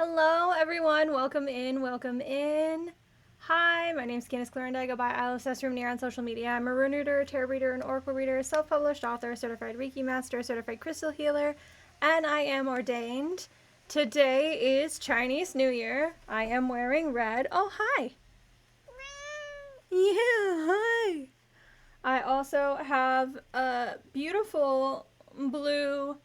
Hello, everyone. Welcome in. Welcome in. Hi, my name's Candice Clarendon. I go by ILSS Room Near on social media. I'm a rune reader, tarot reader, an oracle reader, self-published author, certified Reiki master, certified crystal healer, and I am ordained. Today is Chinese New Year. I am wearing red. Oh, hi. Yeah, hi. I also have a beautiful blue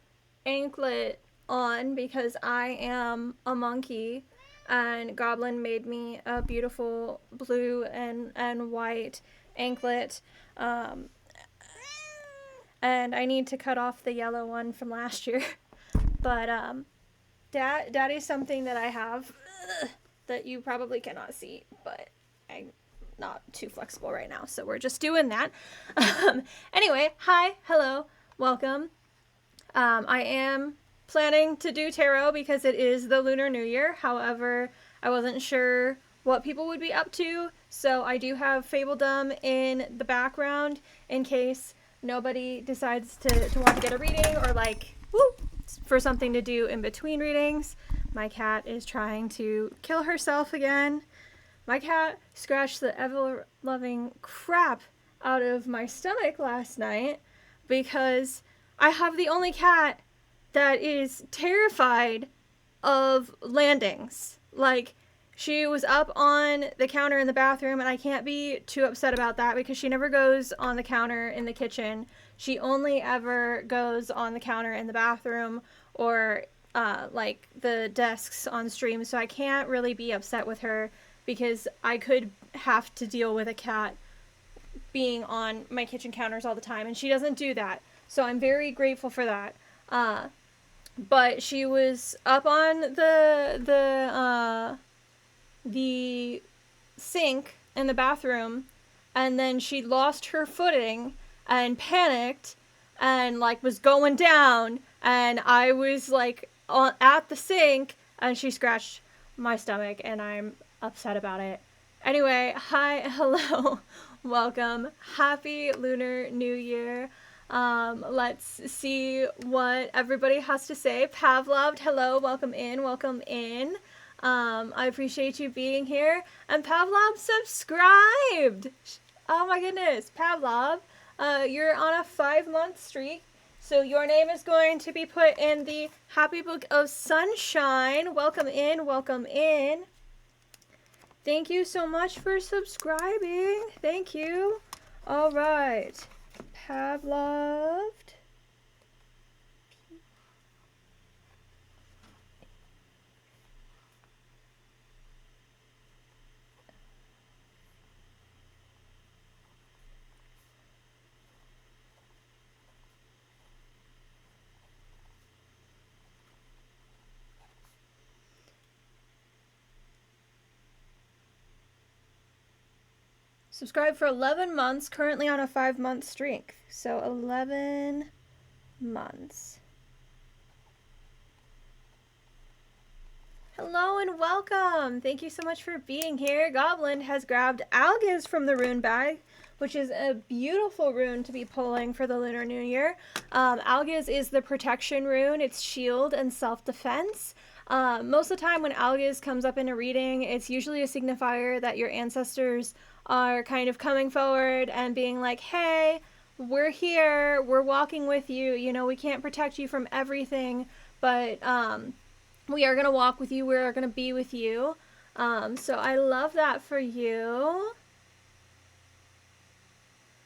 anklet on because I am a monkey and Goblin made me a beautiful blue and white anklet. Um, and I need to cut off the yellow one from last year. But Daddy's something that I have that you probably cannot see, but I'm not too flexible right now, so we're just doing that. Anyway, hi, hello, welcome. I am planning to do tarot because it is the Lunar New Year. However, I wasn't sure what people would be up to, so I do have fabledom in the background in case nobody decides to want to get a reading or for something to do in between readings. My cat is trying to kill herself again. My cat scratched the ever-loving crap out of my stomach last night because I have the only cat that is terrified of landings. Like, she was up on the counter in the bathroom, and I can't be too upset about that because she never goes on the counter in the kitchen. She only ever goes on the counter in the bathroom or the desks on stream, so I can't really be upset with her because I could have to deal with a cat being on my kitchen counters all the time, and she doesn't do that. So I'm very grateful for that. But she was up on the sink in the bathroom, and then she lost her footing and panicked and was going down, and I was at the sink and she scratched my stomach and I'm upset about it. Anyway, hi, hello, welcome, happy Lunar New Year. Let's see what everybody has to say. Pavlov, hello, welcome in, welcome in. I appreciate you being here. And Pavlov subscribed! Oh my goodness, Pavlov, you're on a 5-month streak. So your name is going to be put in the Happy Book of Sunshine. Welcome in, welcome in. Thank you so much for subscribing. Thank you. All right. Pavlov. Subscribed for 11 months, currently on a 5-month streak. So 11 months. Hello and welcome! Thank you so much for being here. Goblin has grabbed Algiz from the rune bag, which is a beautiful rune to be pulling for the Lunar New Year. Algiz is the protection rune. It's shield and self-defense. Most of the time when Algiz comes up in a reading, it's usually a signifier that your ancestors are kind of coming forward and being like, hey, we're here, we're walking with you, you know, we can't protect you from everything, but we are going to walk with you, we're going to be with you. So I love that for you.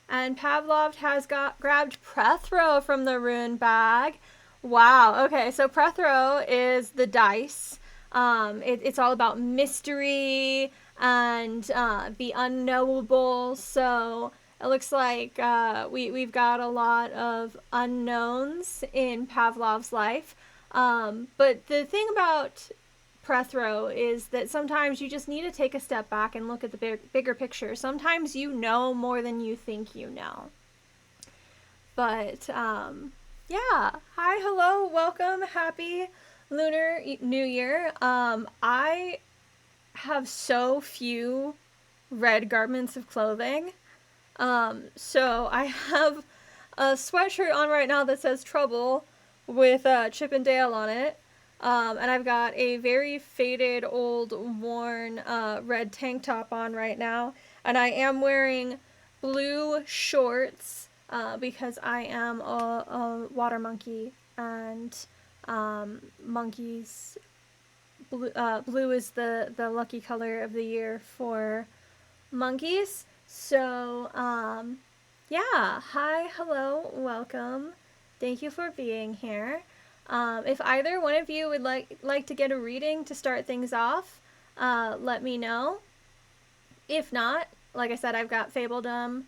And Pavlov has grabbed Prethro from the rune bag. Wow, okay, so Prethro is the dice. It's all about mystery and the unknowable, so it looks like we've got a lot of unknowns in Pavlov's life. But the thing about Prethro is that sometimes you just need to take a step back and look at the bigger picture. Sometimes you know more than you think you know. But, yeah. Hi, hello, welcome, happy Lunar New Year. I have so few red garments of clothing. So I have a sweatshirt on right now that says Trouble with Chip and Dale on it. And I've got a very faded, old, worn red tank top on right now. And I am wearing blue shorts because I am a water monkey. And monkeys, blue is the lucky color of the year for monkeys. So, yeah. Hi, hello, welcome. Thank you for being here. If either one of you would like to get a reading to start things off, let me know. If not, like I said, I've got fabledom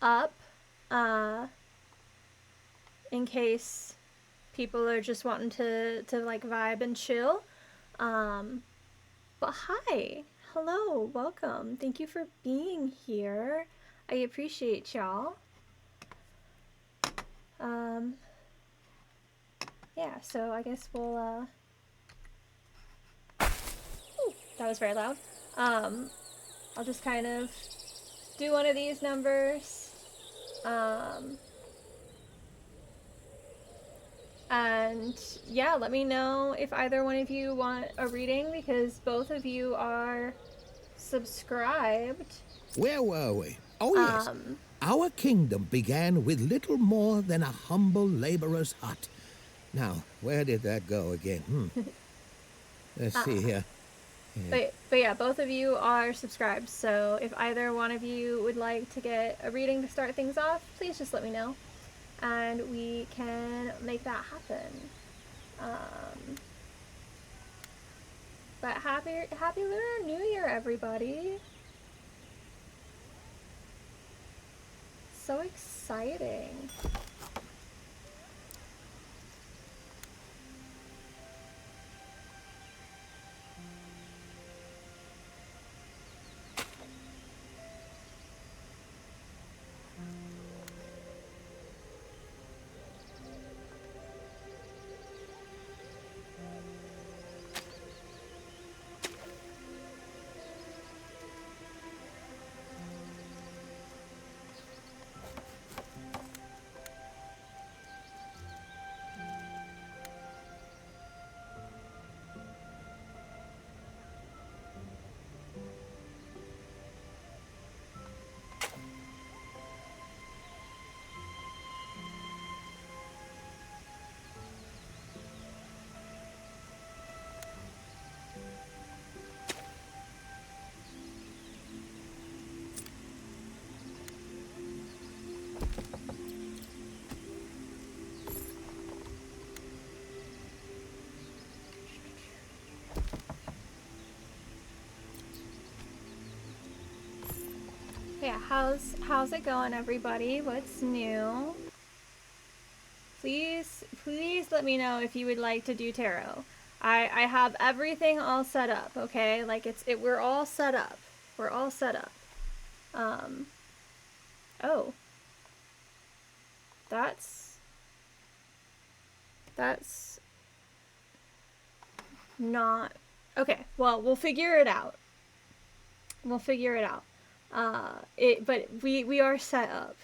up uh, in case people are just wanting to like vibe and chill. But hi, hello, welcome. Thank you for being here. I appreciate y'all. Yeah, so I guess we'll, ooh, that was very loud. I'll just kind of do one of these numbers. And yeah, let me know if either one of you want a reading because both of you are subscribed. Where were we? Oh, yes. Our kingdom began with little more than a humble laborer's hut. Now, where did that go again? Let's see here. But yeah, both of you are subscribed, so if either one of you would like to get a reading to start things off, please just let me know, and we can make that happen. But happy Lunar New Year, everybody! So exciting. Yeah, how's it going, everybody? What's new? Please let me know if you would like to do tarot. I have everything all set up, okay? Like we're all set up. We're all set up. Oh. That's not okay. Well, we'll figure it out. We'll figure it out. But we are set up.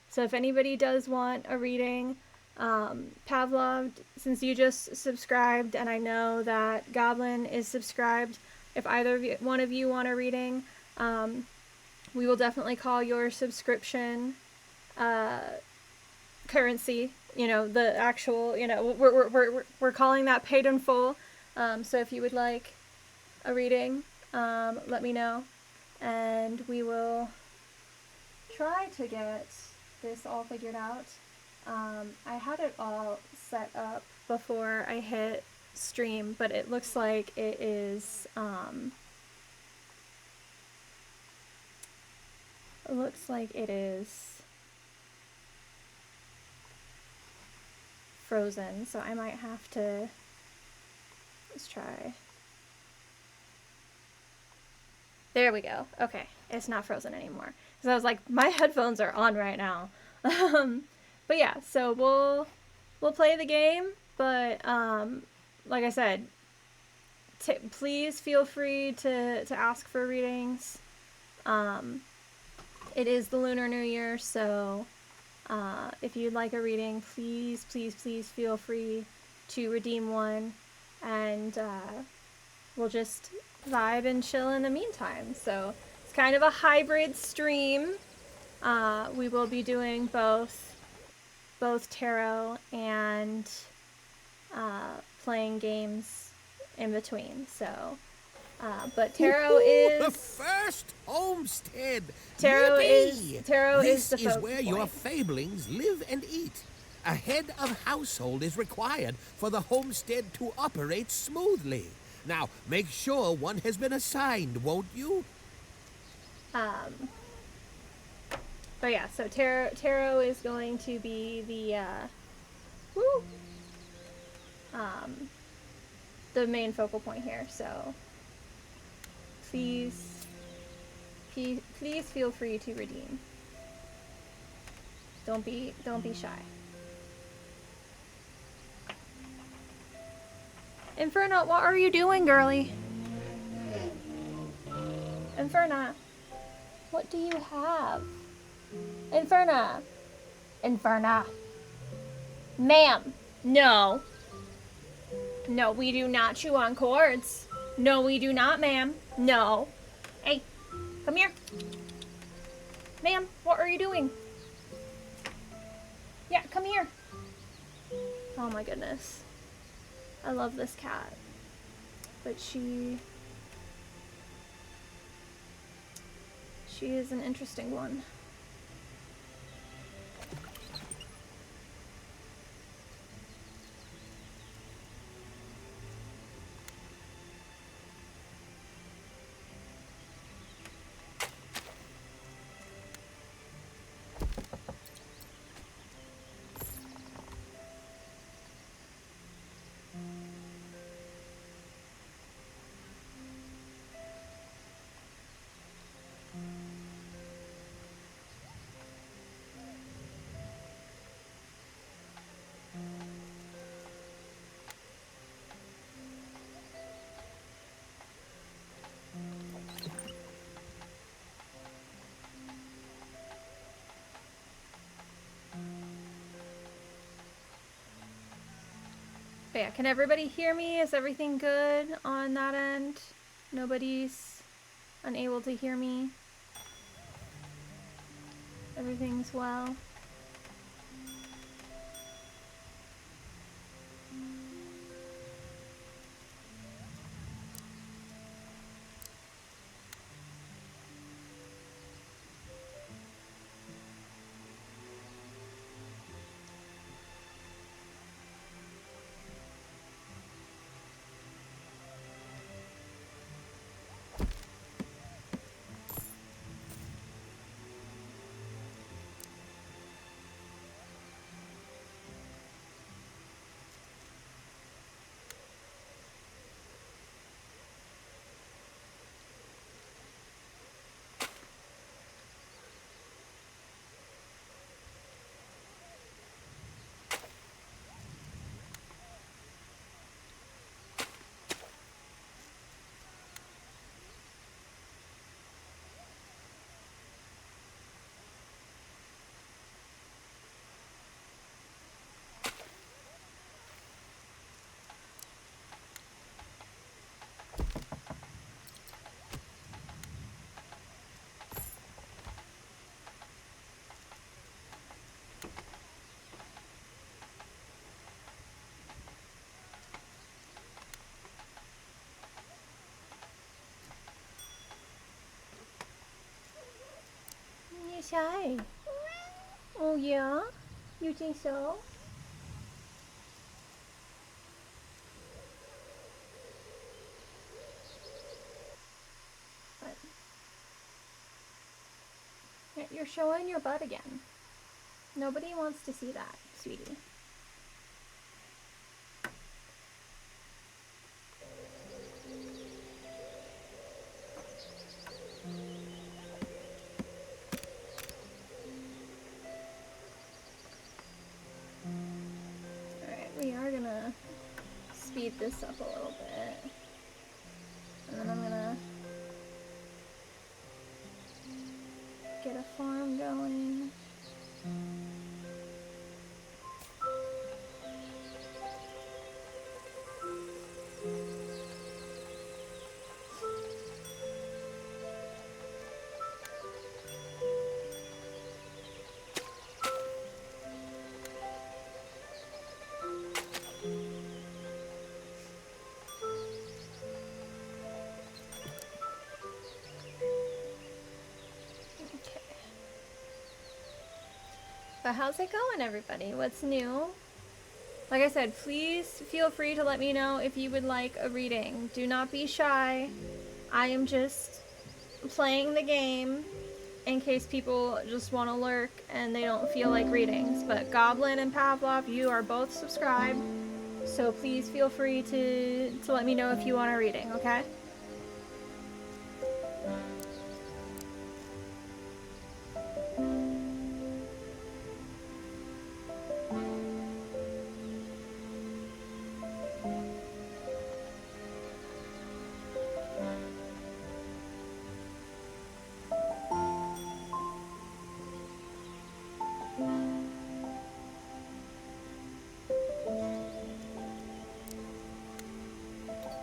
So if anybody does want a reading, Pavlov, since you just subscribed, and I know that Goblin is subscribed, if either one of you want a reading, we will definitely call your subscription currency. You know, the actual. You know, we're calling that paid in full. So if you would like a reading, let me know, and we will try to get this all figured out. I had it all set up before I hit stream, but it looks like it is, frozen, so I might have to, let's try. There we go. Okay, it's not frozen anymore. Because I was like, my headphones are on right now. But yeah, so we'll play the game, but like I said, please feel free to ask for readings. It is the Lunar New Year, so if you'd like a reading, please feel free to redeem one. and we'll just vibe and chill in the meantime. So it's kind of a hybrid stream. We will be doing both tarot and playing games in between. So, but tarot The is first homestead. tarot Yippee! is the This is focal where your point. fablings live and eat. A head of household is required for the homestead to operate smoothly. Now, make sure one has been assigned, won't you? But yeah, so tarot is going to be woo, the main focal point here. So please feel free to redeem. Don't be shy. Inferno, what are you doing, girly? Inferna, what do you have? Inferna. Inferna. Ma'am. No. No, we do not chew on cords. No, we do not, ma'am. No. Hey, come here. Ma'am, what are you doing? Yeah, come here. Oh my goodness. I love this cat. But she is an interesting one. But yeah, can everybody hear me? Is everything good on that end? Nobody's unable to hear me? Everything's well? You shy? Oh yeah? You think so? But you're showing your butt again. Nobody wants to see that, sweetie. Alright, we are gonna speed this up a little bit. And then I'm gonna get a farm going. But how's it going, everybody? What's new? Like I said, please feel free to let me know if you would like a reading. Do not be shy. I am just playing the game in case people just want to lurk and they don't feel like readings. But Goblin and Pavlov, you are both subscribed, so please feel free to let me know if you want a reading, okay?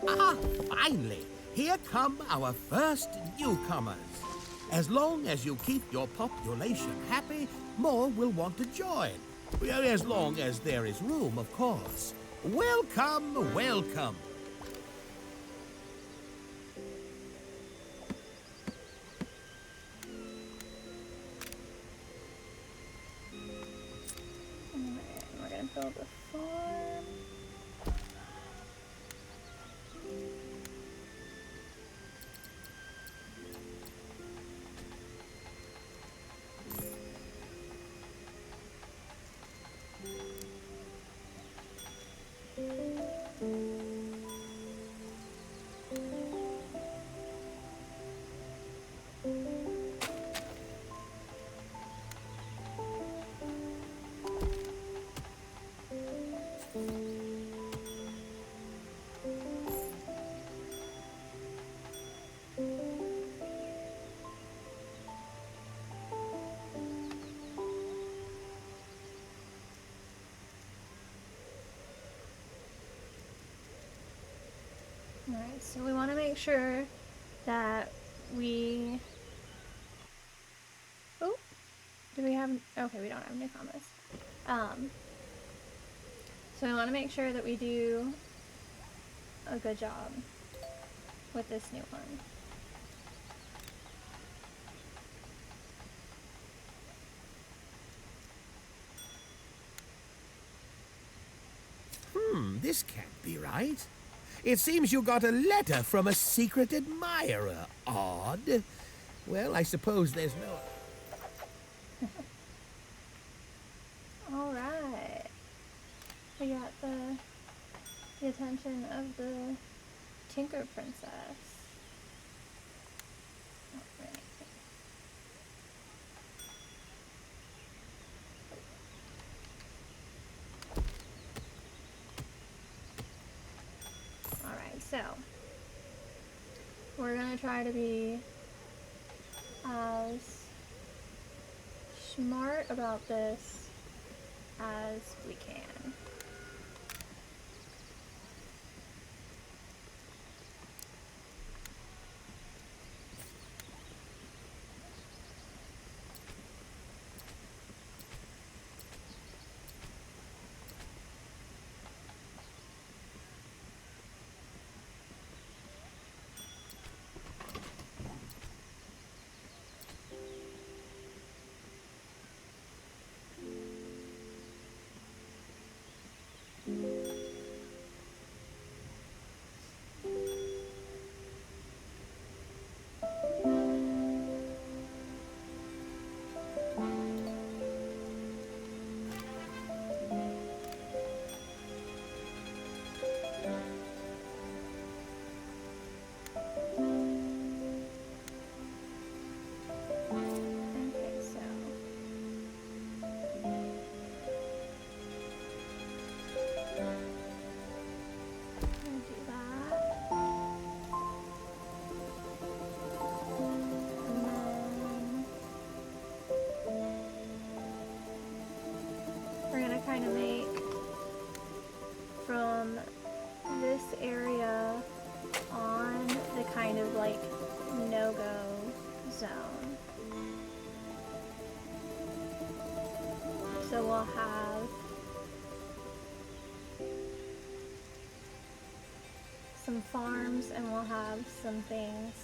Ah, finally! Here come our first newcomers. As long as you keep your population happy, more will want to join. Well, as long as there is room, of course. Welcome, welcome. Alright, we're gonna build a farm. Alright, so we want to make sure that we... Oh, do we have... Okay, we don't have newcomers. So we want to make sure that we do a good job with this new one. This can't be right. It seems you got a letter from a secret admirer. Odd. Well, I suppose there's no... Alright. We got the attention of the Tinker Princess. Alright. Alright, so we're gonna try to be as smart about this as we can. Kind of make from this area on the kind of like no-go zone. So we'll have some farms and we'll have some things.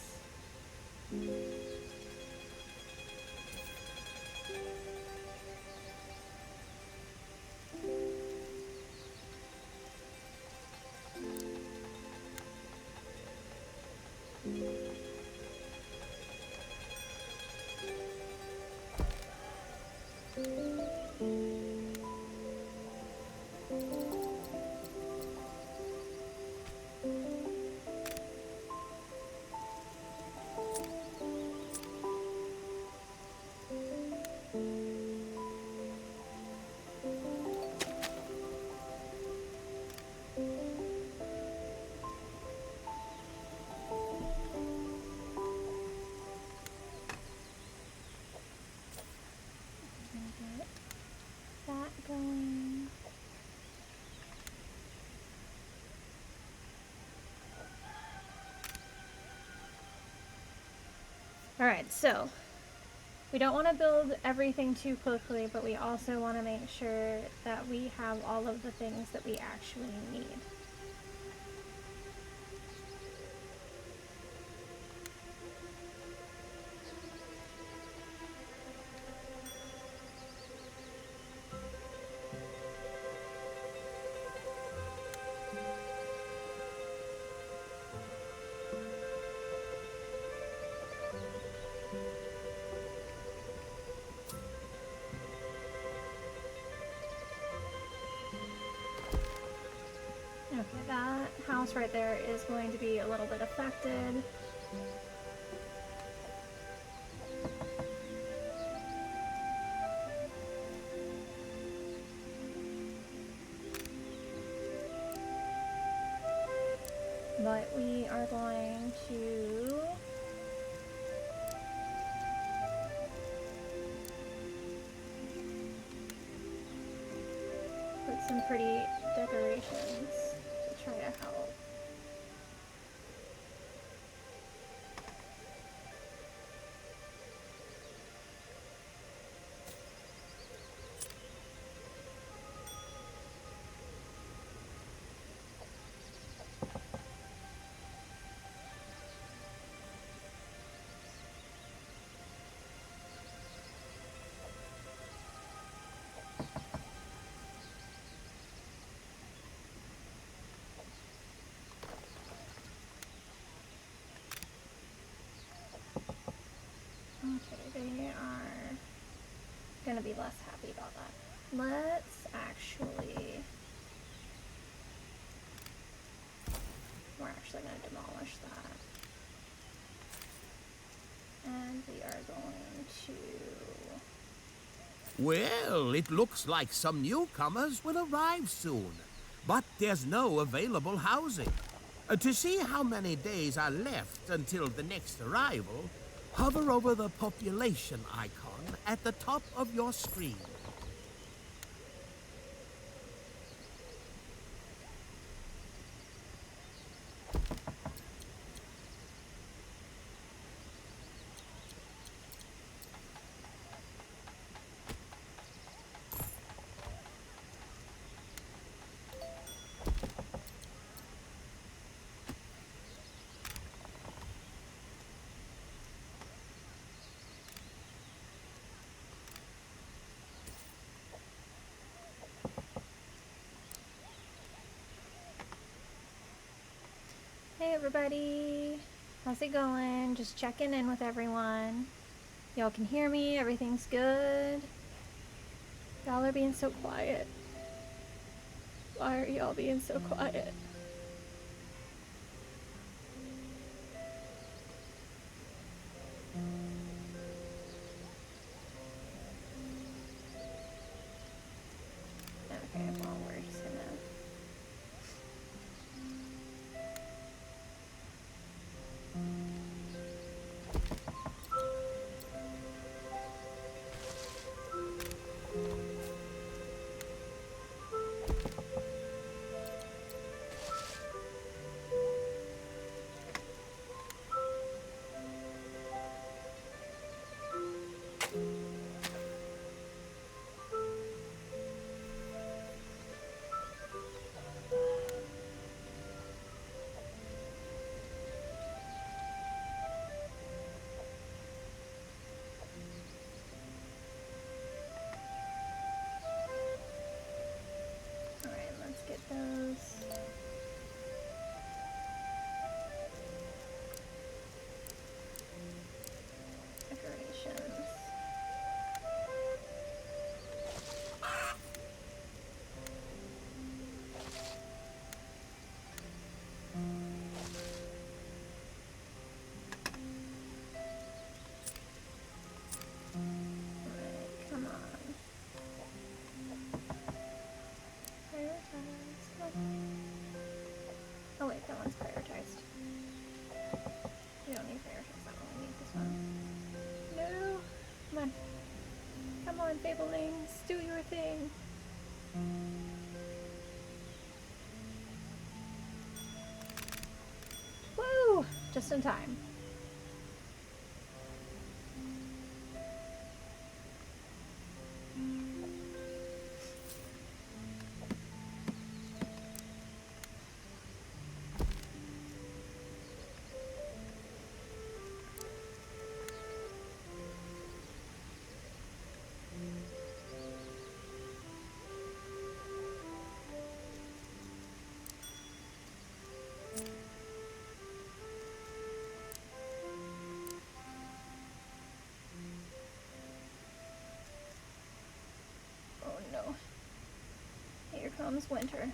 Alright, so we don't want to build everything too quickly, but we also want to make sure that we have all of the things that we actually need. Okay, that house right there is going to be a little bit affected. But we are going to put some pretty decorations to try to help. Okay, they are gonna be less happy about that. Let's actually... We're actually gonna demolish that. And we are going to... Well, it looks like some newcomers will arrive soon. But there's no available housing. To see how many days are left until the next arrival, hover over the population icon at the top of your screen. Hey everybody! How's it going? Just checking in with everyone. Y'all can hear me? Everything's good? Y'all are being so quiet. Why are y'all being so quiet? Okay, well we're just gonna... Alright, let's get those. Decorations. Alright, come on. Prioritize. Oh wait, that one's prioritized. We don't need prioritize that one, we need this one. No! Come on. Come on, Fabelings, do your thing. Woo! Just in time. comes winter.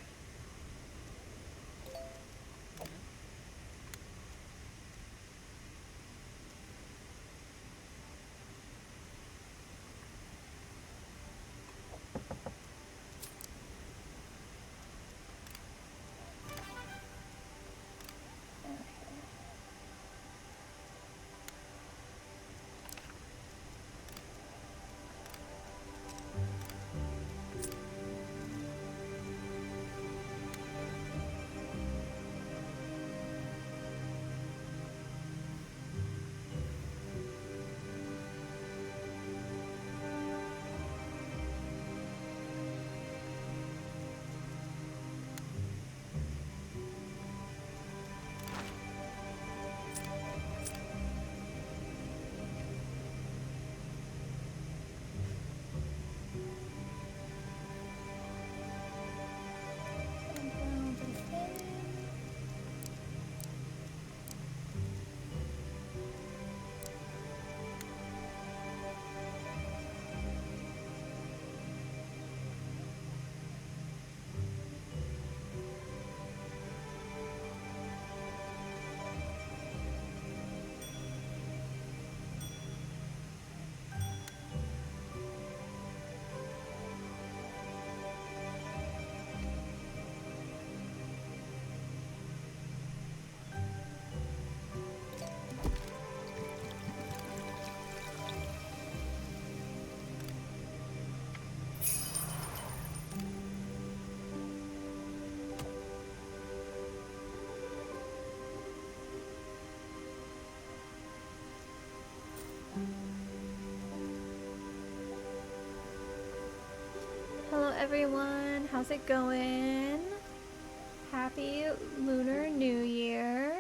Hello everyone, how's it going? Happy Lunar New Year.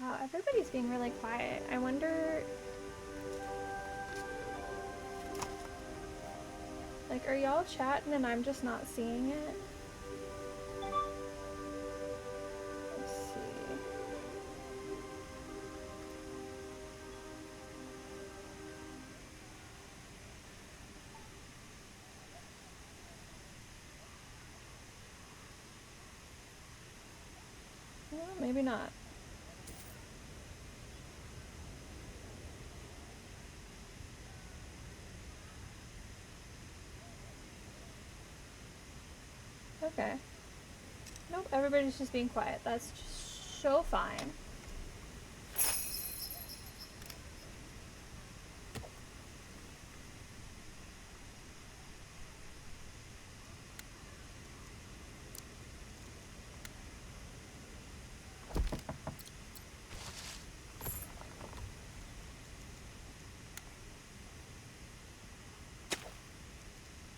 Wow, everybody's being really quiet. I wonder, like, are y'all chatting and I'm just not seeing it? Let's see. Well, maybe not. Okay. Nope, everybody's just being quiet. That's just so fine.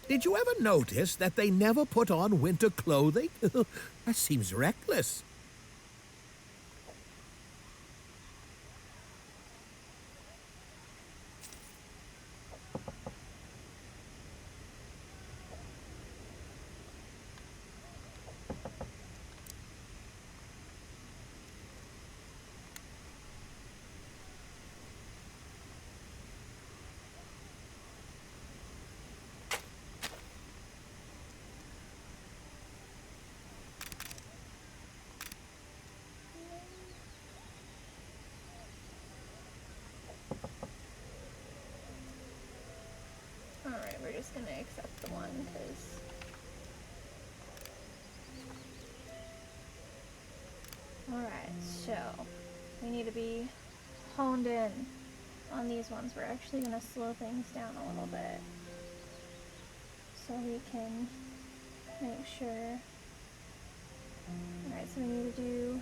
Did you ever notice that they never put on winter clothing? That seems reckless. Alright, we're just gonna accept the one, because... Alright, so... we need to be honed in on these ones. We're actually gonna slow things down a little bit. So we can make sure... Alright, so we need to do...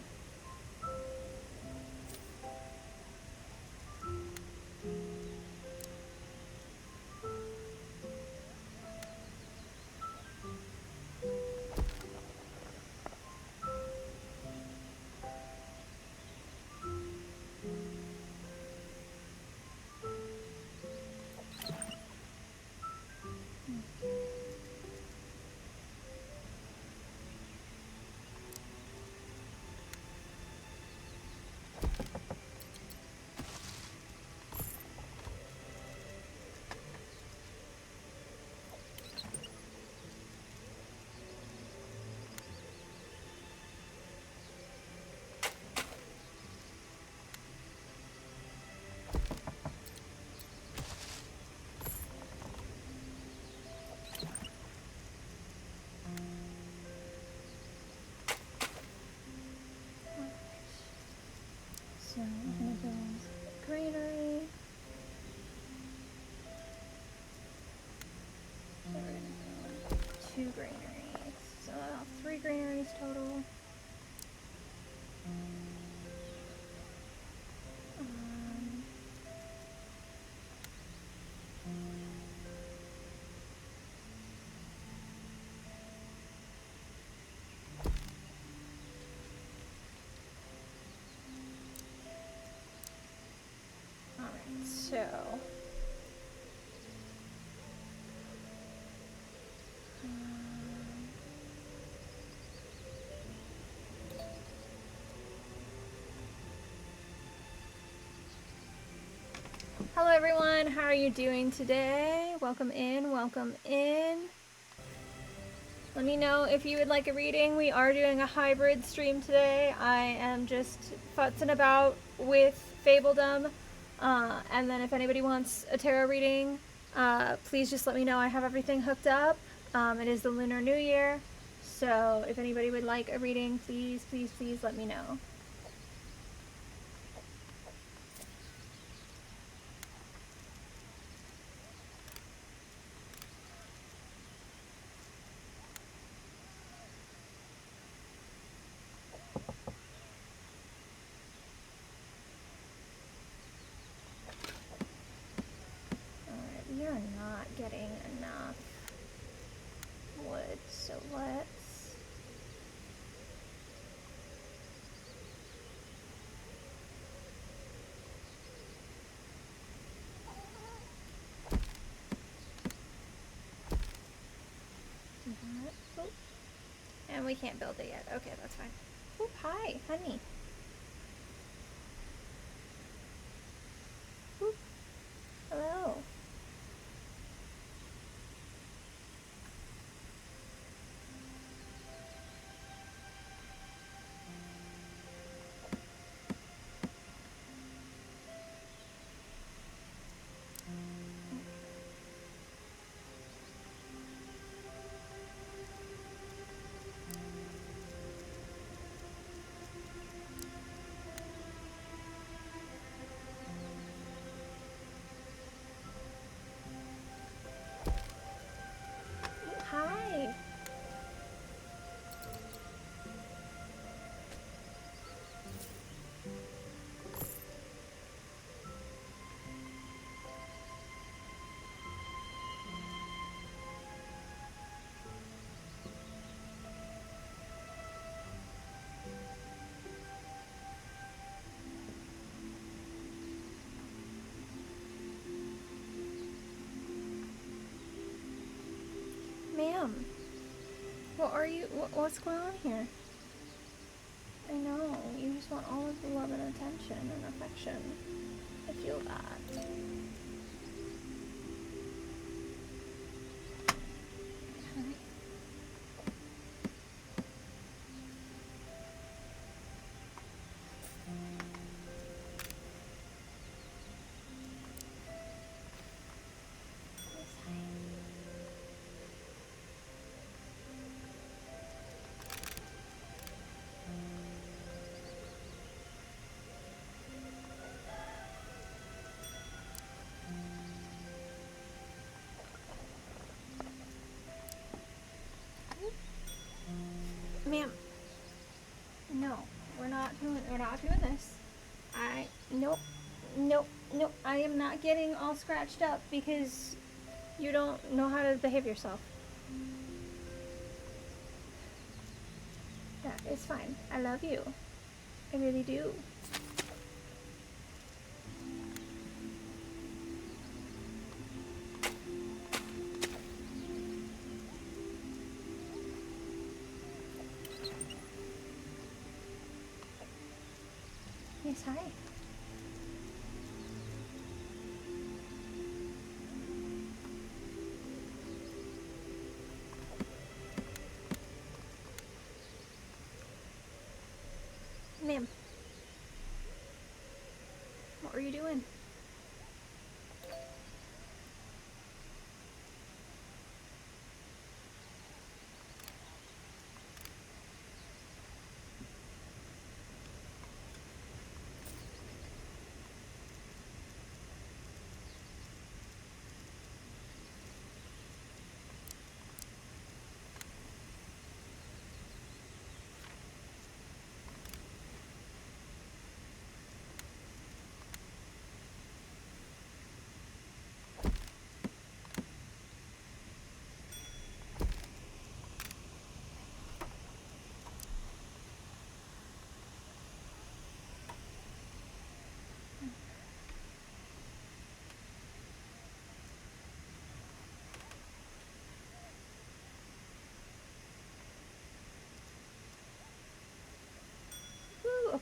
2 granaries. So 3 granaries total. Alright, so hello everyone, how are you doing today? Welcome in, welcome in. Let me know if you would like a reading. We are doing a hybrid stream today. I am just futzing about with fabledom. And then if anybody wants a tarot reading, please just let me know. I have everything hooked up. It is the Lunar New Year. So if anybody would like a reading, please, please, please let me know. We are not getting enough wood, so let's... Oh. And we can't build it yet. Okay, that's fine. Oh, hi, honey. Ooh. Hello. Hi. Ma'am, what are you, what's going on here? I know, you just want all of the love and attention and affection. I feel that. Okay. Ma'am, no, we're not doing this. Nope, nope, I am not getting all scratched up because you don't know how to behave yourself. Yeah, it's fine. I love you. I really do. Yes, hi. Ma'am. What were you doing?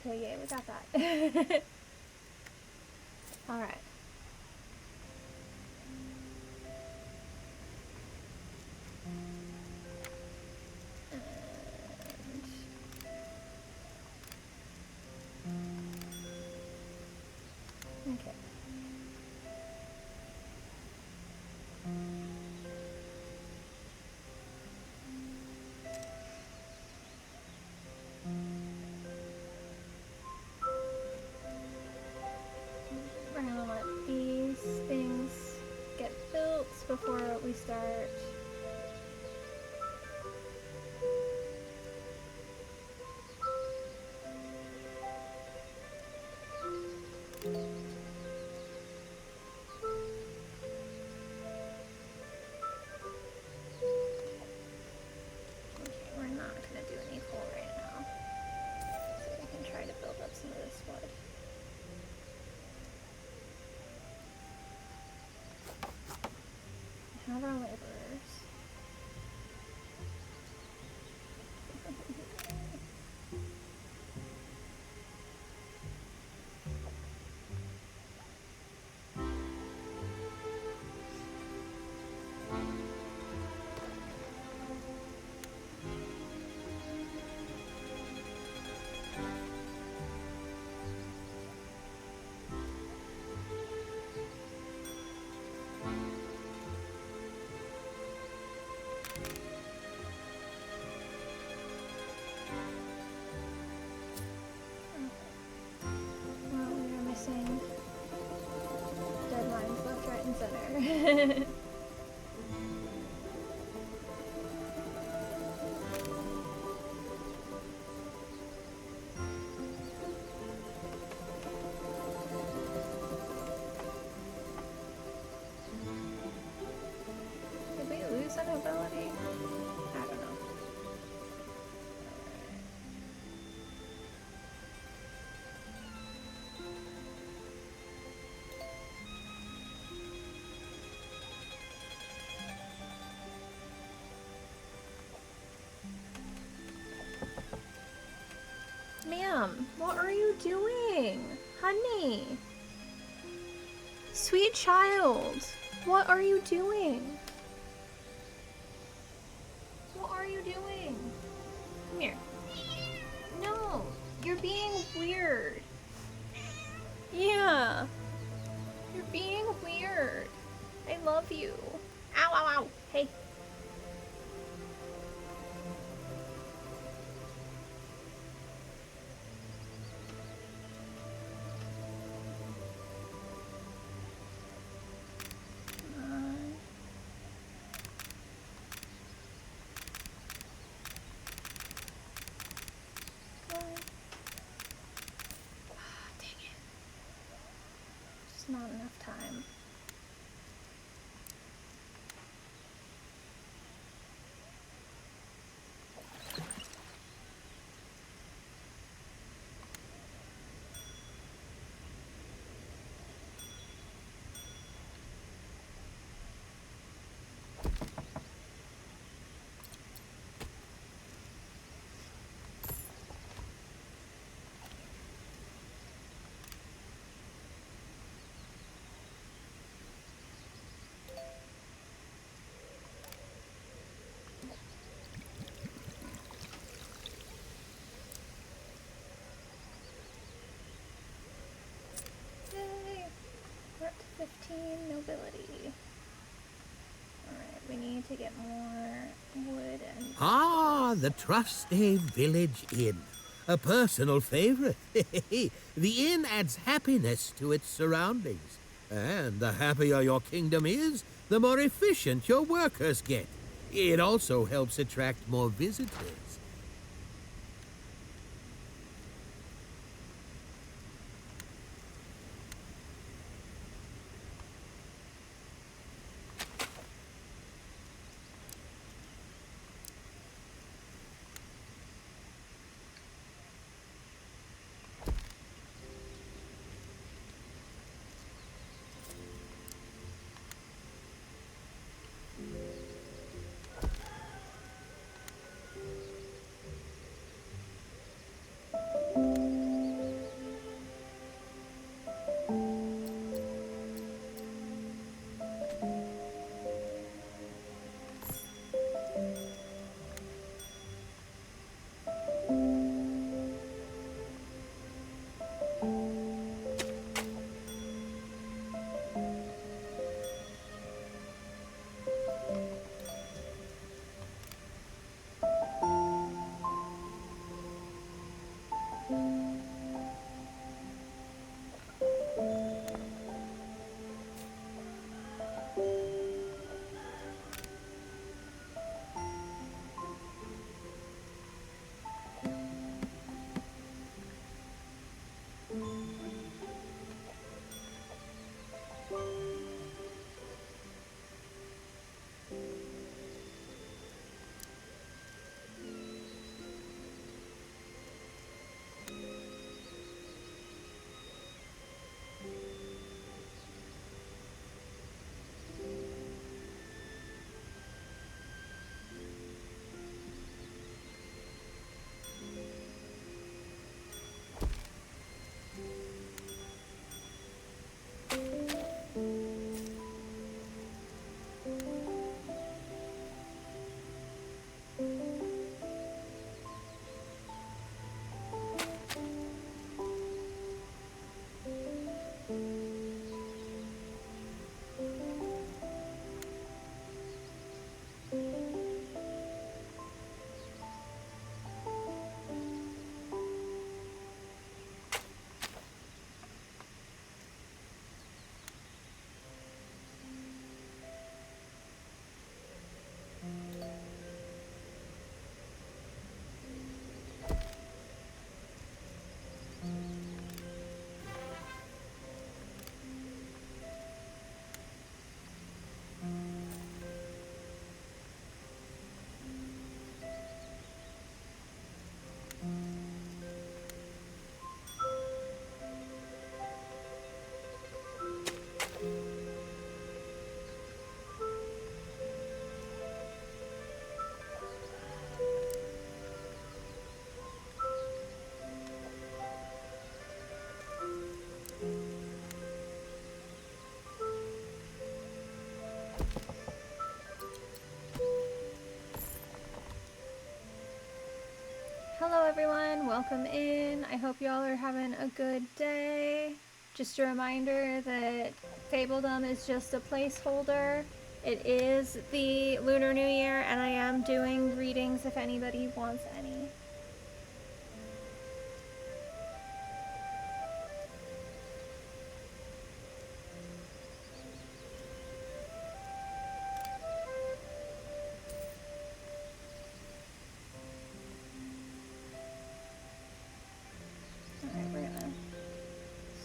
Okay, yeah, we got that. Alright. Okay. We're gonna let these things get built before we start. Okay, we're not gonna do any coal right now. So we can try to build up some of this wood. We have our laborers. Well, we are missing deadlines left, right, and center. Did we lose an ability? I don't know. Ma'am, what are you doing? Honey. Sweet child, what are you doing? What are you doing? Come here. No, you're being weird. Yeah, you're being weird. I love you. Ow, ow, ow. Hey. Come on. Come on. Ah, dang it. Just not enough time. Yay! We're up to 15 nobility. Alright, we need to get more wood and... Ah, the trusty village inn. A personal favorite. The inn adds happiness to its surroundings. And the happier your kingdom is, the more efficient your workers get. It also helps attract more visitors. everyone, welcome in. I hope y'all are having a good day. Just a reminder that fabledom is just a placeholder. It is the Lunar New Year, and I am doing readings if anybody wants any. Alright, we're gonna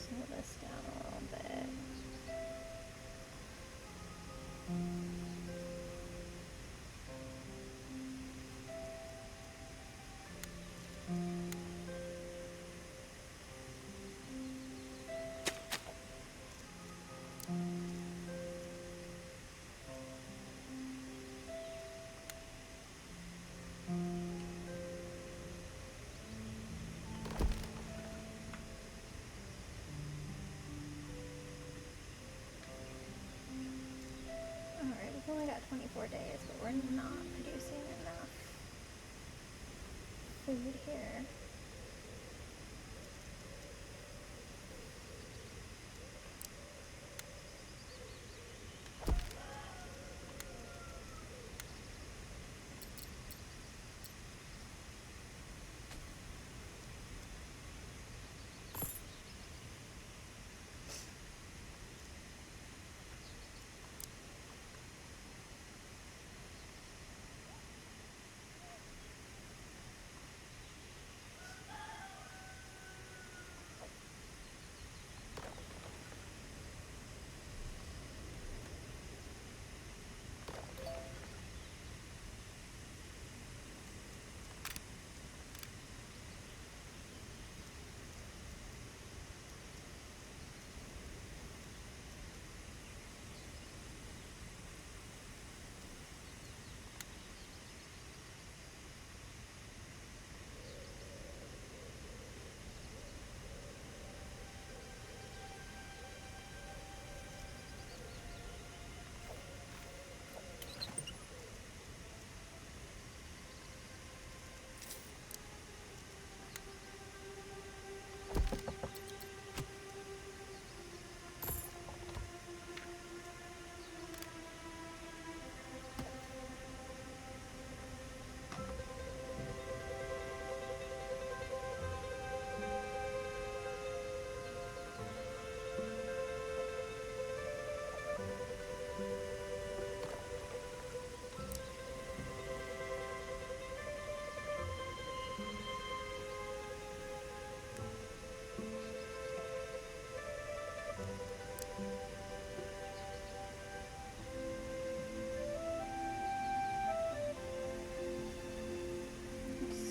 slow this down a little bit. Alright, we've only got 24 days, but we're not producing enough food here.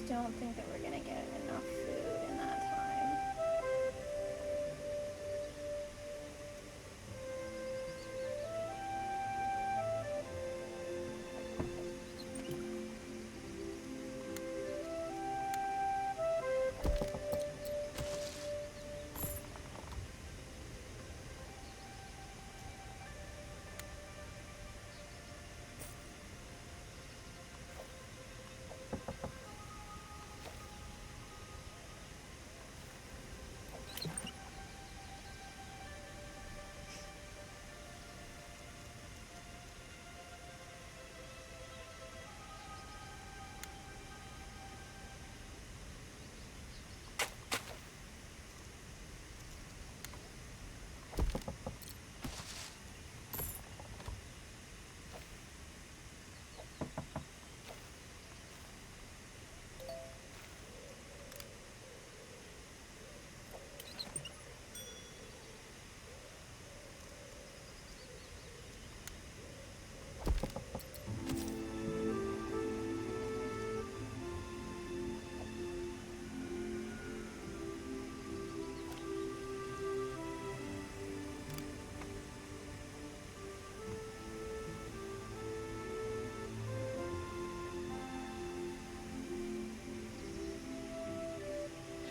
Don't think that we're gonna get enough food in that time.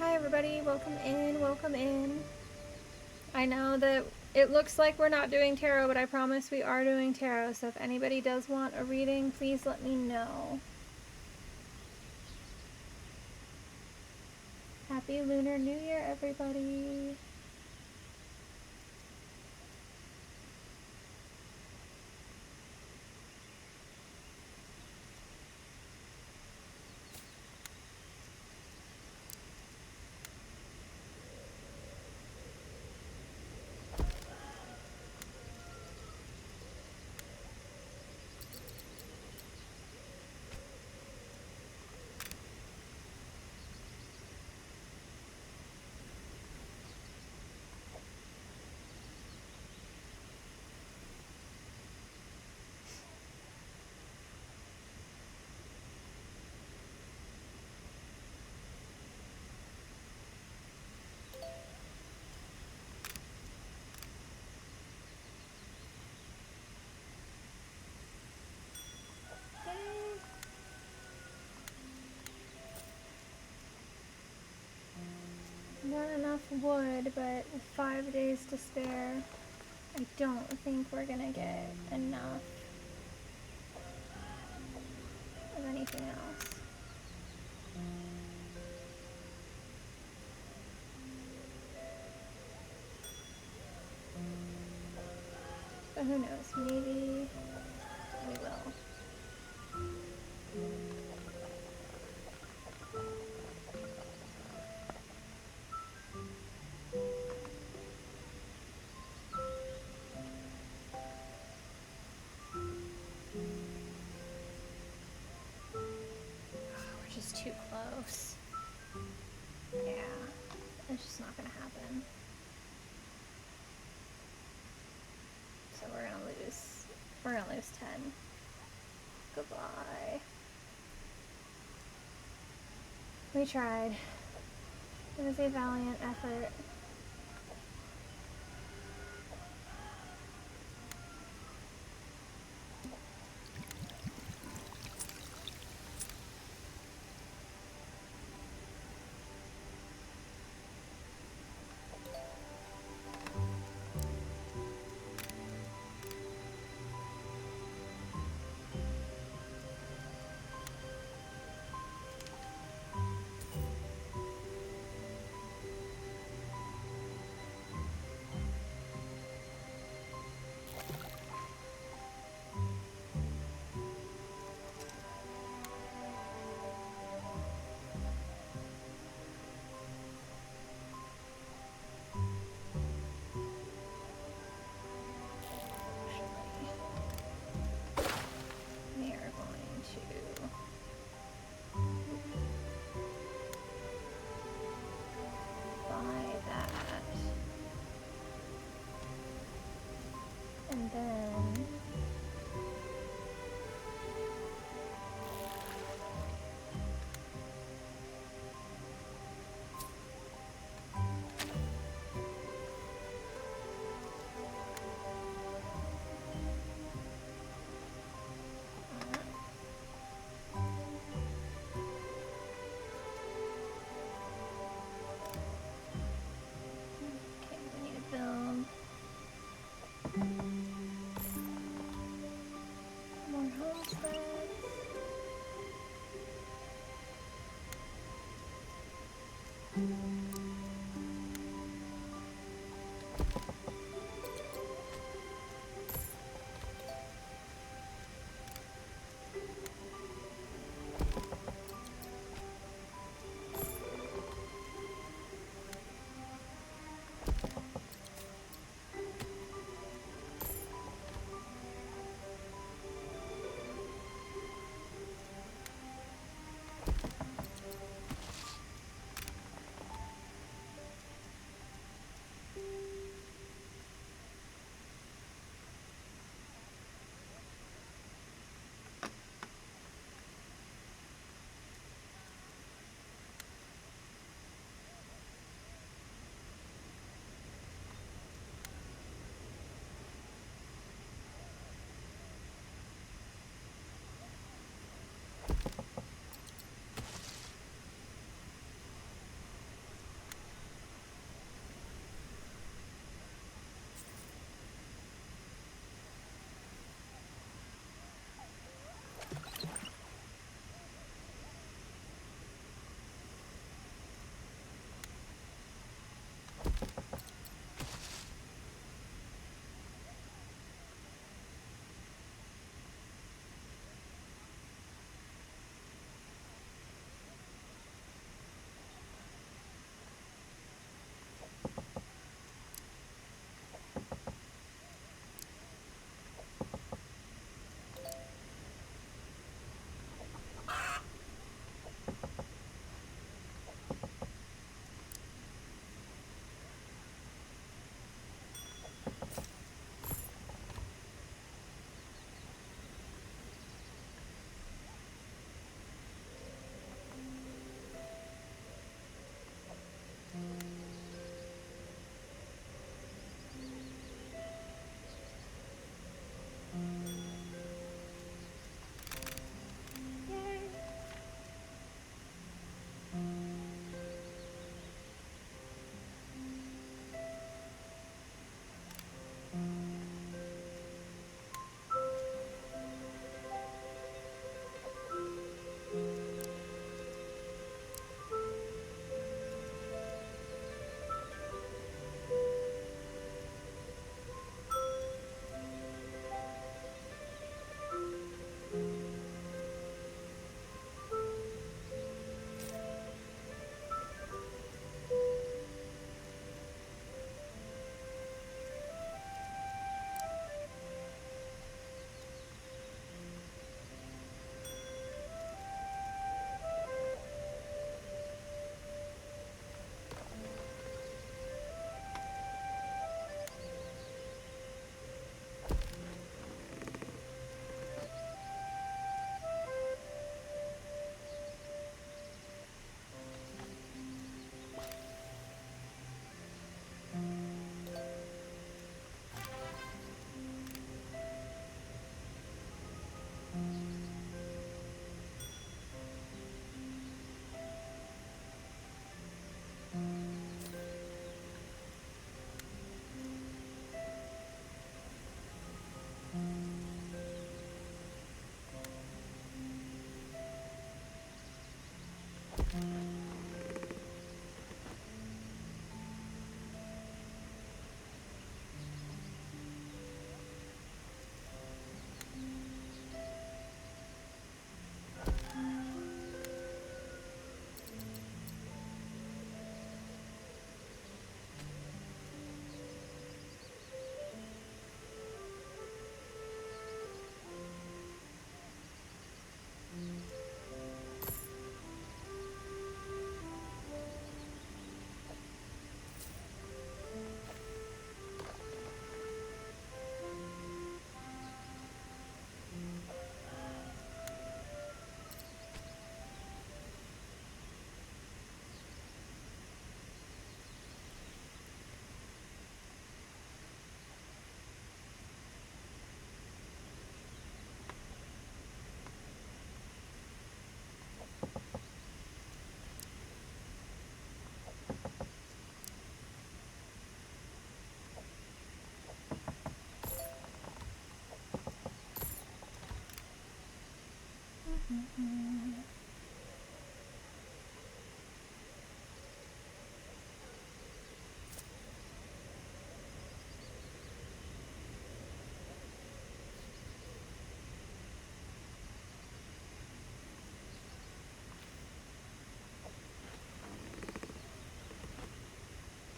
Hi everybody, welcome in, welcome in. I know that it looks like we're not doing tarot, but I promise we are doing tarot, so if anybody does want a reading, please let me know. Happy Lunar New Year, everybody. Not enough wood, but with 5 days to spare, I don't think we're gonna get enough of anything else. But who knows, maybe we will. We're just too close. Yeah, it's just not gonna happen. So we're gonna lose. We're gonna lose 10. Goodbye. We tried. It was a valiant effort.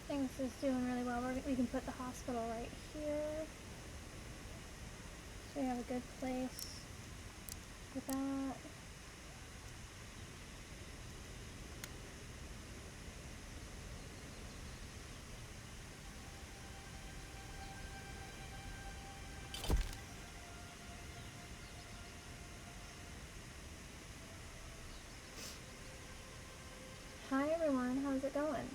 Things is doing really well. We can put the hospital right here. So we have a good place for that. Hi everyone, how's it going?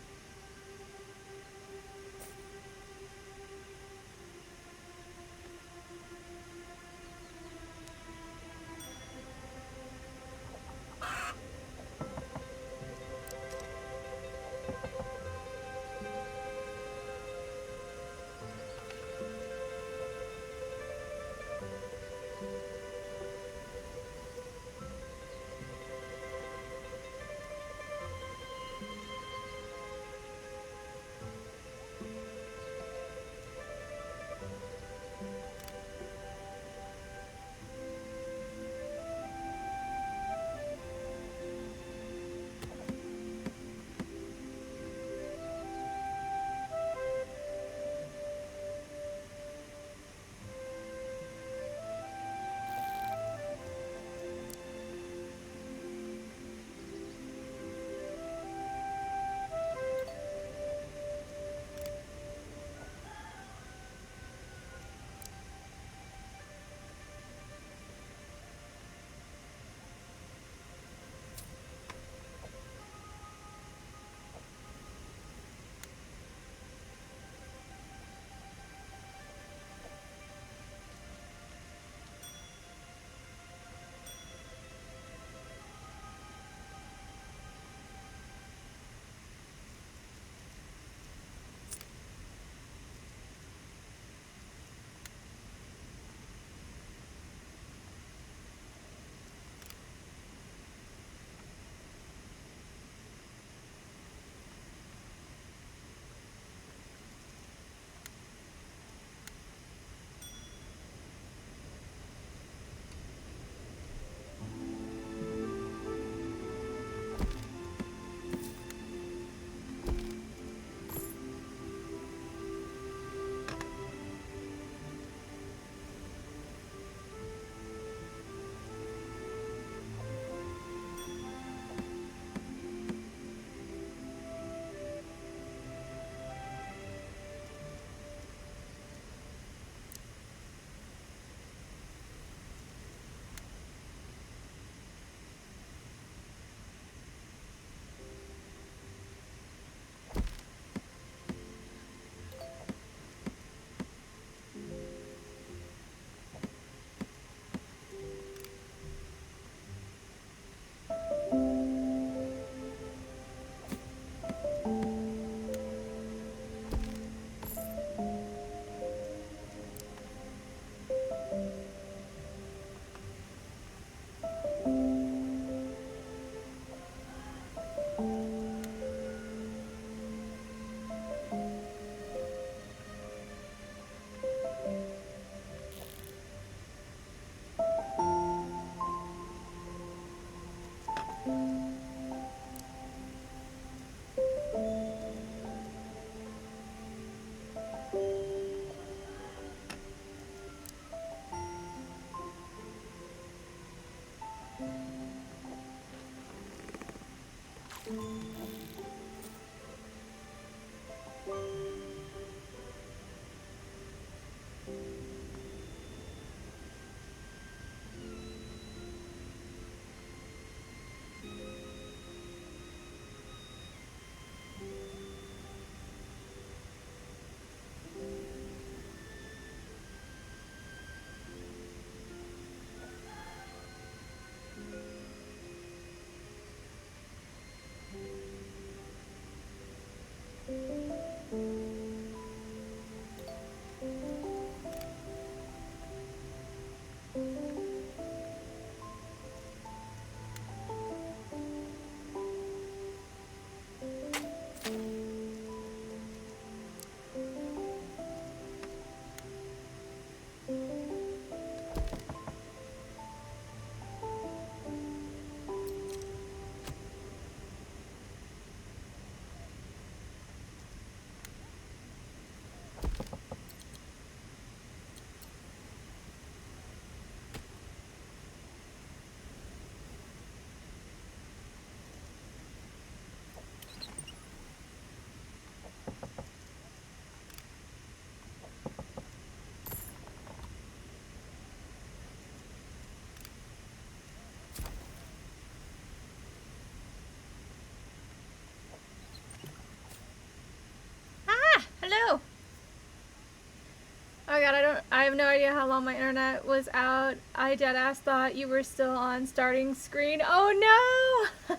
I have no idea how long my internet was out. I deadass thought you were still on starting screen. Oh no!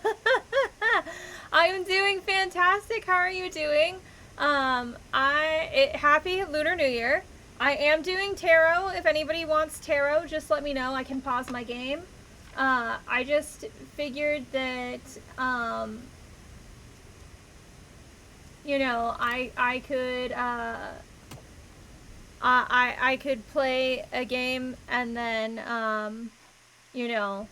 I am doing fantastic. How are you doing? Happy Lunar New Year. I am doing tarot. If anybody wants tarot, just let me know. I can pause my game. I just figured that, you know, I could, I could play a game and then, you know,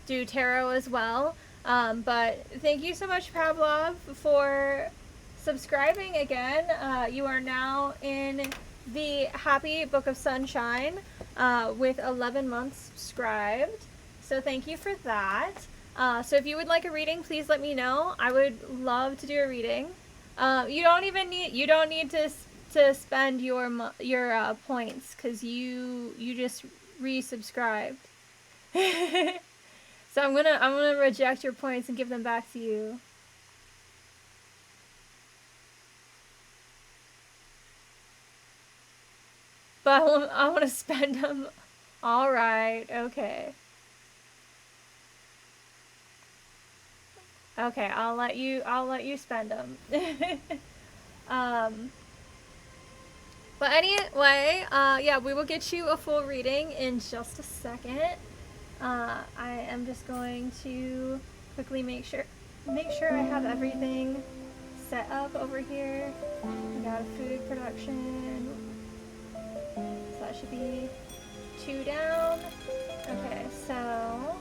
do tarot as well. But thank you so much, Pavlov, for subscribing again. You are now in the Happy Book of Sunshine with 11 months subscribed. So thank you for that. So if you would like a reading, please let me know. I would love to do a reading. You don't need to spend your points because you just resubscribed. So I'm gonna reject your points and give them back to you. But I want to spend them. All right. Okay. Okay. I'll let you spend them. But anyway, yeah, we will get you a full reading in just a second. I am just going to quickly make sure I have everything set up over here. We got a food production, so that should be 2 down. Okay, so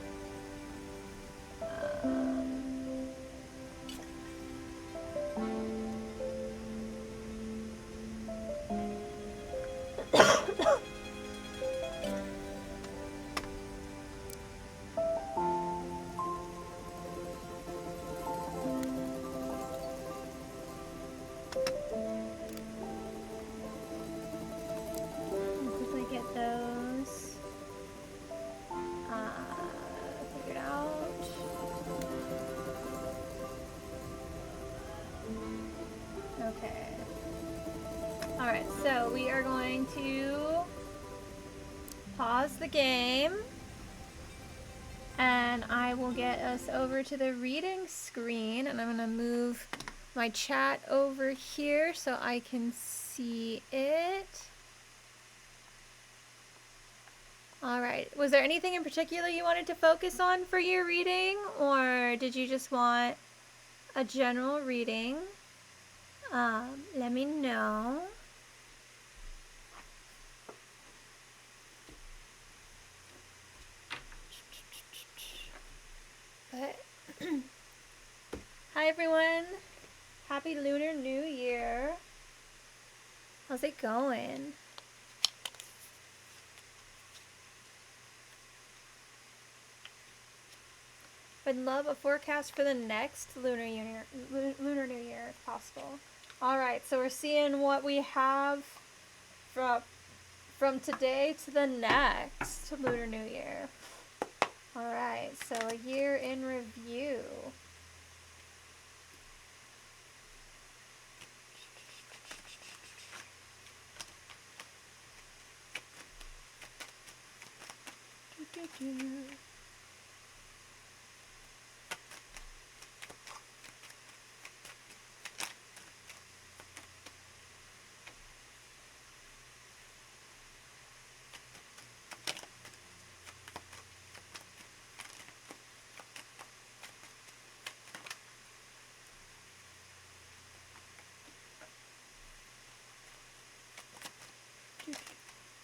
quickly get those figured out. Okay. Alright, so we are going to pause the game and I will get us over to the reading screen, and I'm going to move my chat over here so I can see it. Alright, was there anything in particular you wanted to focus on for your reading, or did you just want a general reading? Let me know. But hi everyone, happy Lunar New Year. How's it going? Would love a forecast for the next Lunar New Year if possible. Alright, so we're seeing what we have from today to the next Lunar New Year. Alright, so a year in review.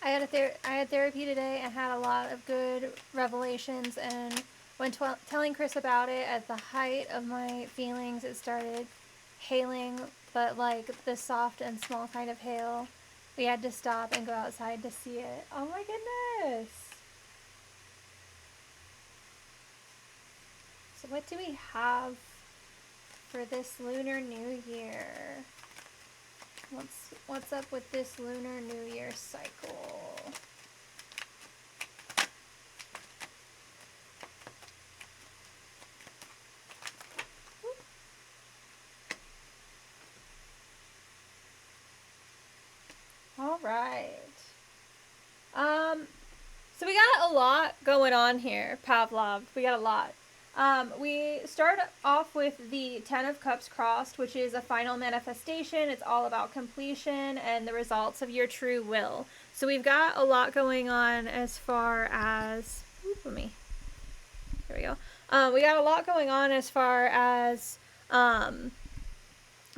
I had therapy today and had a lot of good revelations, and when telling Chris about it, at the height of my feelings, it started hailing, but like the soft and small kind of hail. We had to stop and go outside to see it. Oh my goodness! So what do we have for this Lunar New Year? What's up with this Lunar New Year cycle? All right. a lot going on here, Pavlov. We got a lot. We start off with the Ten of Cups crossed, which is a final manifestation. It's all about completion and the results of your true will. So we've got a lot going on as far as... There we go. We got a lot going on as far as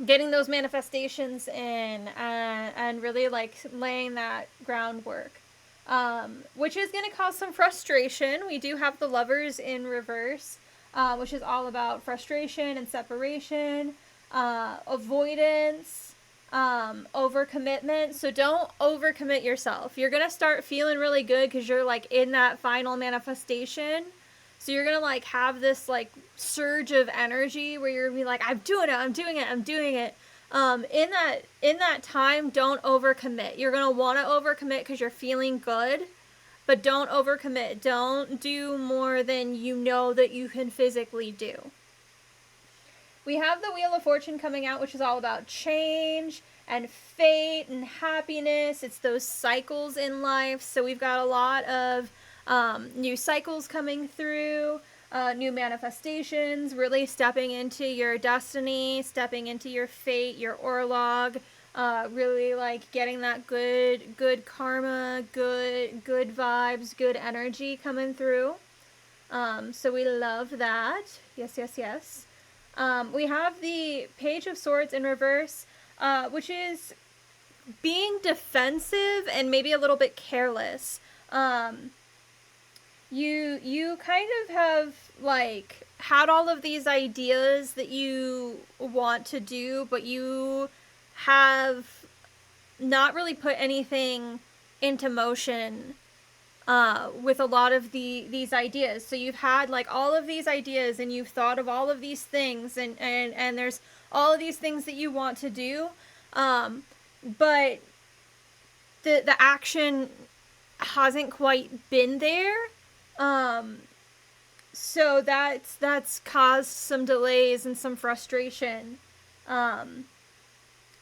getting those manifestations in and really like laying that groundwork. Which is going to cause some frustration. We do have the Lovers in reverse, which is all about frustration and separation, avoidance, overcommitment. So don't overcommit yourself. You're going to start feeling really good because you're like in that final manifestation. So you're going to like have this like surge of energy where you're going to be like, I'm doing it. In that time, don't overcommit. You're going to want to overcommit because you're feeling good, but don't overcommit. Don't do more than you know that you can physically do. We have the Wheel of Fortune coming out, which is all about change and fate and happiness. It's those cycles in life. So we've got a lot of new cycles coming through. New manifestations, really stepping into your destiny, stepping into your fate, your orlog, really like getting that good karma, good vibes, good energy coming through. So we love that. Yes. We have the Page of Swords in reverse, which is being defensive and maybe a little bit careless. You kind of have, like, had all of these ideas that you want to do, but you have not really put anything into motion with a lot of these ideas. So you've had, like, all of these ideas, and you've thought of all of these things, and there's all of these things that you want to do, but the action hasn't quite been there. So that's caused some delays and some frustration.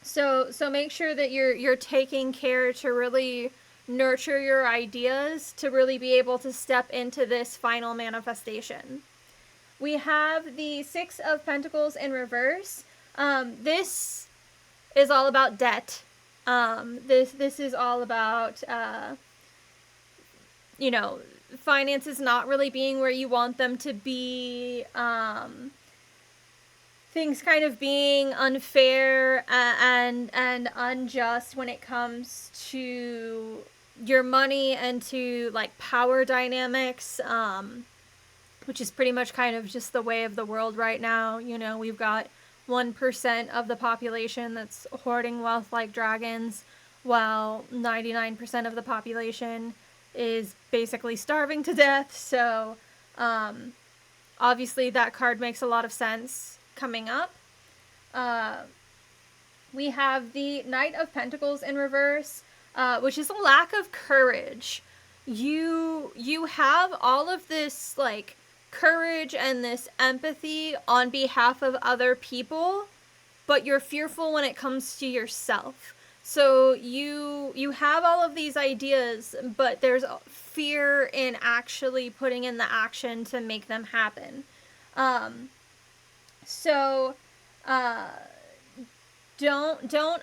So make sure that you're taking care to really nurture your ideas to really be able to step into this final manifestation. We have the Six of Pentacles in reverse. This is all about debt. This is all about, finances not really being where you want them to be, things kind of being unfair and unjust when it comes to your money and to like power dynamics, which is pretty much kind of just the way of the world right now. We've got 1% of the population that's hoarding wealth like dragons, while 99% of the population is basically starving to death. So obviously that card makes a lot of sense coming up. We have the Knight of Pentacles in reverse, which is a lack of courage. You have all of this like courage and this empathy on behalf of other people, but you're fearful when it comes to yourself. So you have all of these ideas, but there's fear in actually putting in the action to make them happen. Don't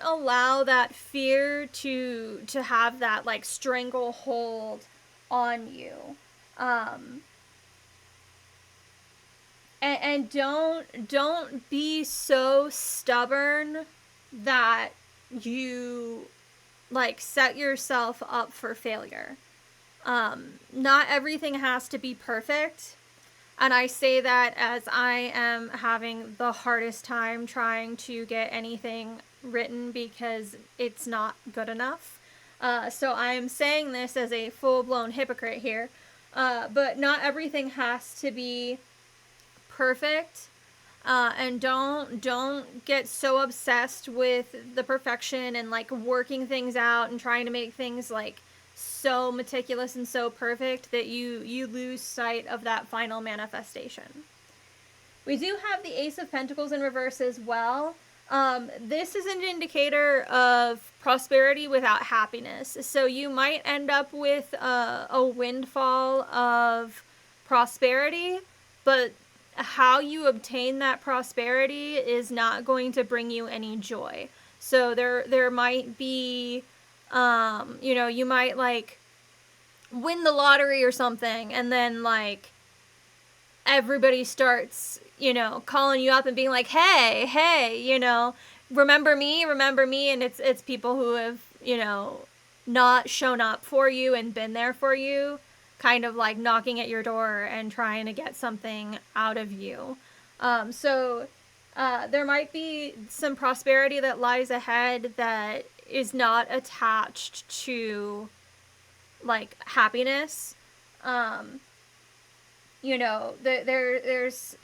allow that fear to have that like stranglehold on you. And don't be so stubborn that you like set yourself up for failure. Not everything has to be perfect. And I say that as I am having the hardest time trying to get anything written because it's not good enough. So I'm saying this as a full-blown hypocrite here. But not everything has to be perfect. And don't get so obsessed with the perfection and like working things out and trying to make things like so meticulous and so perfect that you lose sight of that final manifestation. We do have the Ace of Pentacles in reverse as well. This is an indicator of prosperity without happiness. So you might end up with a windfall of prosperity, but how you obtain that prosperity is not going to bring you any joy. So there might be, you might like win the lottery or something, and then like everybody starts, calling you up and being like, hey, remember me, and it's people who have, not shown up for you and been there for you, kind of like knocking at your door and trying to get something out of you. So there might be some prosperity that lies ahead that is not attached to like happiness. There's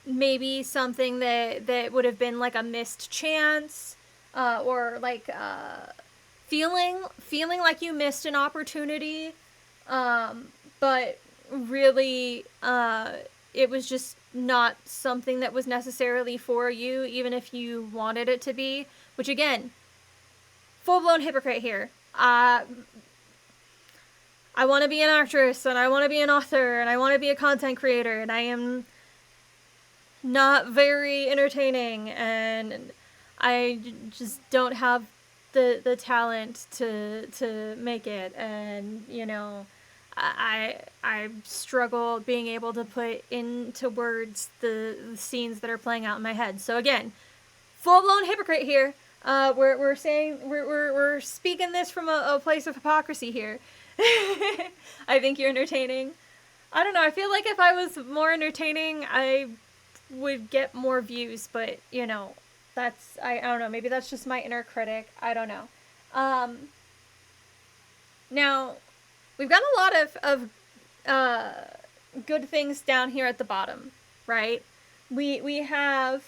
maybe something that would have been like a missed chance, or like feeling like you missed an opportunity, but really it was just not something that was necessarily for you, even if you wanted it to be. Which again, full-blown hypocrite here. I want to be an actress, and I want to be an author, and I want to be a content creator, and I am not very entertaining, and I just don't have the talent to make it, and I struggle being able to put into words the scenes that are playing out in my head. So again, full-blown hypocrite here. We're saying we're speaking this from a place of hypocrisy here. I think you're entertaining. I don't know. I feel like if I was more entertaining, I would get more views. But that's I don't know. Maybe that's just my inner critic. I don't know. Now we've got a lot of good things down here at the bottom, right? We have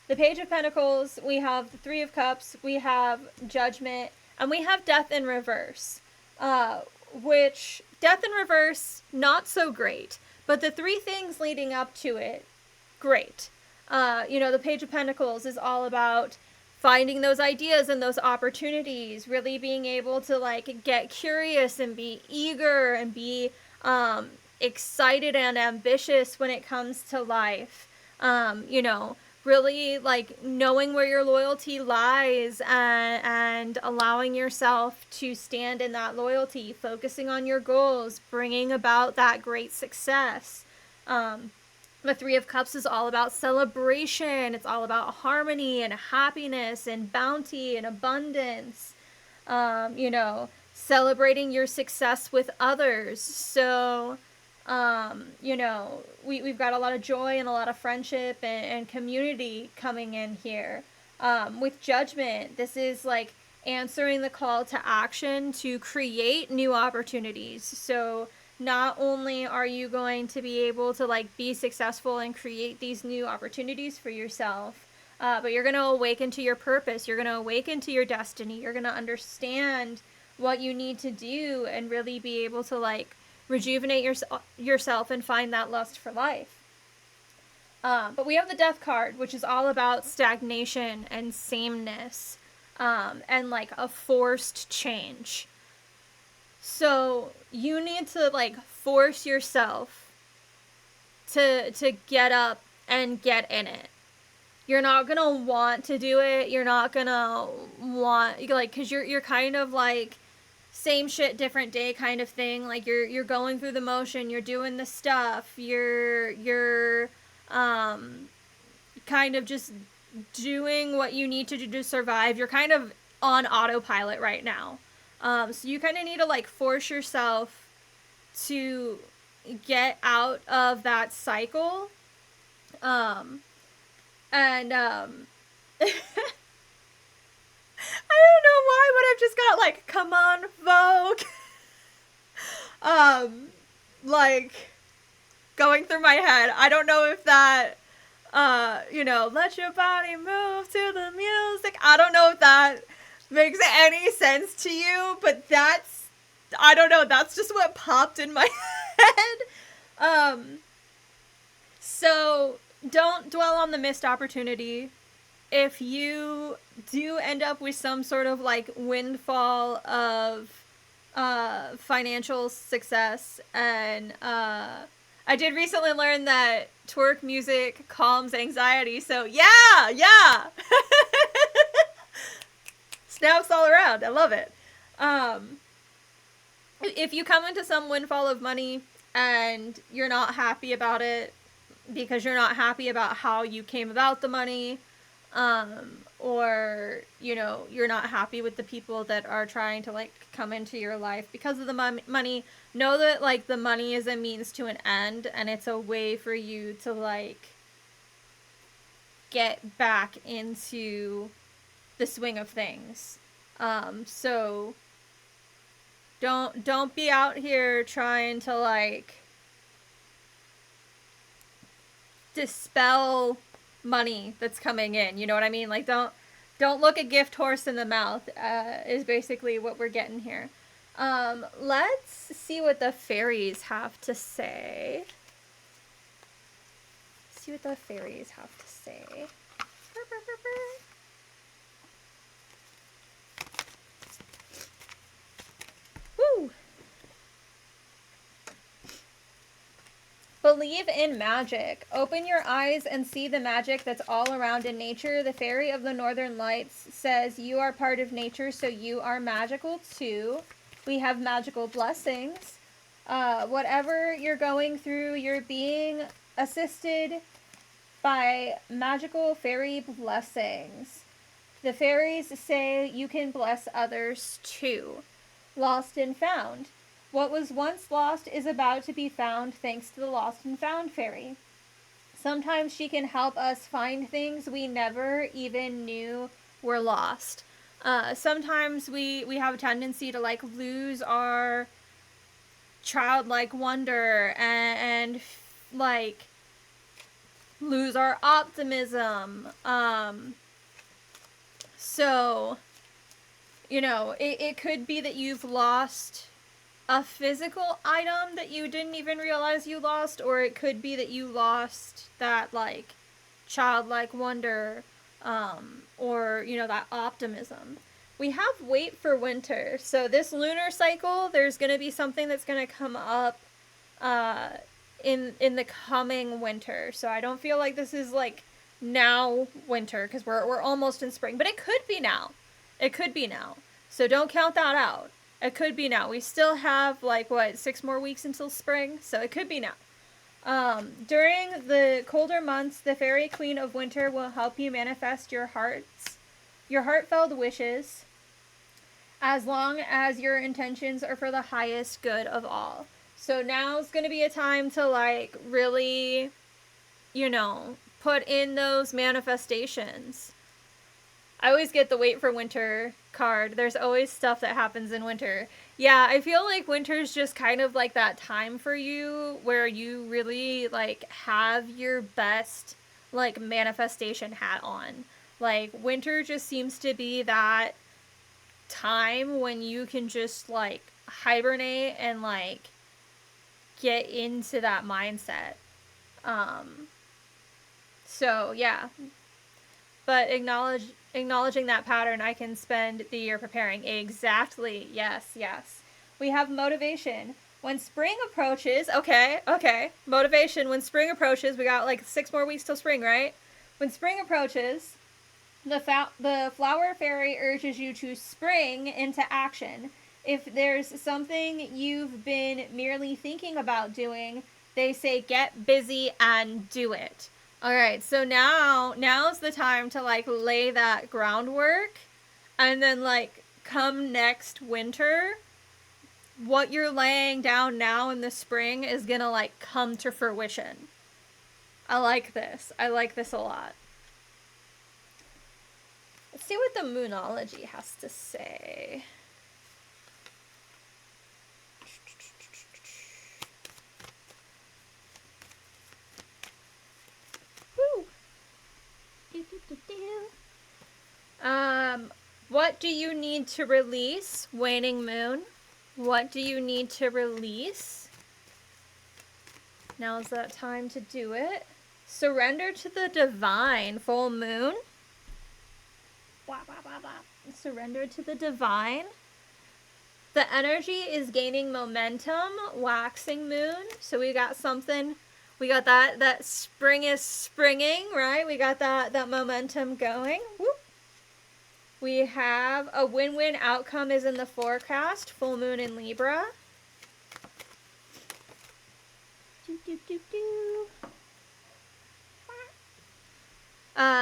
the Page of Pentacles, we have the Three of Cups, we have Judgment, and we have Death in reverse. Which, Death in reverse, not so great. But the three things leading up to it, great. The Page of Pentacles is all about finding those ideas and those opportunities, really being able to like get curious and be eager and be excited and ambitious when it comes to life. Really like knowing where your loyalty lies, and allowing yourself to stand in that loyalty, focusing on your goals, bringing about that great success. The Three of Cups is all about celebration. It's all about harmony and happiness and bounty and abundance. Celebrating your success with others. So, we've got a lot of joy and a lot of friendship and community coming in here. With Judgment, this is like answering the call to action to create new opportunities. So not only are you going to be able to like be successful and create these new opportunities for yourself, but you're going to awaken to your purpose. You're going to awaken to your destiny. You're going to understand what you need to do and really be able to like rejuvenate yourself and find that lust for life. But we have the Death card, which is all about stagnation and sameness, and like a forced change. So you need to like force yourself to get up and get in it. You're not gonna want to do it. You're not gonna want like, cause you're kind of like same shit, different day kind of thing. Like you're going through the motion. You're doing the stuff. You're kind of just doing what you need to do to survive. You're kind of on autopilot right now. So you kind of need to like force yourself to get out of that cycle. And I don't know why, but I've just got like, come on, Vogue. Like going through my head. I don't know if that, let your body move to the music. I don't know if that makes any sense to you, but I don't know, that's just what popped in my head. So don't dwell on the missed opportunity. if you do end up with some sort of like windfall of financial success, and I did recently learn that twerk music calms anxiety, so yeah. Snaps all around. I love it. Um, if you come into some windfall of money and you're not happy about it because you're not happy about how you came about the money, or you're not happy with the people that are trying to like come into your life because of the money, know that like the money is a means to an end, and it's a way for you to like get back into the swing of things. So don't be out here trying to like dispel money that's coming in. You know what I mean? Like don't look a gift horse in the mouth, is basically what we're getting here. Let's see what the fairies have to say. See what the fairies have to say. Woo! Believe in magic. Open your eyes and see the magic that's all around in nature. The fairy of the northern lights says you are part of nature, so you are magical too. We have magical blessings. Whatever you're going through, you're being assisted by magical fairy blessings. The fairies say you can bless others too. Lost and found. What was once lost is about to be found thanks to the Lost and Found fairy. Sometimes she can help us find things we never even knew were lost. Sometimes we have a tendency to like lose our childlike wonder and like lose our optimism. So, it could be that you've lost a physical item that you didn't even realize you lost, or it could be that you lost that like childlike wonder, or that optimism. We have wait for winter. So this lunar cycle, there's going to be something that's going to come up in the coming winter. So I don't feel like this is like now winter, because we're almost in spring, but it could be now. It could be now. So don't count that out. It could be now. We still have, 6 more weeks until spring? So it could be now. During the colder months, the Fairy Queen of Winter will help you manifest your heartfelt wishes, as long as your intentions are for the highest good of all. So now's going to be a time to, really, put in those manifestations. I always get the wait for winter card. There's always stuff that happens in winter. Yeah, I feel like winter's just kind of like that time for you where you really have your best manifestation hat on. Winter just seems to be that time when you can just hibernate and get into that mindset. So yeah. But acknowledging that pattern, I can spend the year preparing. Exactly. Yes. We have motivation. When spring approaches, okay. Motivation. When spring approaches, we got 6 more weeks till spring, right? When spring approaches, the flower fairy urges you to spring into action. If there's something you've been merely thinking about doing, they say get busy and do it. All right, so now's the time to lay that groundwork, and then come next winter, what you're laying down now in the spring is gonna come to fruition. I like this. I like this a lot. Let's see what the Moonology has to say. Woo! What do you need to release, waning moon? What do you need to release? Now's that time to do it. Surrender to the divine, full moon. Blah, blah, blah, blah. Surrender to the divine. The energy is gaining momentum, waxing moon. So we got something, we got that spring is springing, right? We got that momentum going. Whoop. We have a win-win outcome is in the forecast, full moon in Libra.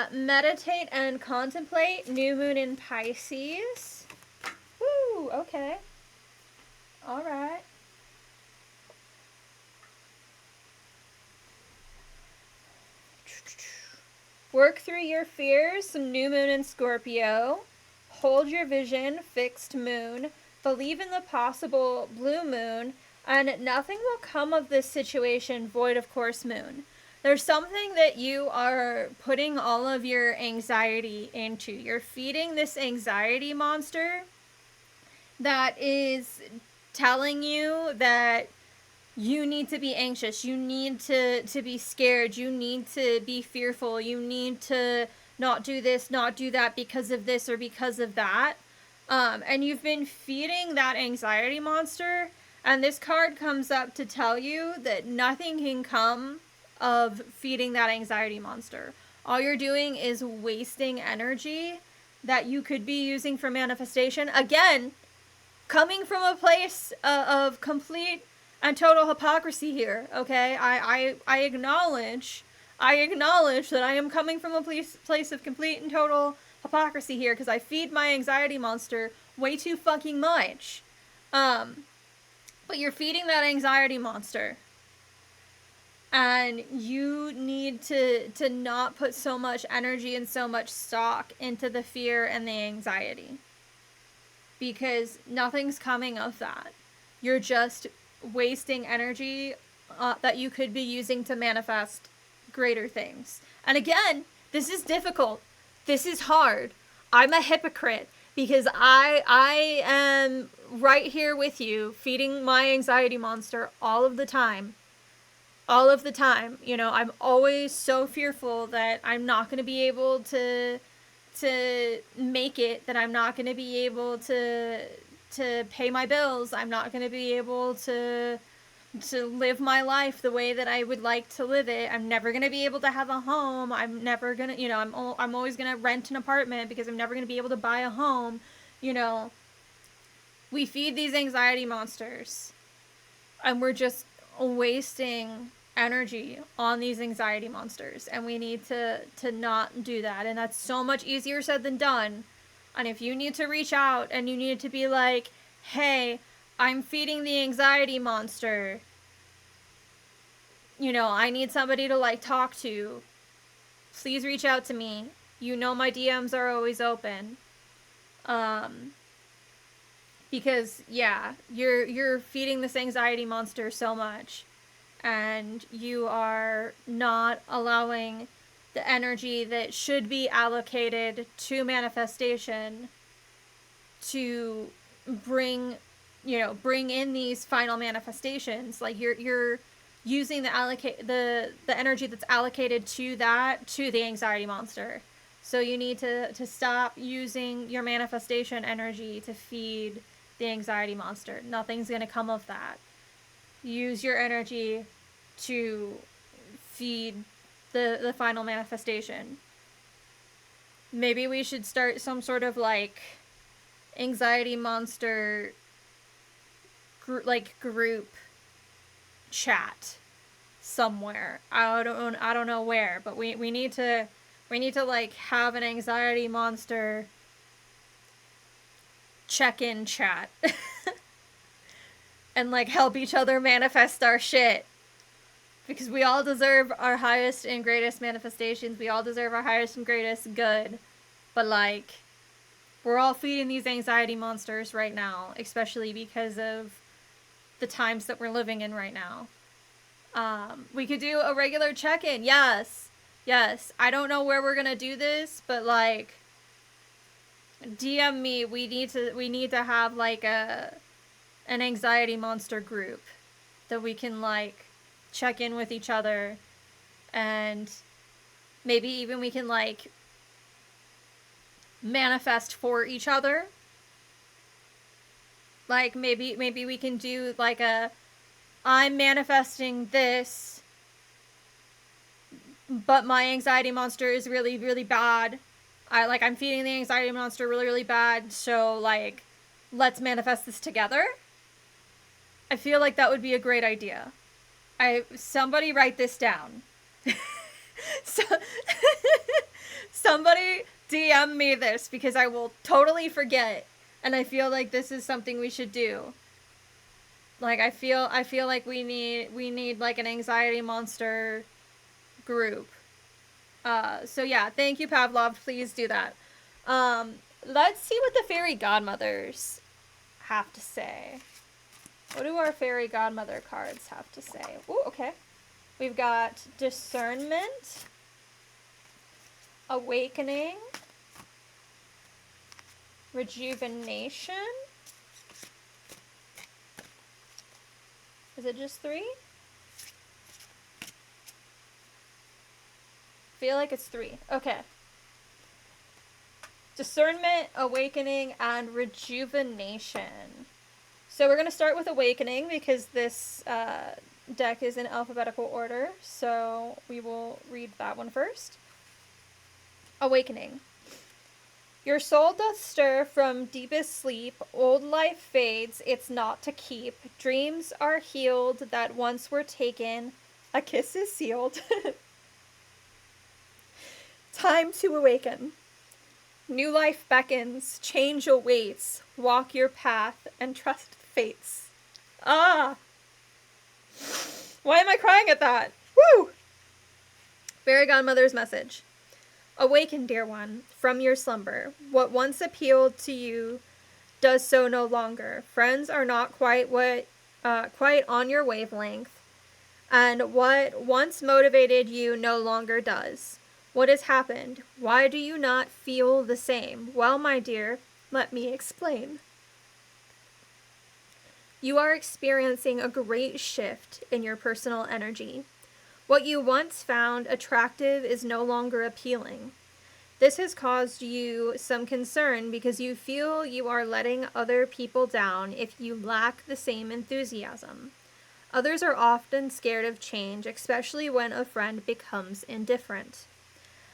Meditate and contemplate, new moon in Pisces. Woo, okay. All right. Work through your fears, new moon in Scorpio. Hold your vision, fixed moon. Believe in the possible, blue moon. And nothing will come of this situation, void of course, moon. There's something that you are putting all of your anxiety into. You're feeding this anxiety monster that is telling you that you need to be anxious, you need to be scared, you need to be fearful, you need to not do this, not do that because of this or because of that. And you've been feeding that anxiety monster, and this card comes up to tell you that nothing can come of feeding that anxiety monster. All you're doing is wasting energy that you could be using for manifestation. Again, coming from a place of complete and total hypocrisy here, okay? I acknowledge that I am coming from a place of complete and total hypocrisy here, because I feed my anxiety monster way too fucking much. But you're feeding that anxiety monster, and you need to not put so much energy and so much stock into the fear and the anxiety, because nothing's coming of that. You're just wasting energy that you could be using to manifest greater things. And again, this is difficult. This is hard. I'm a hypocrite because I am right here with you, feeding my anxiety monster all of the time. All of the time. You know, I'm always so fearful that I'm not going to be able to make it, that I'm not going to be able to pay my bills. I'm not going to be able to live my life the way that I would like to live it. I'm never going to be able to have a home. I'm never going to, you know, I'm always going to rent an apartment because I'm never going to be able to buy a home. You know, we feed these anxiety monsters, and we're just wasting energy on these anxiety monsters, and we need to not do that. And that's so much easier said than done. And if you need to reach out and you need to be like, hey, I'm feeding the anxiety monster, you know, I need somebody to like talk to, please reach out to me. You know, my DMs are always open. Because yeah, you're feeding this anxiety monster so much, and you are not allowing the energy that should be allocated to manifestation to bring in these final manifestations. Like you're using the energy that's allocated to the anxiety monster. So you need to stop using your manifestation energy to feed the anxiety monster. Nothing's going to come of that. Use your energy to feed the final manifestation. Maybe we should start some sort of like anxiety monster group chat somewhere. I don't know where, but we need to like have an anxiety monster check-in chat and like help each other manifest our shit, because we all deserve our highest and greatest manifestations. We all deserve our highest and greatest good, but like we're all feeding these anxiety monsters right now, especially because of the times that we're living in right now. We could do a regular check-in. Yes. I don't know where we're gonna do this, but like DM me. We need to have like an anxiety monster group that we can like check in with each other, and maybe even we can like manifest for each other. Like, maybe we can do like a, I'm manifesting this, but my anxiety monster is really, really bad. I'm feeding the anxiety monster really, really bad, so, like, let's manifest this together. I feel like that would be a great idea. Somebody write this down. So, somebody DM me this, because I will totally forget, and I feel like this is something we should do. Like, I feel like we need like an anxiety monster group. So yeah, thank you, Pavlov. Please do that. Let's see what the fairy godmothers have to say. What do our fairy godmother cards have to say? Ooh, okay. We've got discernment, awakening, rejuvenation. Is it just 3? Feel like it's 3. Okay. Discernment, awakening, and rejuvenation. So we're going to start with awakening, because this deck is in alphabetical order. So we will read that one first. Awakening. Your soul doth stir from deepest sleep. Old life fades, it's not to keep. Dreams are healed that once were taken. A kiss is sealed. Time to awaken. New life beckons, change awaits. Walk your path and trust the fates. Ah! Why am I crying at that? Woo! Fairy godmother's message. Awaken, dear one, from your slumber. What once appealed to you does so no longer. Friends are not quite on your wavelength, and what once motivated you no longer does. What has happened? Why do you not feel the same? Well, my dear, let me explain. You are experiencing a great shift in your personal energy. What you once found attractive is no longer appealing. This has caused you some concern because you feel you are letting other people down if you lack the same enthusiasm. Others are often scared of change, especially when a friend becomes indifferent.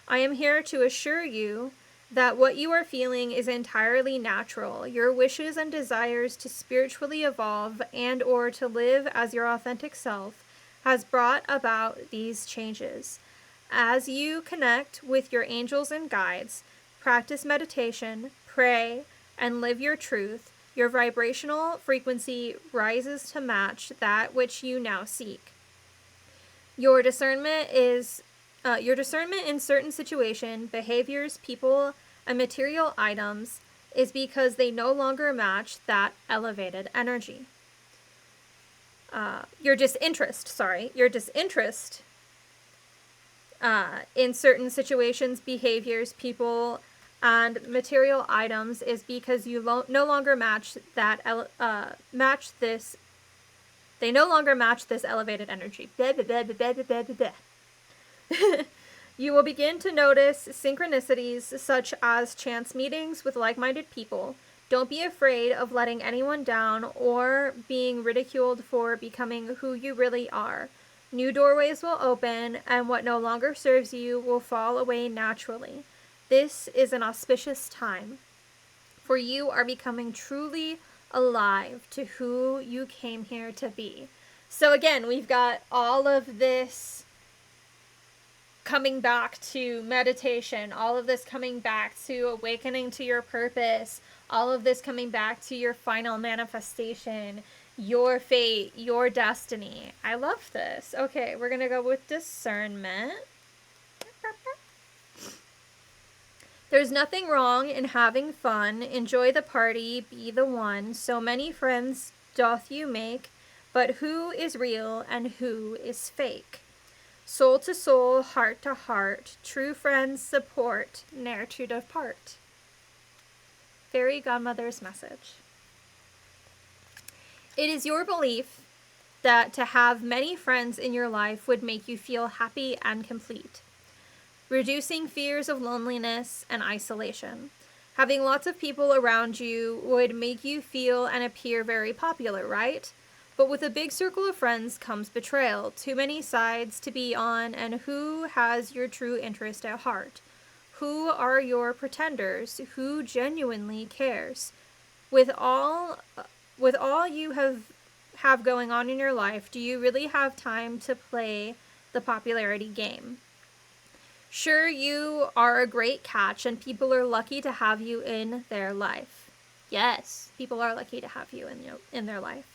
I am here to assure you that what you are feeling is entirely natural. Your wishes and desires to spiritually evolve and or to live as your authentic self has brought about these changes. As you connect with your angels and guides, practice meditation, pray, and live your truth, your vibrational frequency rises to match that which you now seek. Your discernment in certain situations, behaviors, people, and material items is because they no longer match that elevated energy. Your disinterest in certain situations, behaviors, people, and material items is because you no longer match that they no longer match this elevated energy. You will begin to notice synchronicities such as chance meetings with like-minded people. Don't be afraid of letting anyone down or being ridiculed for becoming who you really are. New doorways will open, and what no longer serves you will fall away naturally. This is an auspicious time, for you are becoming truly alive to who you came here to be. So again, we've got all of this coming back to meditation, all of this coming back to awakening to your purpose, all of this coming back to your final manifestation, your fate, your destiny. I love this. Okay, we're gonna go with discernment. There's nothing wrong in having fun. Enjoy the party, be the one. So many friends doth you make, but who is real and who is fake? Soul to soul, heart to heart, true friends support, ne'er to depart. Fairy godmother's message. It is your belief that to have many friends in your life would make you feel happy and complete, reducing fears of loneliness and isolation. Having lots of people around you would make you feel and appear very popular, right? But with a big circle of friends comes betrayal, too many sides to be on, and who has your true interest at heart? Who are your pretenders? Who genuinely cares? With all you have going on in your life, do you really have time to play the popularity game? Sure, you are a great catch, and people are lucky to have you in their life. Yes, people are lucky to have you in their life.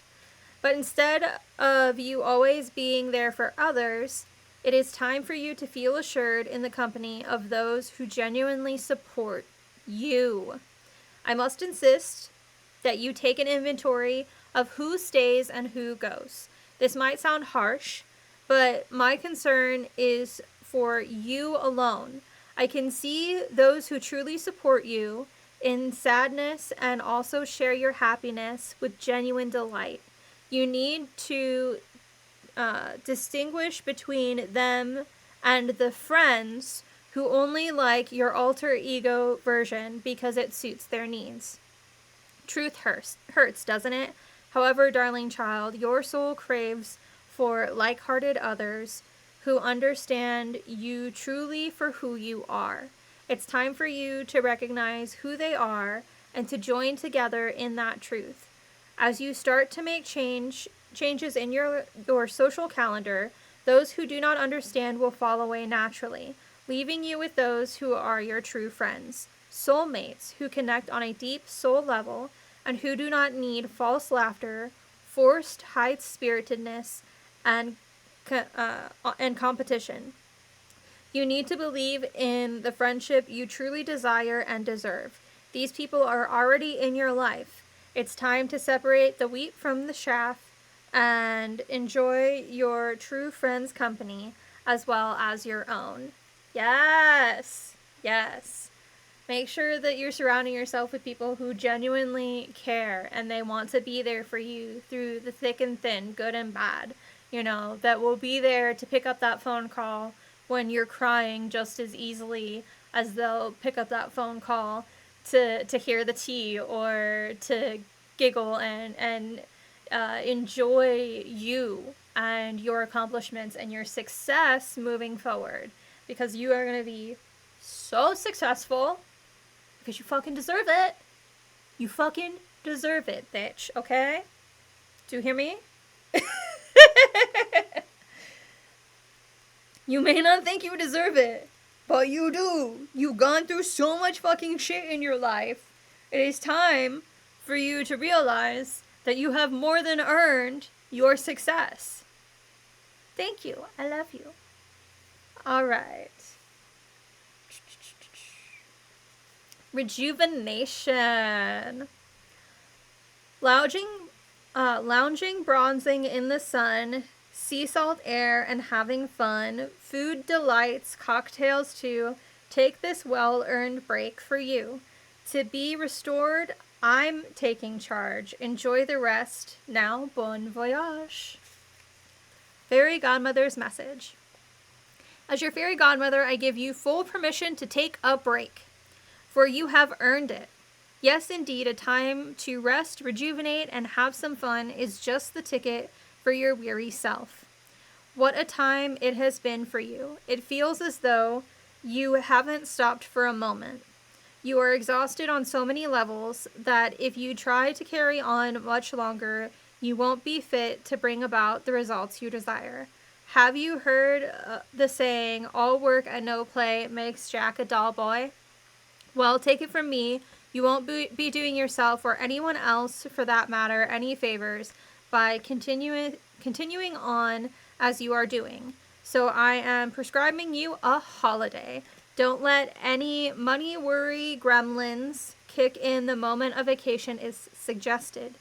But instead of you always being there for others, it is time for you to feel assured in the company of those who genuinely support you. I must insist that you take an inventory of who stays and who goes. This might sound harsh, but my concern is for you alone. I can see those who truly support you in sadness and also share your happiness with genuine delight. You need to distinguish between them and the friends who only like your alter ego version because it suits their needs. Truth hurts, doesn't it? However, darling child, your soul craves for like-hearted others who understand you truly for who you are. It's time for you to recognize who they are and to join together in that truth. As you start to make changes in your social calendar, those who do not understand will fall away naturally, leaving you with those who are your true friends, soulmates who connect on a deep soul level and who do not need false laughter, forced high-spiritedness, and competition. You need to believe in the friendship you truly desire and deserve. These people are already in your life. It's time to separate the wheat from the chaff and enjoy your true friends' company as well as your own. Yes, yes. Make sure that you're surrounding yourself with people who genuinely care and they want to be there for you through the thick and thin, good and bad. You know, that will be there to pick up that phone call when you're crying just as easily as they'll pick up that phone call to hear the tea or to giggle and enjoy you and your accomplishments and your success moving forward. Because you are going to be so successful because you fucking deserve it. You fucking deserve it, bitch, okay? Do you hear me? You may not think you deserve it, but you do. You've gone through so much fucking shit in your life. It is time for you to realize that you have more than earned your success. Thank you. I love you. All right. Rejuvenation. Lounging, bronzing in the sun, sea salt air, and having fun. Food delights, cocktails too. Take this well-earned break for you. To be restored, I'm taking charge. Enjoy the rest. Now, bon voyage. Fairy Godmother's message. As your fairy godmother, I give you full permission to take a break, for you have earned it. Yes, indeed, a time to rest, rejuvenate, and have some fun is just the ticket for your weary self. What a time it has been for you. It feels as though you haven't stopped for a moment. You are exhausted on so many levels that if you try to carry on much longer, you won't be fit to bring about the results you desire. Have you heard the saying, all work and no play makes Jack a dull boy? Well, take it from me, you won't be doing yourself or anyone else, for that matter, any favors by continuing on as you are doing. So I am prescribing you a holiday. Don't let any money worry gremlins kick in the moment a vacation is suggested.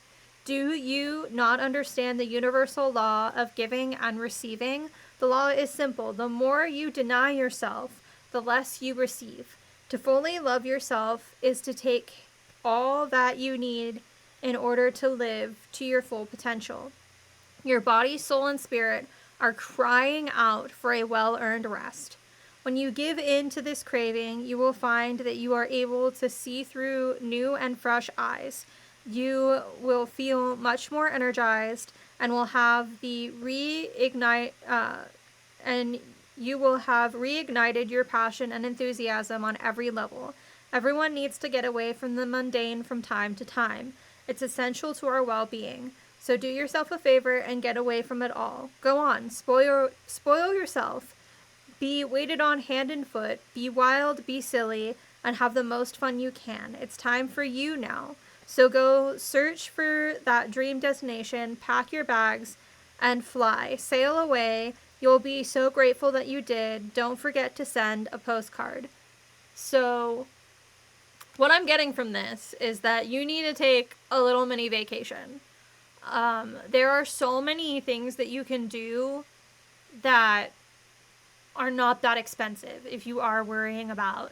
Do you not understand the universal law of giving and receiving? The law is simple. The more you deny yourself, the less you receive. To fully love yourself is to take all that you need in order to live to your full potential. Your body, soul, and spirit are crying out for a well-earned rest. When you give in to this craving, you will find that you are able to see through new and fresh eyes. You will feel much more energized and will have the and you will have reignited your passion and enthusiasm on every level. Everyone needs to get away from the mundane from time to time. It's essential to our well-being. So do yourself a favor and get away from it all. Go on, spoil yourself. Be weighted on hand and foot, be wild, be silly, and have the most fun you can. It's time for you now. So go search for that dream destination, pack your bags, and fly. Sail away. You'll be so grateful that you did. Don't forget to send a postcard. So what I'm getting from this is that you need to take a little mini vacation. There are so many things that you can do that are not that expensive if you are worrying about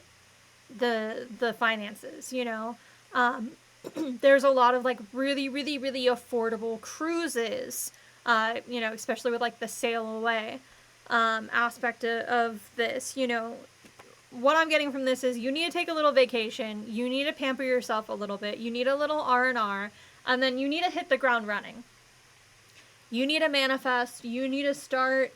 the finances, you know. There's a lot of like really, really, really affordable cruises, you know, especially with like the sail away aspect of this, you know. What I'm getting from this is you need to take a little vacation, you need to pamper yourself a little bit, you need a little R&R, and then you need to hit the ground running. You need to manifest, you need to start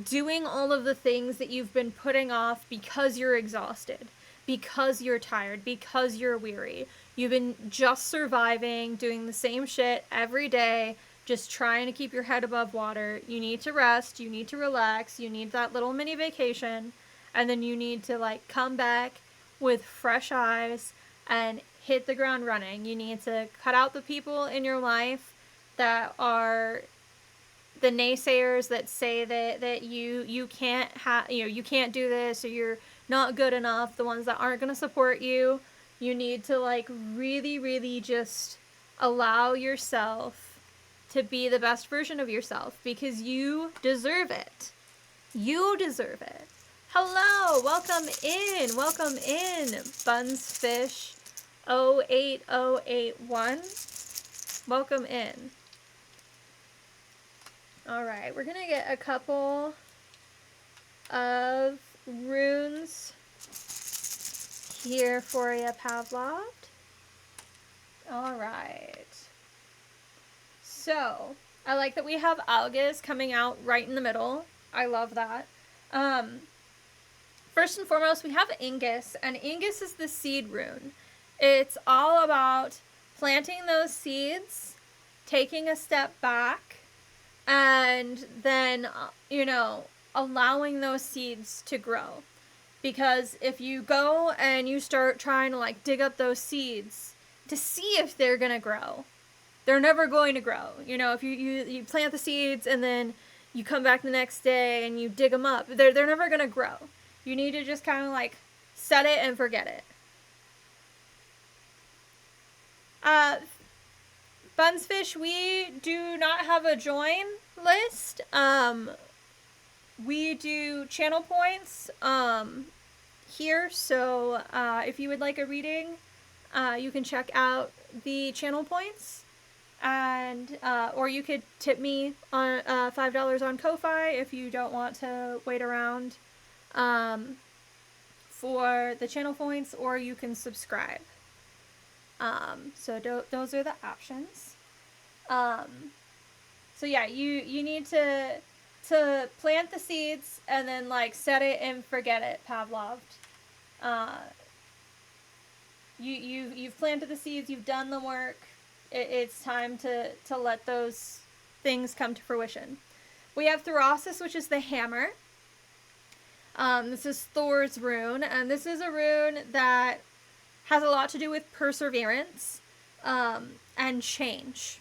doing all of the things that you've been putting off because you're exhausted, because you're tired, because you're weary. You've been just surviving, doing the same shit every day, just trying to keep your head above water. You need to rest, you need to relax, you need that little mini vacation, and then you need to like come back with fresh eyes and hit the ground running. You need to cut out the people in your life that are the naysayers that say that you can't you can't do this, or you're not good enough, the ones that aren't going to support you. You need to like really, really just allow yourself to be the best version of yourself, because you deserve it. You deserve it. Hello, welcome in, Bunsfish 08081. Welcome in. Alright, we're gonna get a couple of runes here for you, Pavlov. Alright. So, I like that we have Algis coming out right in the middle. I love that. First and foremost, we have Ingus, and Ingus is the seed rune. It's all about planting those seeds, taking a step back, and then, you know, allowing those seeds to grow. Because if you go and you start trying to like dig up those seeds to see if they're gonna grow, they're never going to grow. You know, if you plant the seeds and then you come back the next day and you dig them up, they're never gonna grow. You need to just kind of like set it and forget it. Bunsfish, we do not have a join list. We do channel points here, so if you would like a reading, you can check out the channel points, and or you could tip me on $5 on Ko-Fi if you don't want to wait around for the channel points, or you can subscribe. So those are the options. So yeah, you need to plant the seeds and then like set it and forget it, Pavlov. You've planted the seeds, you've done the work. It's time to let those things come to fruition. We have Therasis, which is the hammer. This is Thor's rune, and this is a rune that has a lot to do with perseverance and change.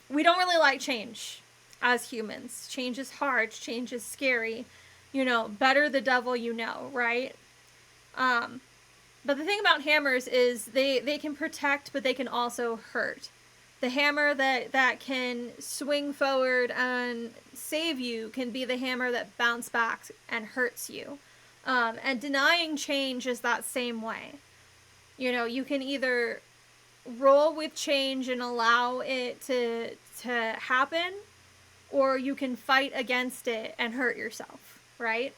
We don't really like change as humans. Change is hard, change is scary. You know, better the devil you know, right? But the thing about hammers is they can protect, but they can also hurt. The hammer that can swing forward and save you can be the hammer that bounces back and hurts you. And denying change is that same way. You know, you can either roll with change and allow it to happen, or you can fight against it and hurt yourself, right?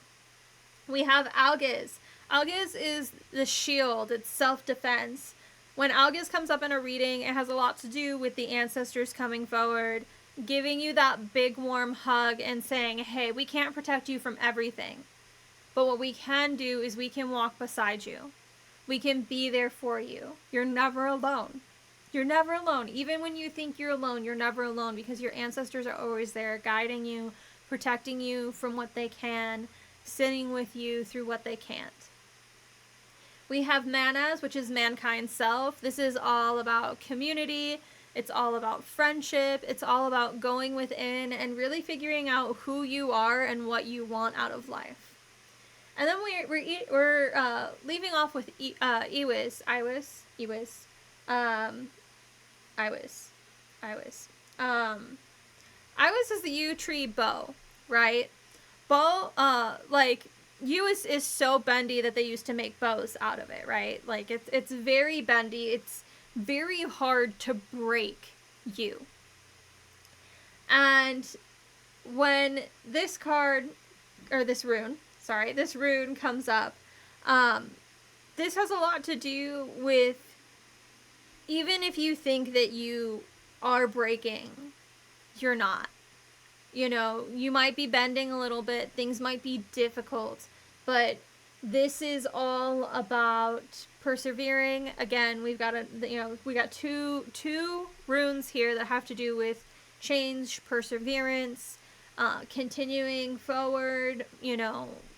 We have Algiz. Algiz is the shield. It's self-defense. When Algiz comes up in a reading, it has a lot to do with the ancestors coming forward, giving you that big warm hug and saying, hey, we can't protect you from everything. But what we can do is we can walk beside you. We can be there for you. You're never alone. You're never alone. Even when you think you're alone, you're never alone because your ancestors are always there guiding you, protecting you from what they can, sitting with you through what they can't. We have Manas, which is mankind's self. This is all about community. It's all about friendship. It's all about going within and really figuring out who you are and what you want out of life. And then we're leaving off with Iwis. Iwis is the yew tree bow, right? Bow, yew is so bendy that they used to make bows out of it, right? Like, it's very bendy. It's very hard to break yew. And when this rune comes up, this has a lot to do with, even if you think that you are breaking, you're not. You know, you might be bending a little bit, things might be difficult, but this is all about persevering. Again, we got two runes here that have to do with change, perseverance, continuing forward,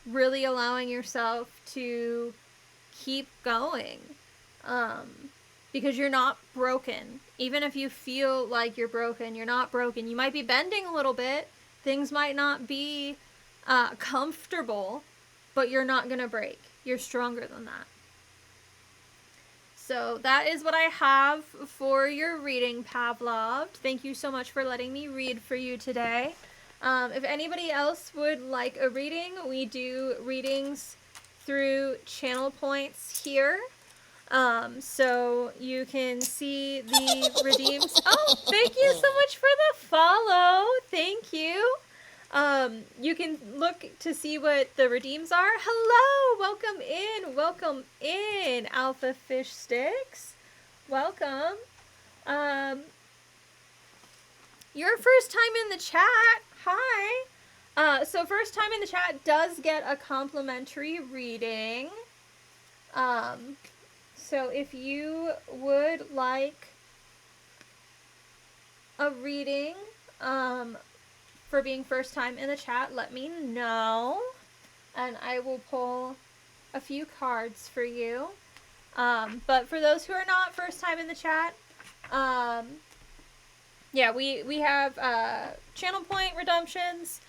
really allowing yourself to keep going, because you're not broken. Even if you feel like you're broken, you're not broken. You might be bending a little bit. Things might not be comfortable, but you're not going to break. You're stronger than that. So that is what I have for your reading, Pavlov. Thank you so much for letting me read for you today. If anybody else would like a reading, we do readings through channel points here. So you can see the redeems. Oh, thank you so much for the follow. Thank you. You can look to see what the redeems are. Hello, welcome in, Alpha Fish Sticks. Welcome. Your first time in the chat. Hi. So first time in the chat does get a complimentary reading. So if you would like a reading, for being first time in the chat, let me know, and I will pull a few cards for you. But for those who are not first time in the chat, we have channel point redemptions.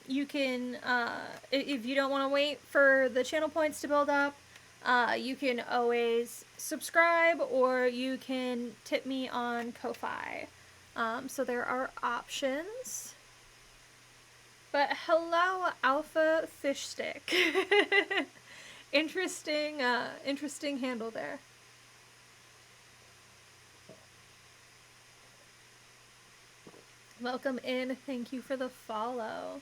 You can, if you don't want to wait for the channel points to build up, you can always subscribe, or you can tip me on Ko-Fi. So there are options. But hello, Alpha Fish Stick. Interesting handle there. Welcome in. Thank you for the follow.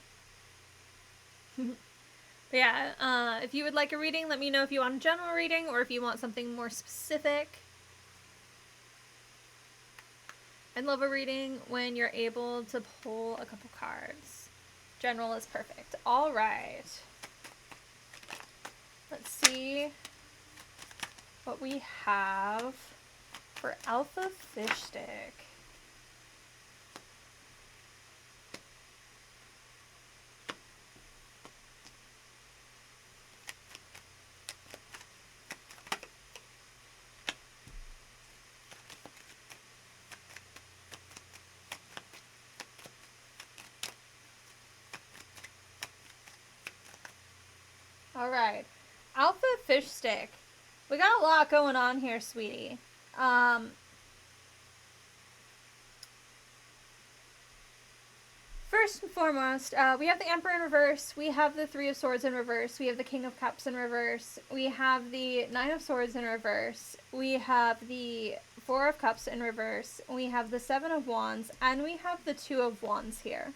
Yeah, if you would like a reading, let me know if you want a general reading or if you want something more specific. I'd love a reading when you're able to pull a couple cards. General is perfect. All right. Let's see what we have for Alpha Fish Stick. All right, Alpha Fish Stick. We got a lot going on here, sweetie. First and foremost, we have the Emperor in reverse. We have the Three of Swords in reverse. We have the King of Cups in reverse. We have the Nine of Swords in reverse. We have the Four of Cups in reverse. We have the Seven of Wands, and we have the Two of Wands here.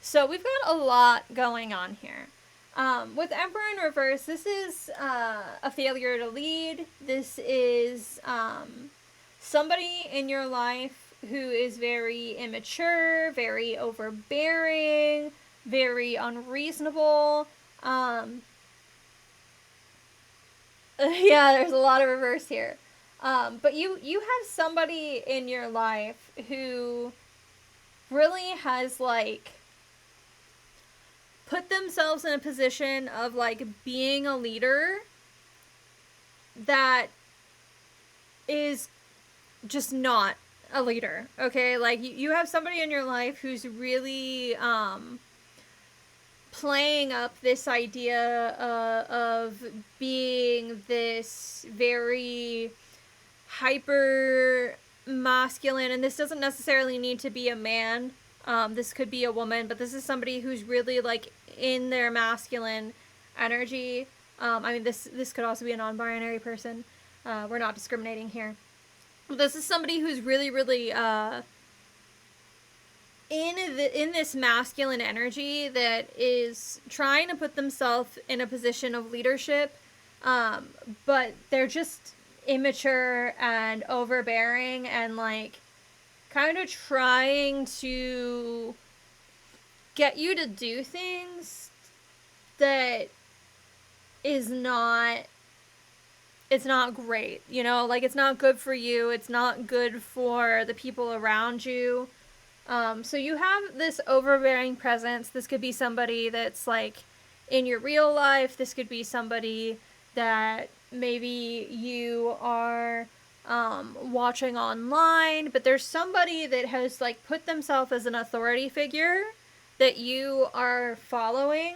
So we've got a lot going on here. With Emperor in reverse, this is a failure to lead. This is somebody in your life who is very immature, very overbearing, very unreasonable. Yeah, there's a lot of reverse here. But you have somebody in your life who really has like put themselves in a position of like being a leader that is just not a leader. Okay, like you have somebody in your life who's really playing up this idea of being this very hyper masculine, and this doesn't necessarily need to be a man. This could be a woman, but this is somebody who's really like in their masculine energy. I mean, this could also be a non-binary person. We're not discriminating here. This is somebody who's really, really in this masculine energy that is trying to put themselves in a position of leadership, but they're just immature and overbearing and like kind of trying to get you to do things that is not, it's not great, you know, like it's not good for you, it's not good for the people around you. So you have this overbearing presence. This could be somebody that's like in your real life. This could be somebody that maybe you are watching online, but there's somebody that has like put themselves as an authority figure that you are following,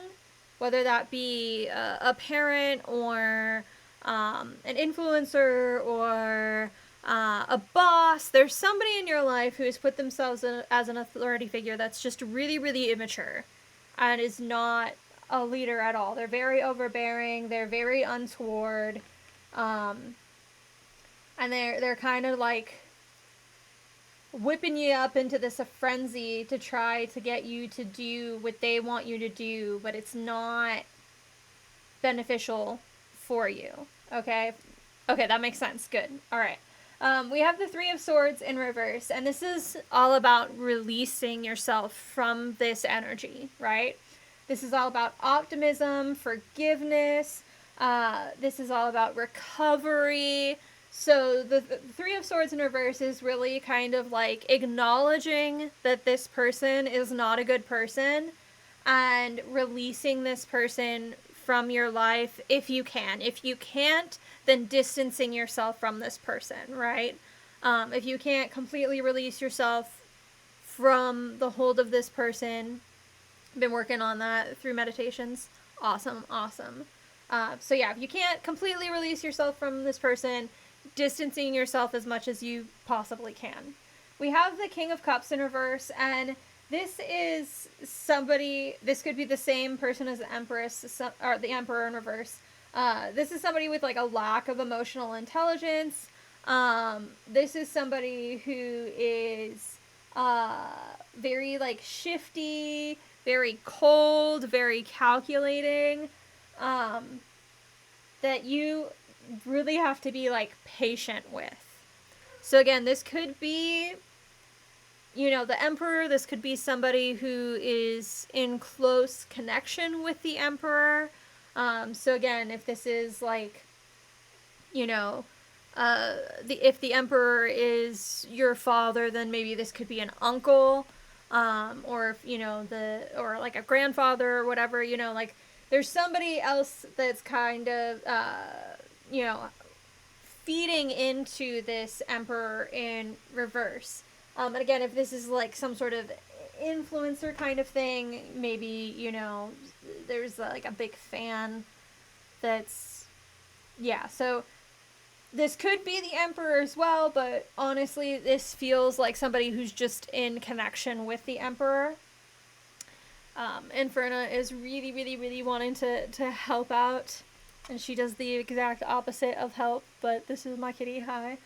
whether that be a parent or an influencer or a boss. There's somebody in your life who has put themselves as an authority figure that's just really, really immature and is not a leader at all. They're very overbearing. They're very untoward. And they're kind of like whipping you up into this frenzy to try to get you to do what they want you to do, but it's not beneficial for you. Okay? Okay, that makes sense. Good. All right. We have the Three of Swords in reverse, and this is all about releasing yourself from this energy, right? This is all about optimism, forgiveness. This is all about recovery. So the Three of Swords in reverse is really kind of like acknowledging that this person is not a good person and releasing this person from your life if you can. If you can't, then distancing yourself from this person, right? If you can't completely release yourself from the hold of this person, been working on that through meditations. Awesome. So yeah, if you can't completely release yourself from this person, distancing yourself as much as you possibly can. We have the King of Cups in reverse, and this is somebody, this could be the same person as the Empress, or the Emperor in reverse. This is somebody with like a lack of emotional intelligence. This is somebody who is very like shifty, very cold, very calculating, that you really have to be like patient with. So again, this could be, you know, the Emperor. This could be somebody who is in close connection with the Emperor. So again, if this is like, you know, if the Emperor is your father, then maybe this could be an uncle, or if, you know, or like a grandfather or whatever, you know, like there's somebody else that's kind of, you know, feeding into this Emperor in reverse. And again, if this is like some sort of influencer kind of thing, maybe, you know, there's like a big fan that's, yeah, so this could be the Emperor as well, but honestly, this feels like somebody who's just in connection with the Emperor. Inferna is really, really, really wanting to help out, and she does the exact opposite of help, but this is my kitty, hi.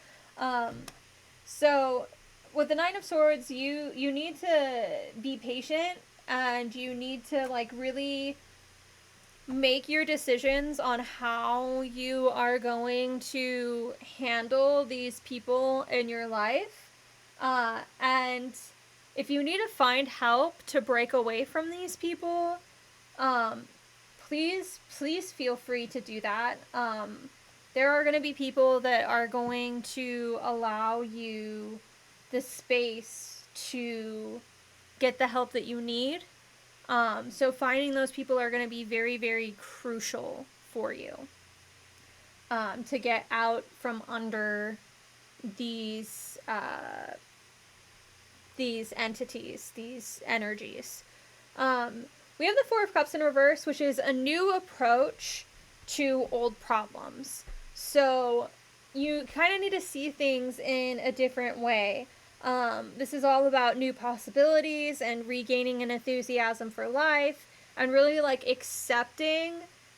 So, with the Nine of Swords, you need to be patient, and you need to, like, really make your decisions on how you are going to handle these people in your life. And if you need to find help to break away from these people, um, please feel free to do that. There are going to be people that are going to allow you the space to get the help that you need. So finding those people are going to be very, very crucial for you, to get out from under these entities, these energies. We have the Four of Cups in reverse, which is a new approach to old problems. So you kind of need to see things in a different way. This is all about new possibilities and regaining an enthusiasm for life, and really like accepting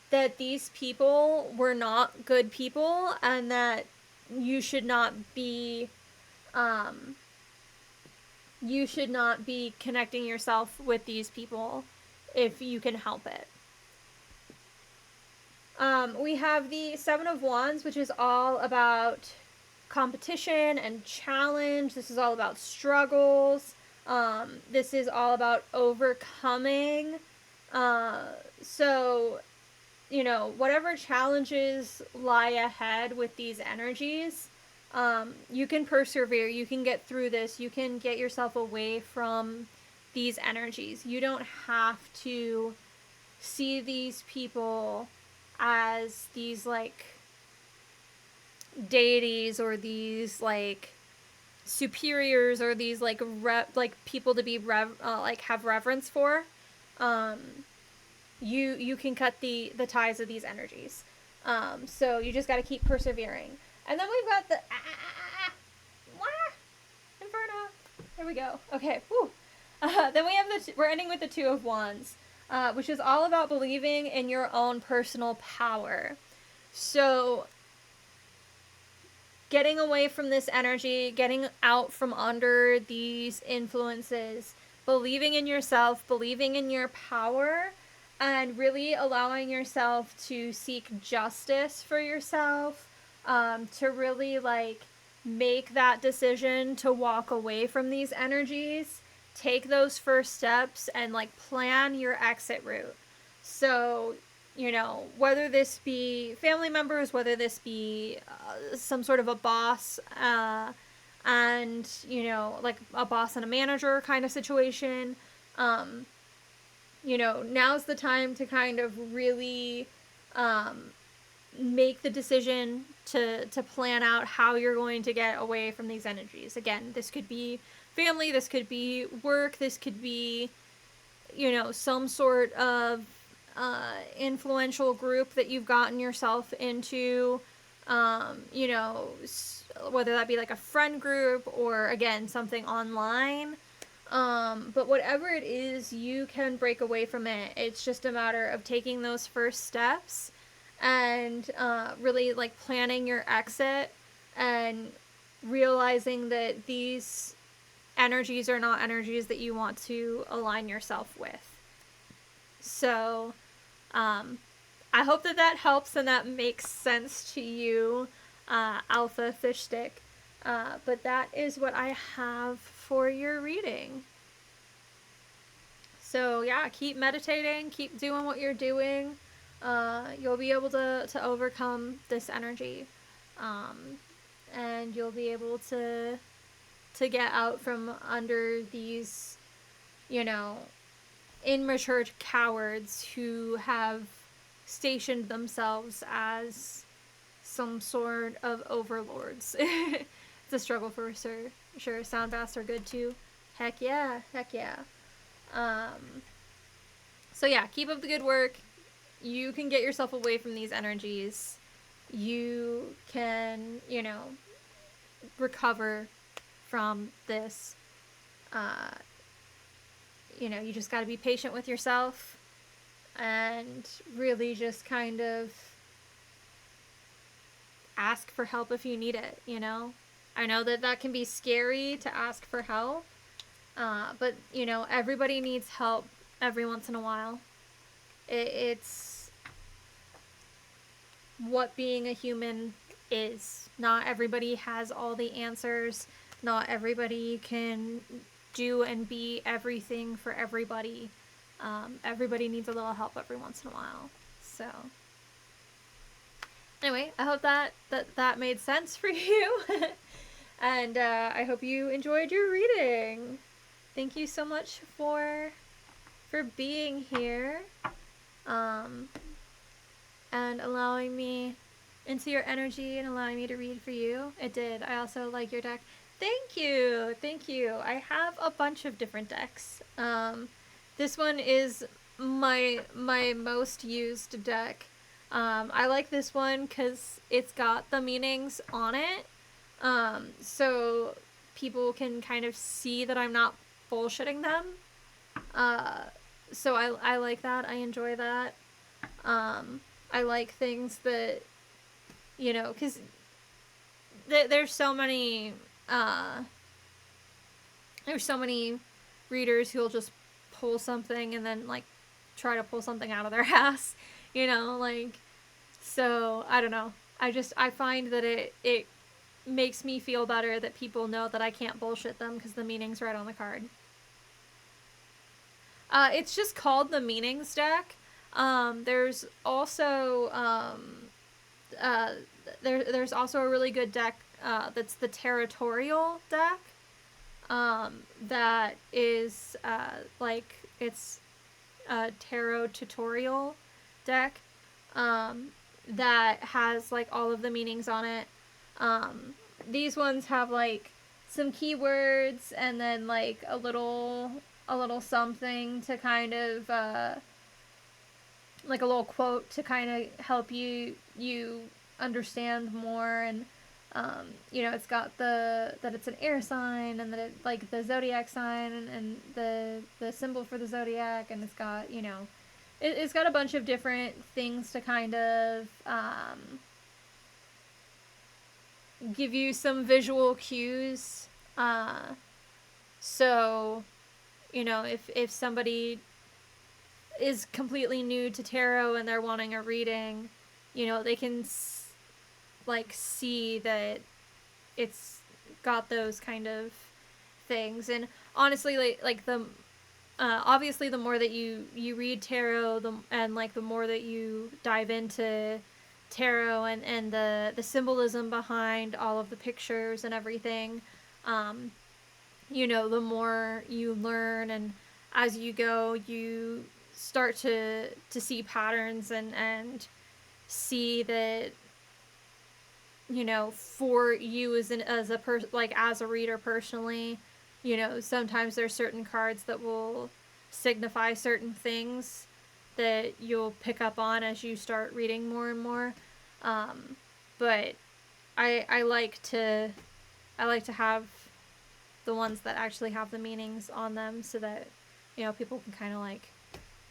that these people were not good people, and that you should not be um, connecting yourself with these people if you can help it. We have the Seven of Wands, which is all about competition and challenge. This is all about struggles. This is all about overcoming. So, whatever challenges lie ahead with these energies, you can persevere. You can get through this. You can get yourself away from these energies. You don't have to see these people as these like deities, or these like superiors, or these like people to be like have reverence for. You can cut the ties of these energies. So you just got to keep persevering. And then we've got the Inferno. There we go. Okay. Whew. Then we have we're ending with the Two of Wands, which is all about believing in your own personal power. So getting away from this energy, getting out from under these influences, believing in yourself, believing in your power, and really allowing yourself to seek justice for yourself, to really like make that decision to walk away from these energies, take those first steps, and like plan your exit route. So, whether this be family members, whether this be some sort of a boss, and, like a boss and a manager kind of situation, now's the time to kind of really make the decision to plan out how you're going to get away from these energies. Again, this could be family, this could be work, this could be, some sort of influential group that you've gotten yourself into, whether that be like a friend group, or again, something online. But whatever it is, you can break away from it. It's just a matter of taking those first steps, and really like planning your exit, and realizing that these energies are not energies that you want to align yourself with. So, I hope that helps and that makes sense to you, Alpha Fish Stick. But that is what I have for your reading. So yeah, keep meditating, keep doing what you're doing. You'll be able to overcome this energy, and you'll be able to get out from under these, immature cowards who have stationed themselves as some sort of overlords. It's a struggle for sure. Sound baths are good too. Heck yeah. So yeah, keep up the good work. You can get yourself away from these energies. You can, recover from this. You just got to be patient with yourself, and really just kind of ask for help if you need it. I know that can be scary to ask for help, but everybody needs help every once in a while. It's what being a human is. Not everybody has all the answers. Not everybody can do and be everything for everybody. Everybody needs a little help every once in a while. So, anyway, I hope that made sense for you. And I hope you enjoyed your reading. Thank you so much for being here. And allowing me into your energy and allowing me to read for you. It did. I also like your deck. Thank you. Thank you. I have a bunch of different decks. This one is my most used deck. I like this one because it's got the meanings on it. So people can kind of see that I'm not bullshitting them. So I like that. I enjoy that. I like things that, you know, because there's so many readers who'll just pull something and then like try to pull something out of their ass, you know, like, so I don't know. I find that it makes me feel better that people know that I can't bullshit them because the meaning's right on the card. It's just called the Meanings deck. There's also there's also a really good deck that's the Territorial deck. That is like it's a tarot tutorial deck that has like all of the meanings on it. These ones have like some keywords and then like a little something to kind of like a little quote to kind of help you understand more. And you know, it's got that it's an air sign, and that it like the zodiac sign, and the symbol for the zodiac, and it's got, you know, it's got a bunch of different things to kind of give you some visual cues. So, you know, if somebody is completely new to tarot and they're wanting a reading, you know, they can like see that it's got those kind of things. And honestly, like the obviously the more that you read tarot, and like the more that you dive into tarot and the symbolism behind all of the pictures and everything, you know, the more you learn, and as you go, you start to see patterns and see that, you know, for you as a reader personally, you know, sometimes there's certain cards that will signify certain things that you'll pick up on as you start reading more and more. But I like to have the ones that actually have the meanings on them, so that, you know, people can kind of like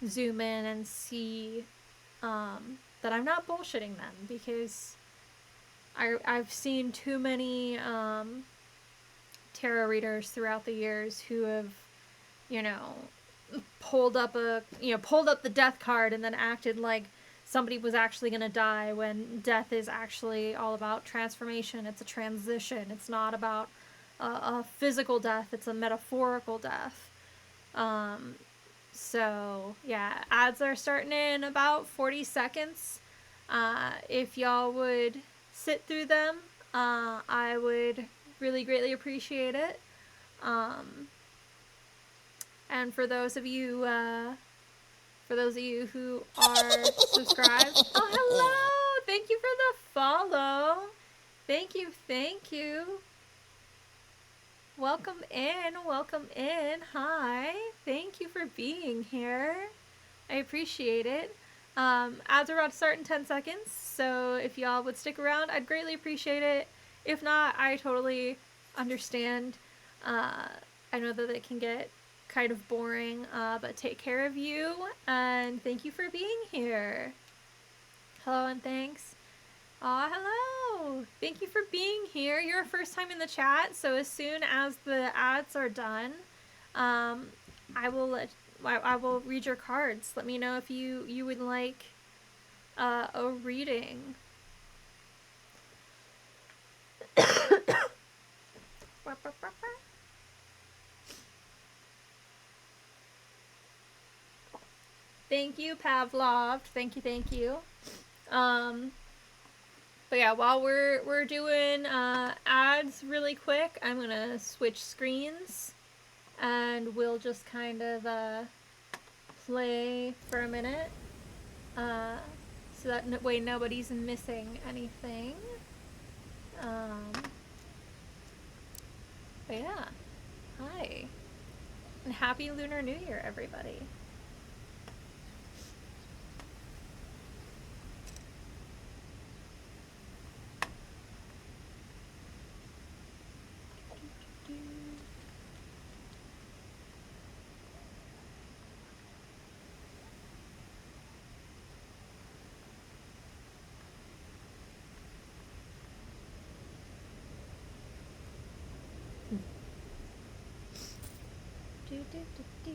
zoom in and see that I'm not bullshitting them, because I've seen too many tarot readers throughout the years who have, you know, pulled up the death card and then acted like somebody was actually going to die, when death is actually all about transformation. It's a transition. It's not about a physical death. It's a metaphorical death. So yeah, ads are starting in about 40 seconds. If y'all would sit through them, I would really greatly appreciate it. And for those of you who are subscribed, oh hello! Thank you for the follow. Thank you. Welcome in. Hi. Thank you for being here. I appreciate it. Ads are about to start in 10 seconds, so if y'all would stick around, I'd greatly appreciate it. If not, I totally understand. I know that it can get kind of boring, but take care of you, and thank you for being here. Hello and thanks. Aw, hello! Thank you for being here. You're first time in the chat, so as soon as the ads are done, I will read your cards. Let me know if you would like a reading. Thank you, Pavlov. Thank you, thank you. But yeah, while we're doing ads really quick, I'm gonna switch screens, and we'll just kind of play for a minute, so that way nobody's missing anything. But yeah, hi, and happy Lunar New Year, everybody. Do, do, do, do.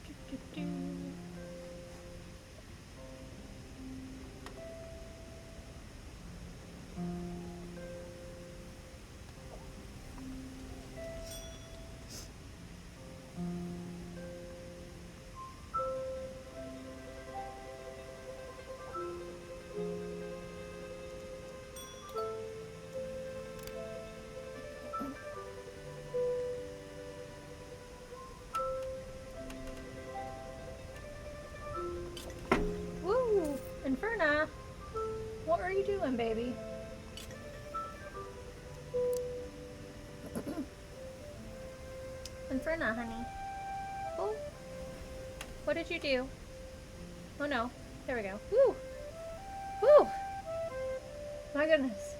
Do, do, do. Woo! Inferna! What are you doing, baby? Inferna, honey. Oh. What did you do? Oh no. There we go. Woo! Woo! My goodness.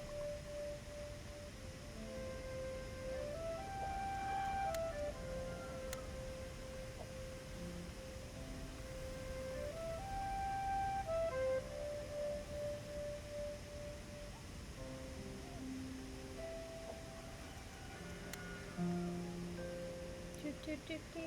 Do, do, do, do.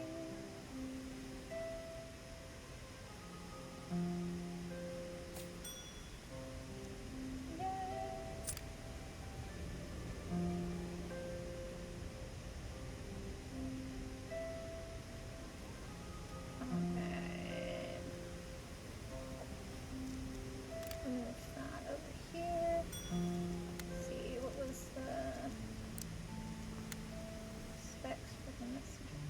Move that over here. Let's see, what was the specs for the messenger?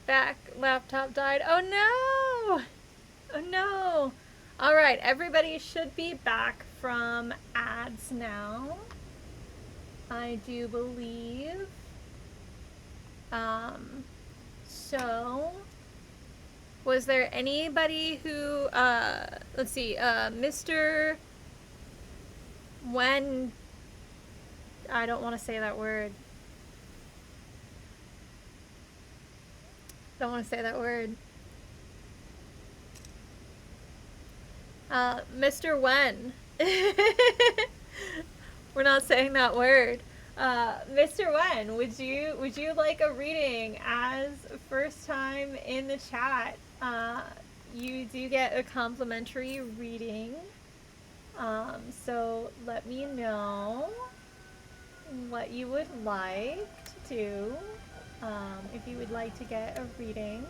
Back laptop died. Oh no! Oh no! Alright, everybody should be back from ads now. I do believe. So was there anybody who let's see, Mr. When I don't want to say that word. Don't want to say that word. Mr. Wen. We're not saying that word. Mr. Wen, would you like a reading as first time in the chat? You do get a complimentary reading. So let me know what you would like to do. If you would like to get a reading.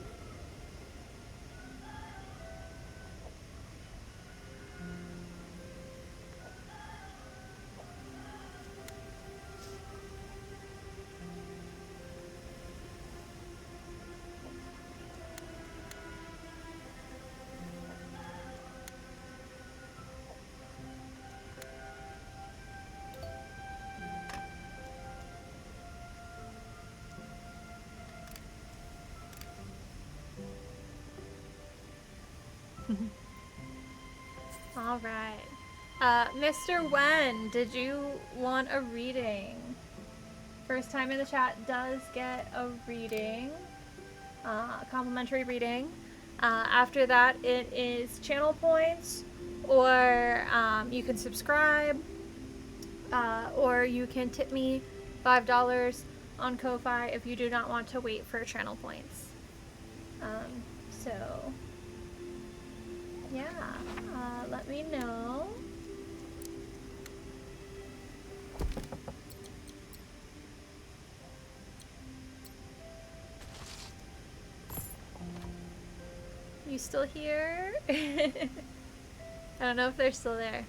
All right. Mr. Wen, did you want a reading? First time in the chat does get a reading, a complimentary reading. After that, it is channel points, or you can subscribe, or you can tip me $5 on Ko-Fi if you do not want to wait for channel points. So, yeah, let me know. You still here? I don't know if they're still there.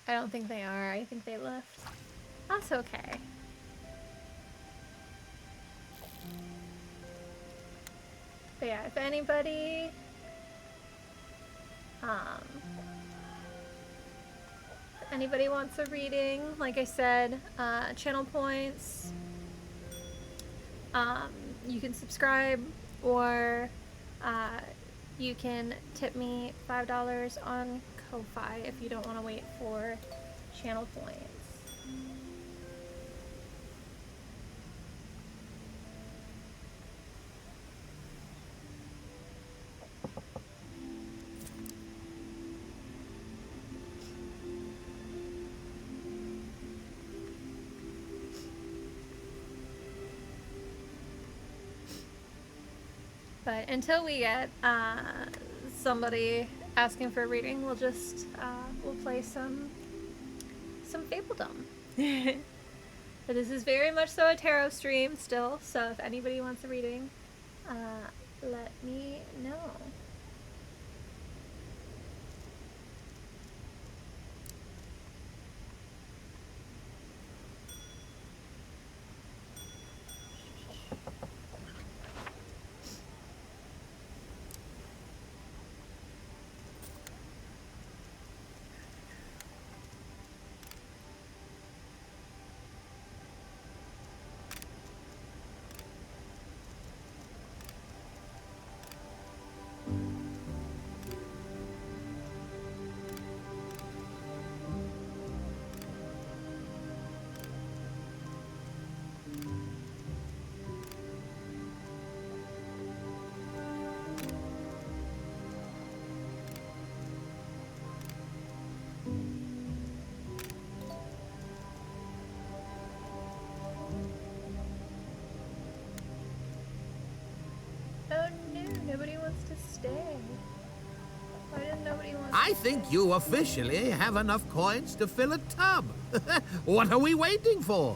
I don't think they are. I think they left. That's okay. But yeah, if anybody wants a reading, like I said, channel points, you can subscribe, or you can tip me $5 on Ko-Fi if you don't want to wait for channel points. But until we get somebody asking for a reading, we'll just we'll play some fabledom. But this is very much so a tarot stream still, so if anybody wants a reading, let me know. Oh no, nobody wants to stay. Why didn't nobody want to I stay? think you officially have enough coins to fill a tub. What are we waiting for?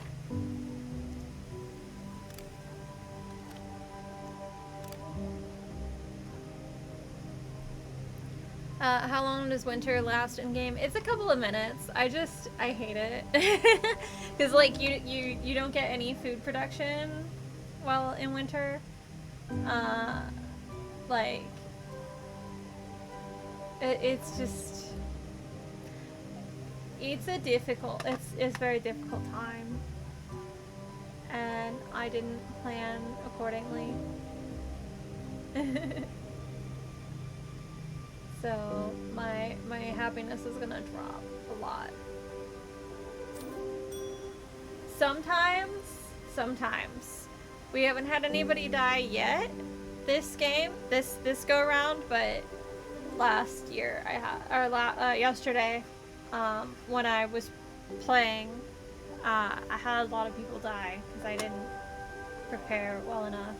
How long does winter last in game? It's a couple of minutes. I hate it. Because like you don't get any food production while in winter. Like it's just, it's a very difficult time, and I didn't plan accordingly. So my happiness is gonna drop a lot. Sometimes. We haven't had anybody die yet this game, this go around, but last year I had, or yesterday, when I was playing, I had a lot of people die because I didn't prepare well enough.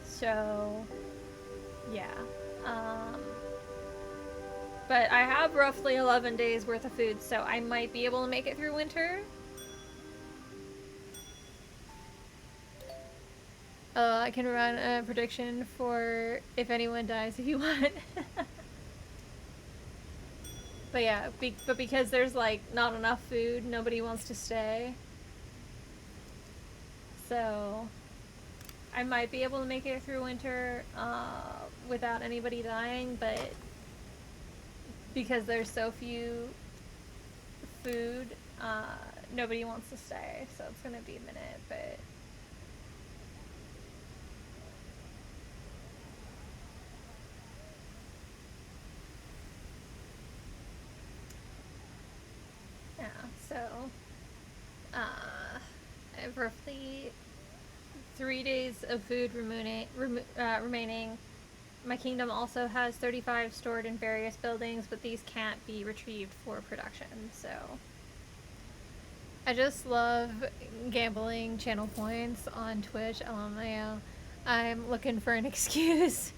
So yeah. But I have roughly 11 days worth of food, so I might be able to make it through winter. I can run a prediction for if anyone dies if you want. But yeah, but because there's like not enough food, nobody wants to stay. So I might be able to make it through winter without anybody dying, but because there's so few food, nobody wants to stay, so it's gonna be a minute, but I have roughly 3 days of food remaining. My kingdom also has 35 stored in various buildings, but these can't be retrieved for production, so... I just love gambling channel points on Twitch, LMAO. I'm looking for an excuse.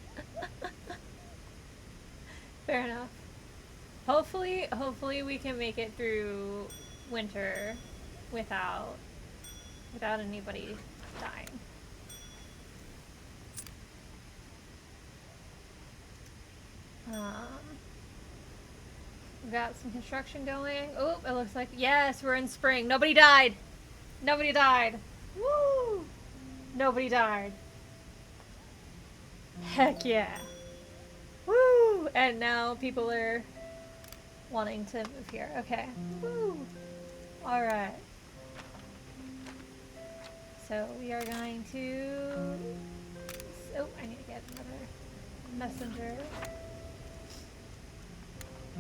Fair enough. Hopefully we can make it through winter without anybody dying. We've got some construction going. Oh, it looks like, yes, we're in spring. Nobody died. Nobody died. Woo! Nobody died. Heck yeah. Woo! And now people are wanting to move here. Okay. Woo! Alright. So we are going to... Oh, I need to get another messenger.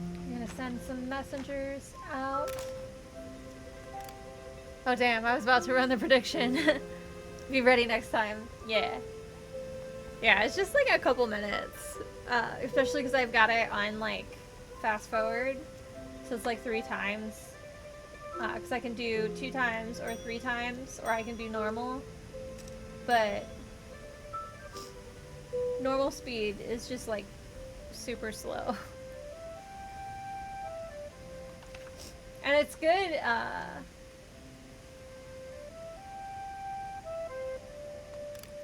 I'm gonna send some messengers out. Oh damn, I was about to run the prediction. Be ready next time. Yeah. Yeah, it's just like a couple minutes. Especially because I've got it on like fast forward. So it's like 3 times. Because I can do 2 times or 3 times, or I can do normal. But normal speed is just like super slow. And it's good,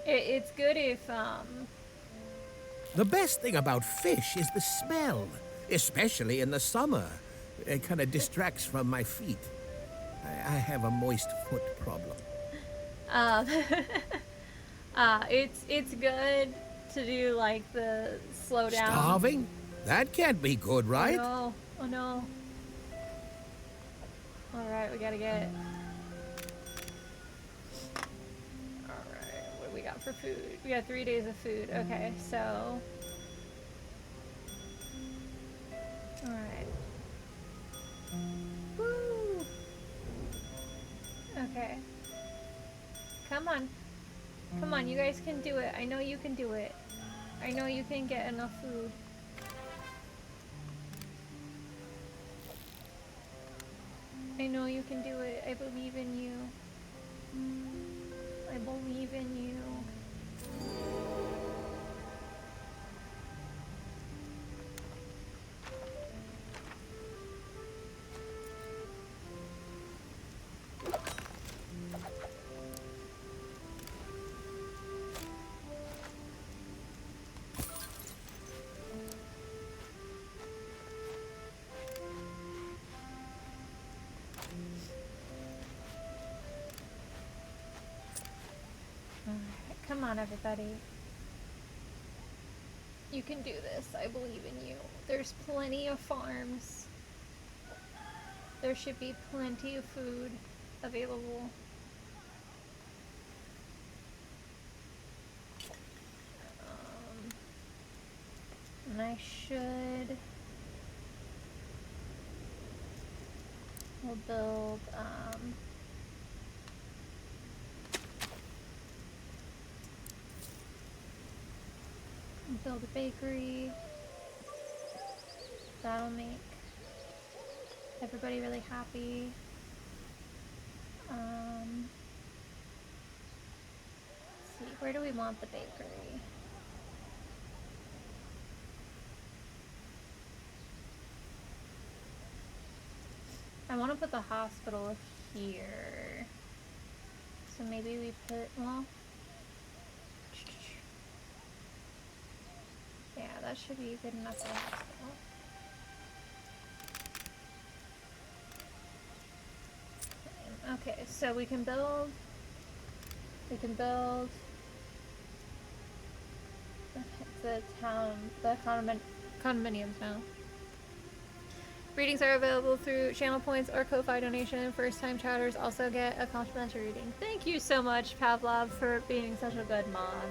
it's good if, The best thing about fish is the smell, especially in the summer. It kind of distracts from my feet. I have a moist foot problem. it's good to do, like, the slow down. Starving? That can't be good, right? Oh no, oh no. Alright, we gotta get... Alright, what do we got for food? We got 3 days of food. Okay, so... Alright. Woo! Okay. Come on. Come on, you guys can do it. I know you can do it. I know you can get enough food. I know you can do it. I believe in you. I believe in you. Come on, everybody. You can do this. I believe in you. There's plenty of farms. There should be plenty of food available. And I should... We'll build, build a bakery. That'll make everybody really happy. Let's see, where do we want the bakery? I want to put the hospital here. So maybe we put, well, yeah, that should be good enough for the hospital. Okay, so we can build the condominiums now. Readings are available through channel points or Ko-Fi donation. First-time chatters also get a complimentary reading. Thank you so much, Pavlov, for being such a good mod.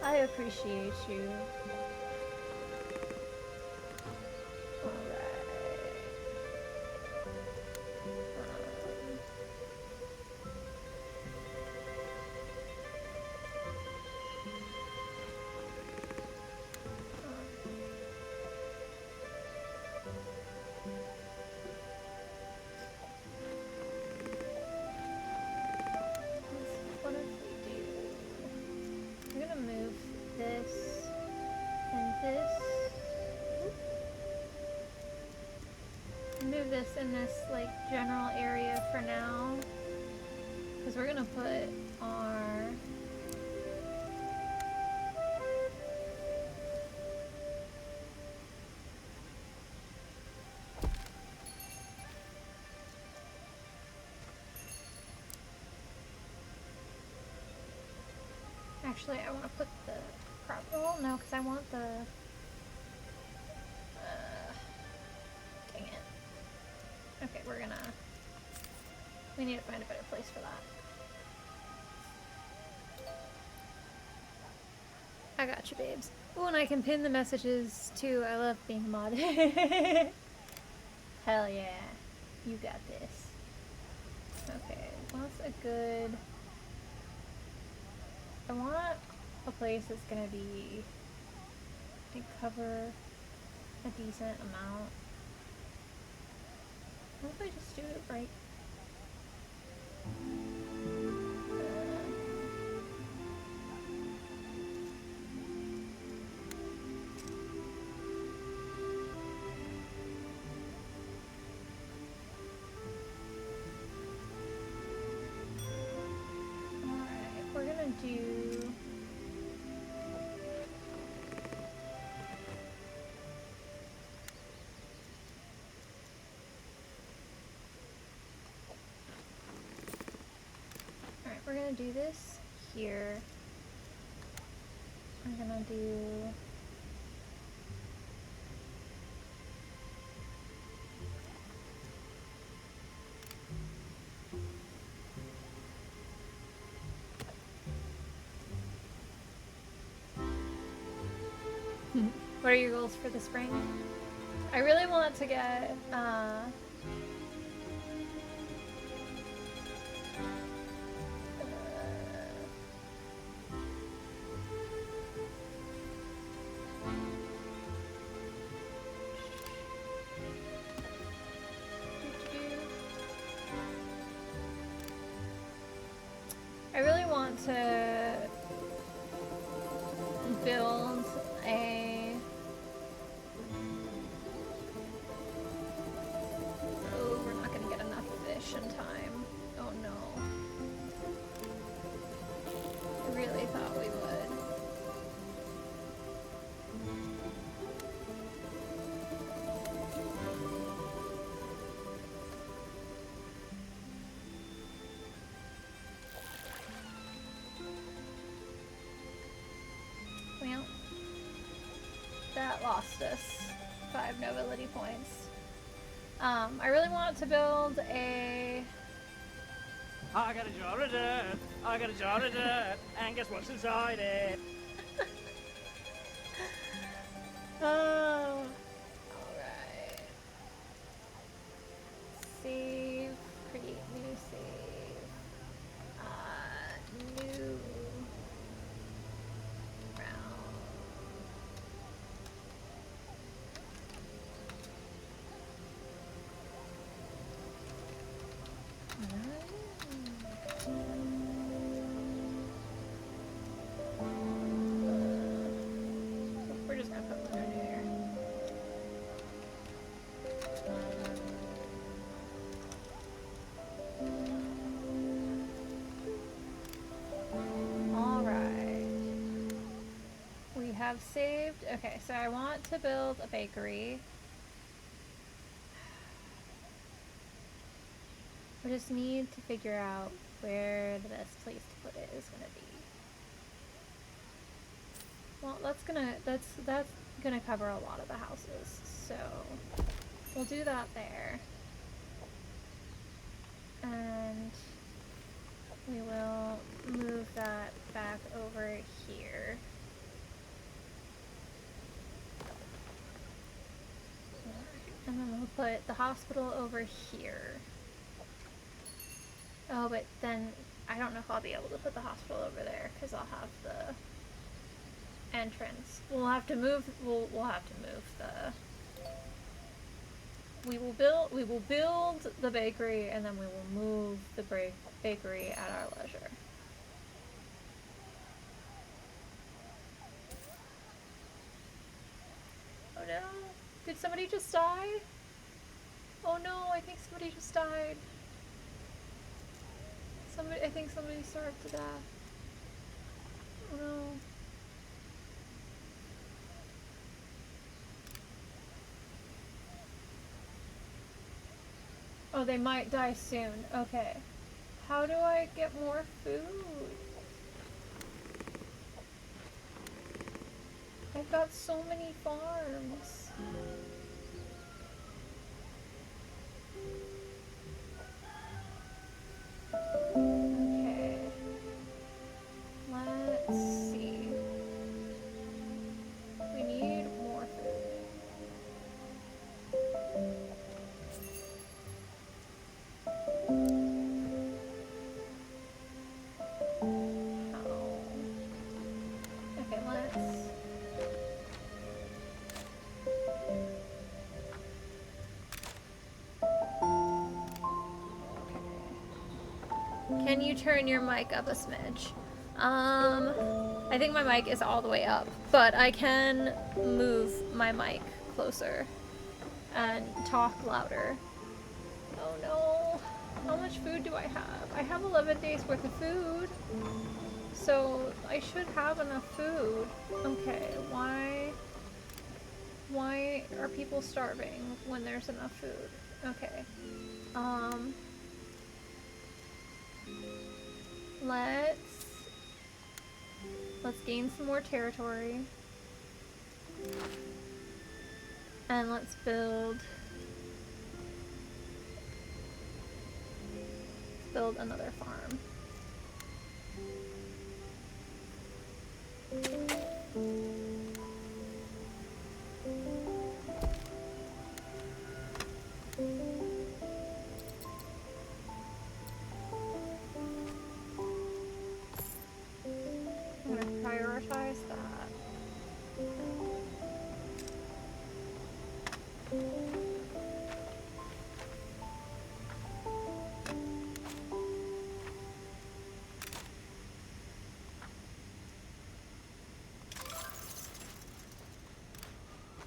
I appreciate you. Alright. leave this in this like general area for now, because we're gonna put our actually I want to put the prop. Oh no, because I want the. Dang it. Okay, we need to find a better place for that. I got you, babes. Oh, and I can pin the messages too. I love being a mod. Hell yeah. You got this. Okay, what's a good... I want a place that's gonna be... like, cover a decent amount. What if I just do it right? Alright, we're gonna do... Alright, we're gonna do this here. I'm gonna do... What are your goals for the spring? I really want to get, I really want to build a... Oh, we're not gonna get enough fish in time. Oh no. I really thought we would. Well, that lost us 5 nobility points. I really want to build a... I got a jar of dirt, I got a jar of dirt, and guess what's inside it? Oh. Alright. Save, create new save. New round. We're just gonna put one under here. Alright. We have saved. Okay, so I want to build a bakery. We just need to figure out where the best place to put it is gonna be. Well, that's gonna cover a lot of the houses, so we'll do that there. And we will move that back over here. And then we'll put the hospital over here. Oh, but then I don't know if I'll be able to put the hospital over there because I'll have the entrance. We'll have to move the... We will build the bakery and then we will move the bakery at our leisure. Oh no! Did somebody just die? Oh no, I think somebody just died. I think somebody starved to death. Oh no. Oh, they might die soon. Okay. How do I get more food? I've got so many farms. Okay. Let's see. We need more food. Oh. Okay, let's... Can you turn your mic up a smidge? I think my mic is all the way up, but I can move my mic closer and talk louder. Oh no. How much food do I have? I have 11 days worth of food. So I should have enough food. Okay, why are people starving when there's enough food? Okay. Let's gain some more territory. And let's build another farm. I'm gonna prioritize that.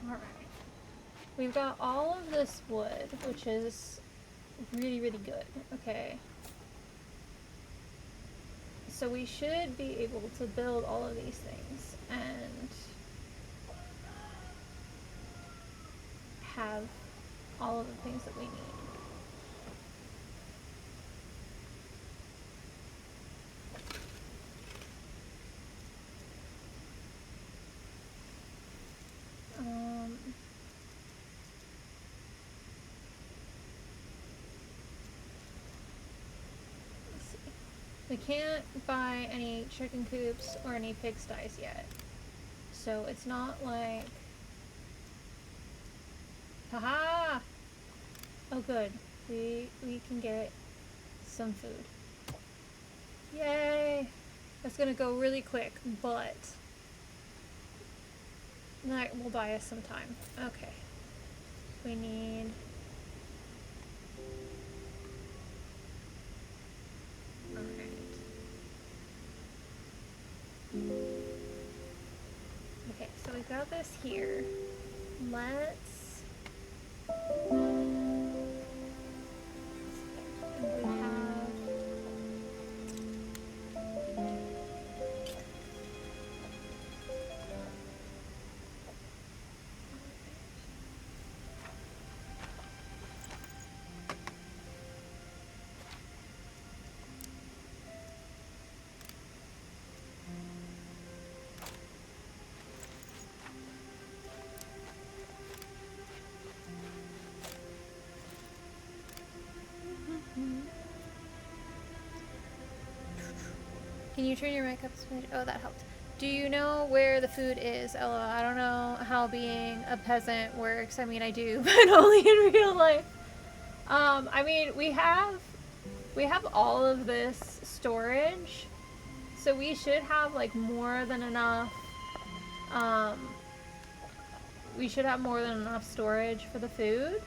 Alright. We've got all of this wood, which is really, really good. Okay. So we should be able to build all of these things and have all of the things that we need. Let's see. We can't buy any chicken coops or any pigsties yet. So it's not like... Haha! Oh good. We can get some food. Yay! That's gonna go really quick, but that will buy us some time. Okay. We need... Alright. Okay, so we've got this here. Let's... And we have... Can you turn your mic up a smidge? Oh, that helped. Do you know where the food is, Ella? I don't know how being a peasant works. I mean, I do, but only in real life. I mean, we have all of this storage, so we should have like more than enough. We should have more than enough storage for the food,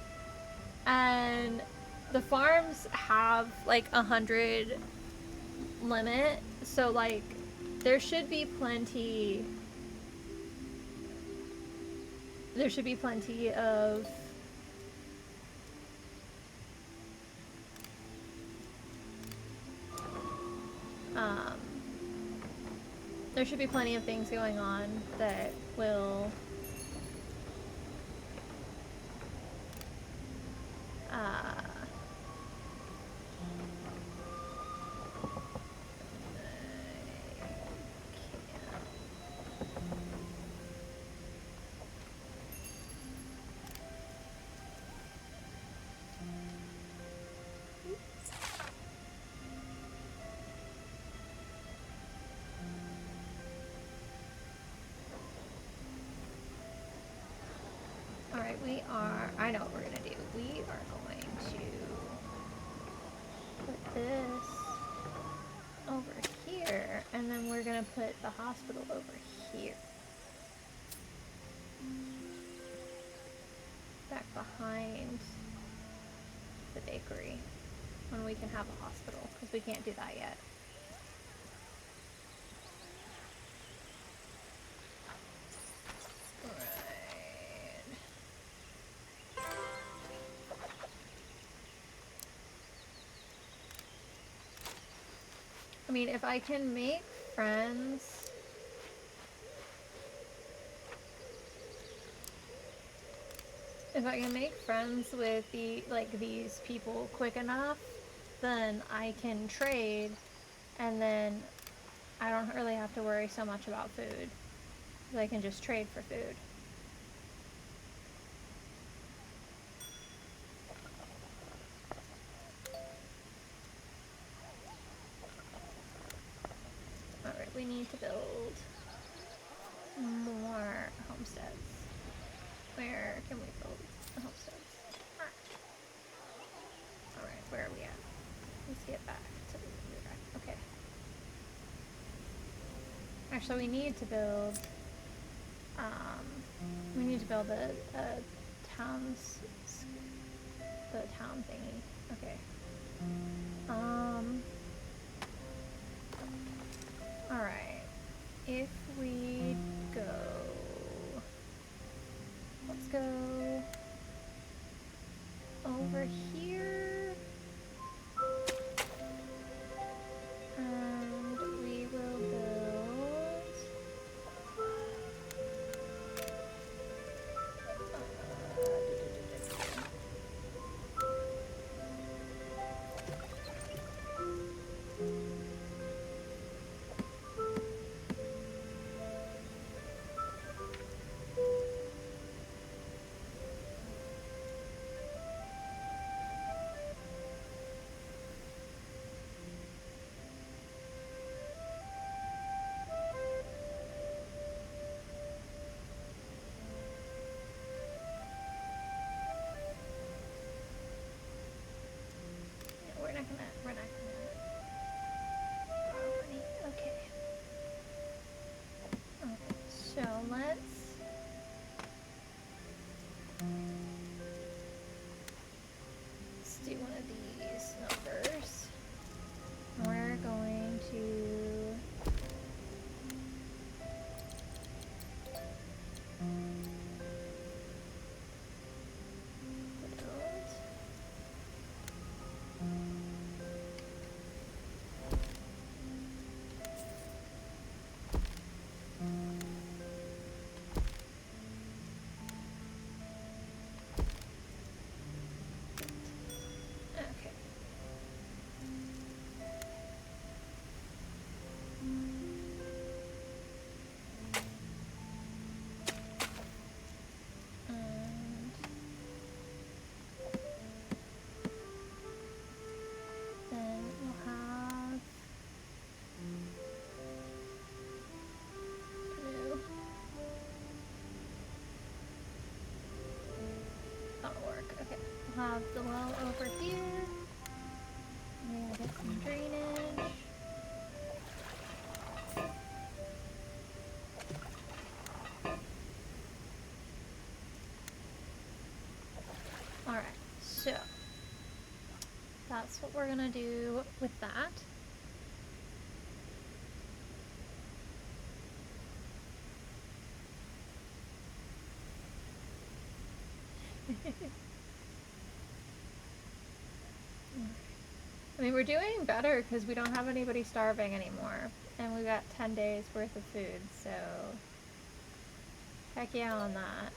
and the farms have like 100 limit, so like there should be plenty of There should be plenty of things going on that will Alright, I know what we're gonna do. We are going to put this over here, and then we're gonna put the hospital over here. Back behind the bakery, when we can have a hospital, because we can't do that yet. I mean, if I can make friends... If I can make friends with these people quick enough, then I can trade, and then I don't really have to worry so much about food. I can just trade for food. Alright, we need to build more homesteads. Where can we build the homesteads? Alright, where are we at? Let's get back to the okay. Actually, we need to build the town thingy. Okay. Alright. If we go, let's go over here, and we will build we're not gonna okay. Okay, so let's do one of these numbers. We're going to build okay. And then we'll have blue. That'll work. Okay. We'll have the well over here. And we'll get some drainage. Alright, so that's what we're gonna do with that. I mean, we're doing better because we don't have anybody starving anymore. And we got 10 days worth of food, so heck yeah on that.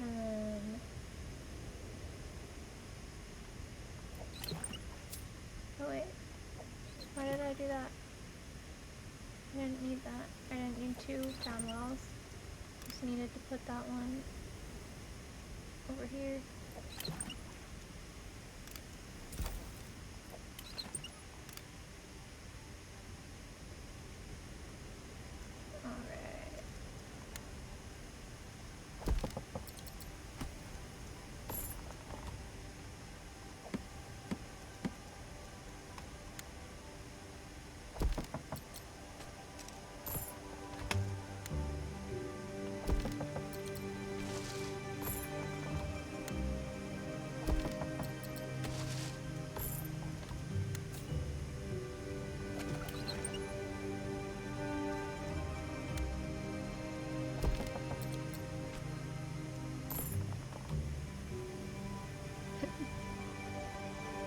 And then, oh wait, why did I do that? I didn't need that. I didn't need 2 town walls. Just needed to put that one over here. Alright.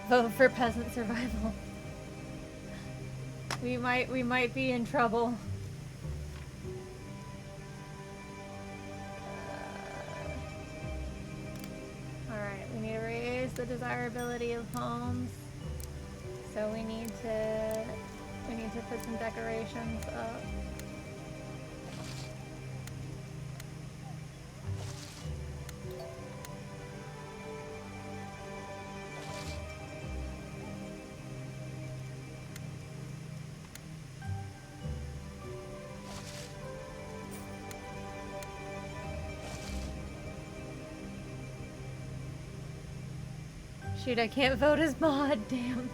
Vote for peasant survival. We might be in trouble. Alright, we need to raise the desirability of homes. So we need to put some decorations up. Shoot, I can't vote as mod, damn.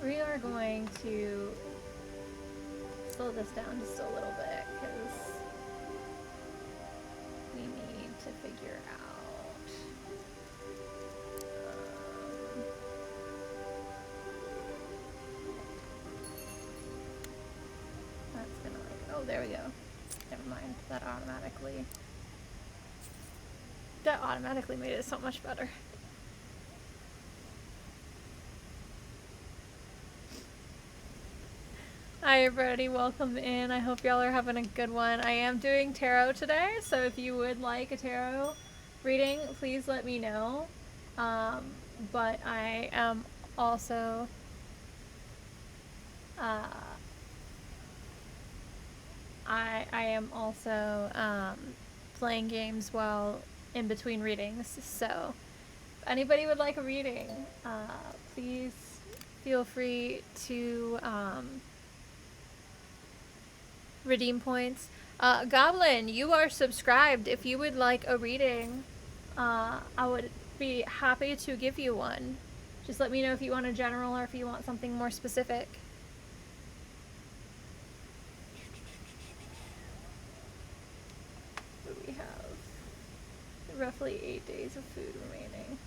We are going to slow this down just a little bit because we need to figure out that's gonna like, oh, there we go. Never mind, that automatically made it so much better. Hi everybody, welcome in. I hope y'all are having a good one. I am doing tarot today, so if you would like a tarot reading, please let me know. But I am also I am also playing games while in between readings, so if anybody would like a reading, please feel free to redeem points. Goblin, you are subscribed. If you would like a reading, I would be happy to give you one. Just let me know if you want a general or if you want something more specific. We have roughly 8 days of food remaining.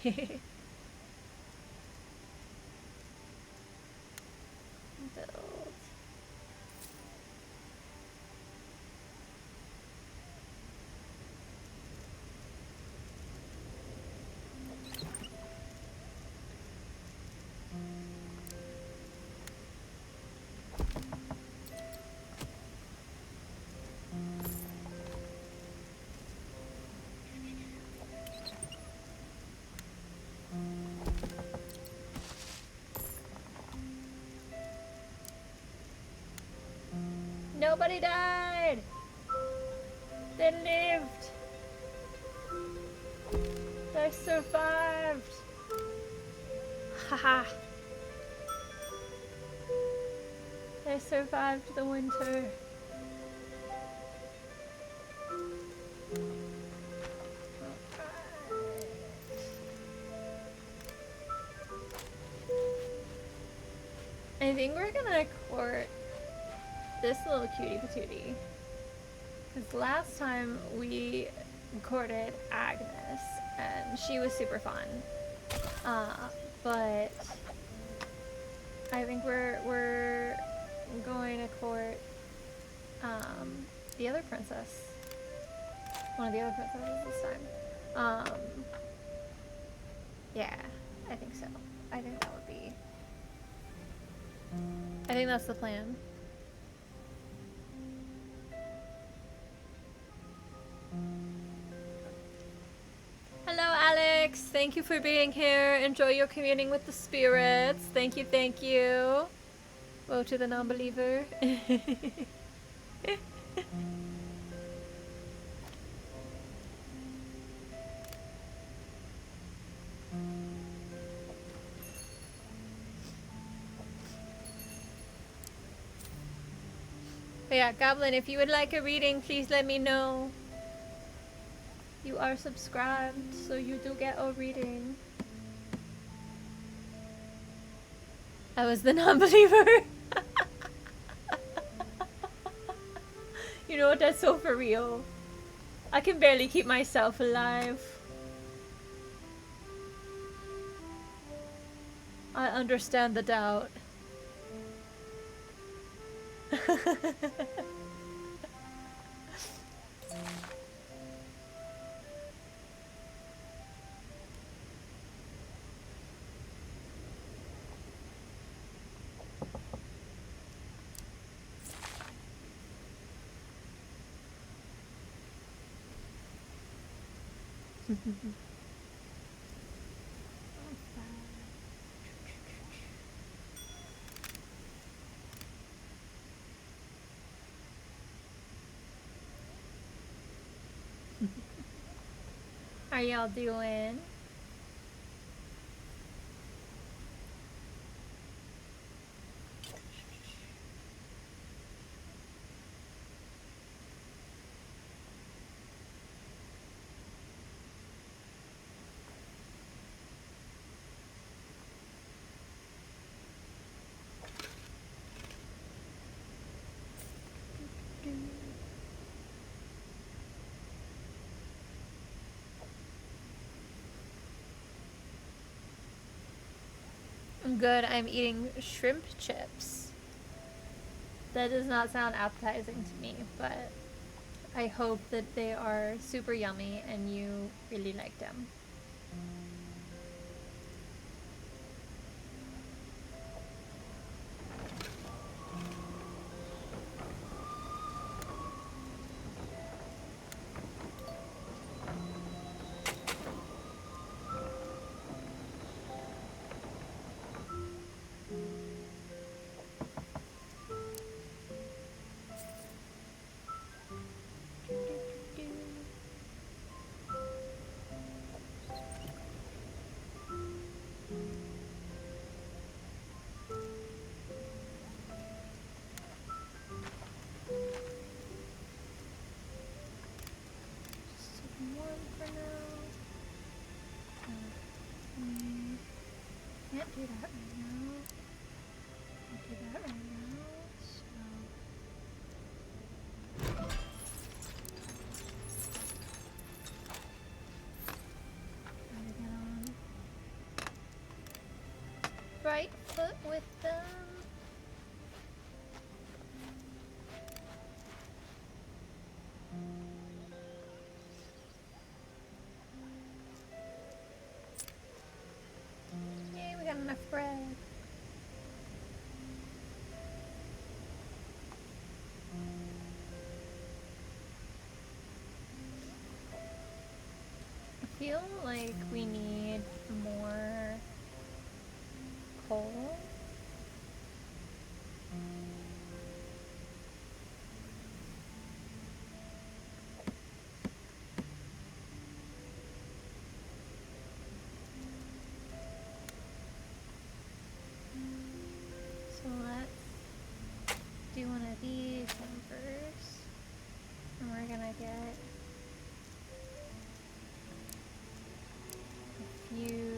Build. Nobody died! They lived! I survived! Haha. I survived the winter. I think we're gonna court this little cutie patootie. Because last time we courted Agnes and she was super fun. But I think we're going to court the other princess. One of the other princesses this time. Yeah, I think so. I think that would be... I think that's the plan. Hello, Alex. Thank you for being here. Enjoy your communing with the spirits. Thank you, thank you. Woe to the non-believer. But yeah, Goblin, if you would like a reading, please let me know. You are subscribed, so you do get a reading. I was the non-believer. You know what? That's so for real. I can barely keep myself alive. I understand the doubt. How y'all doing? I'm good. I'm eating shrimp chips. That does not sound appetizing to me, but I hope that they are super yummy and you really like them. Can't do that right now. Can't do that right now. So try to get on right foot with them. Yay, we got enough bread. I feel like we need more coal. do one of these numbers. And we're gonna get a few.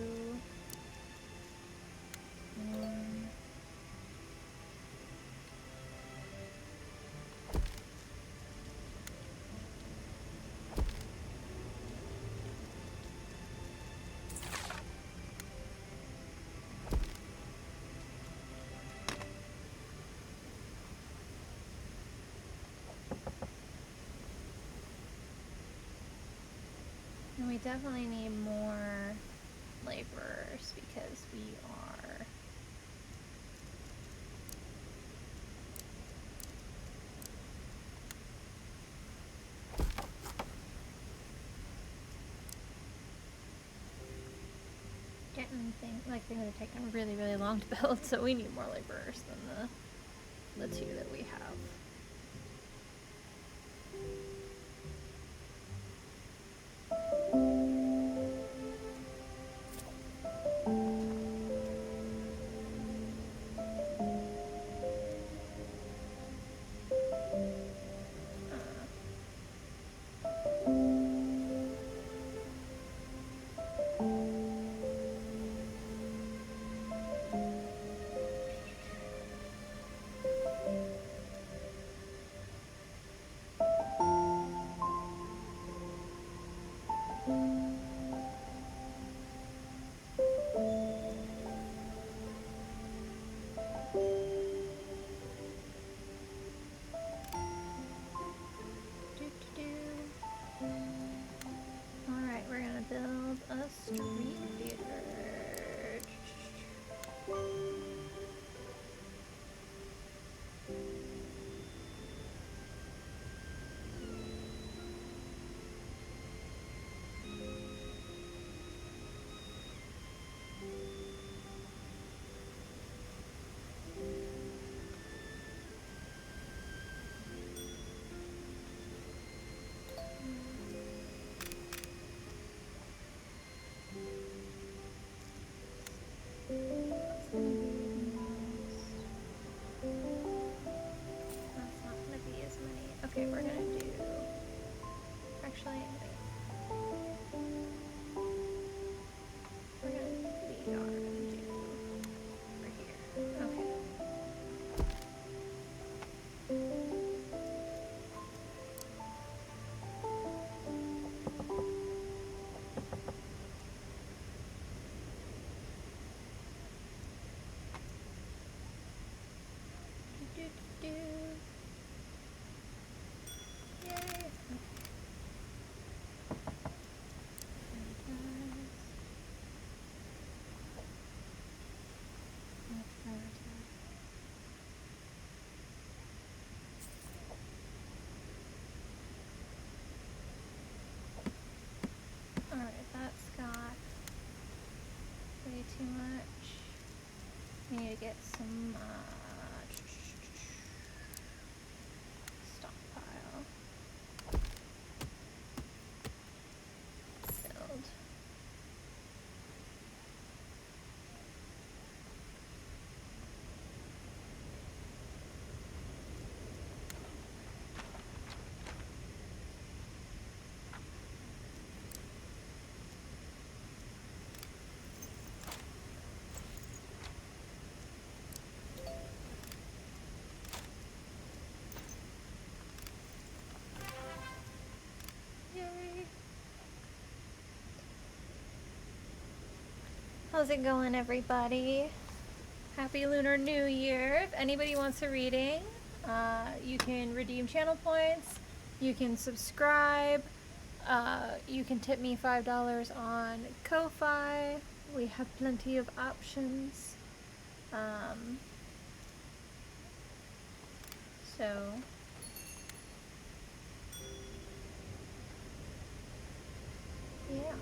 And we definitely need more laborers because we are getting things are taking really, really long to build, so we need more laborers than the two that we have. Alright, we're gonna build a street theater. That's not gonna be as many. Okay, we're gonna do. Actually, wait. We are gonna do over here. Okay. Do. Yay. Okay. Alright, that's got way too much. We need to get some stockpile. Build. Yay. How's it going, everybody? Happy Lunar New Year. If anybody wants a reading, you can redeem channel points, you can subscribe, you can tip me $5 on Ko-Fi. We have plenty of options. So yeah.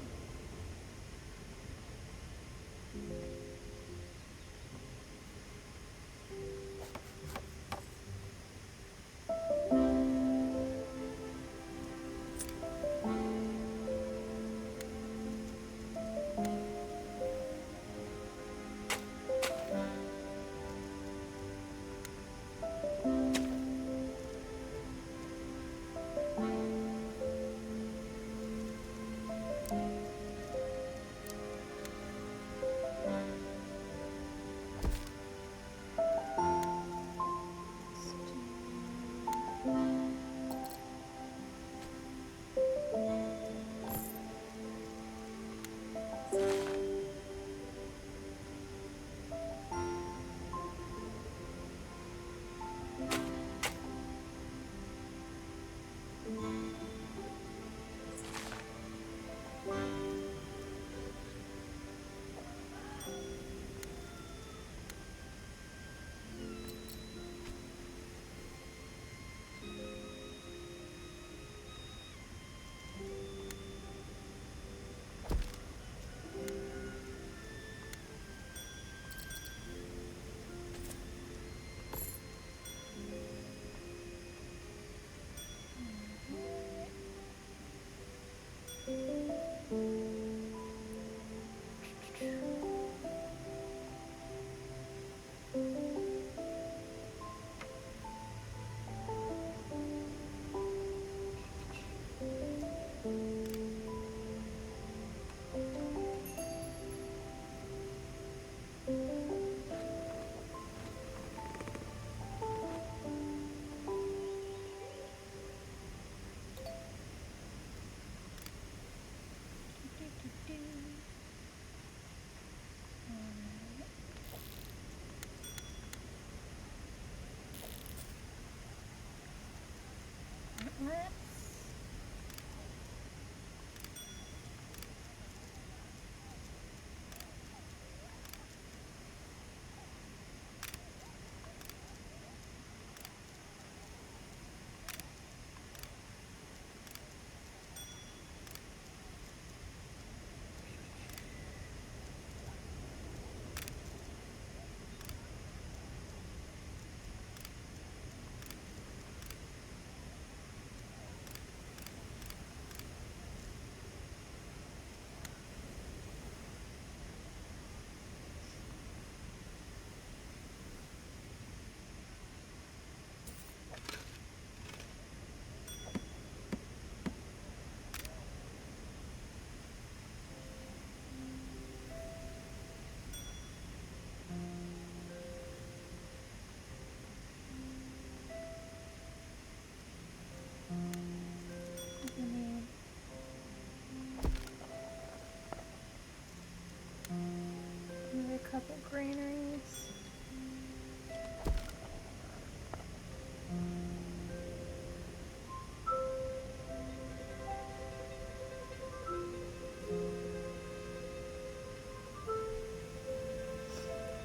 Another couple granaries.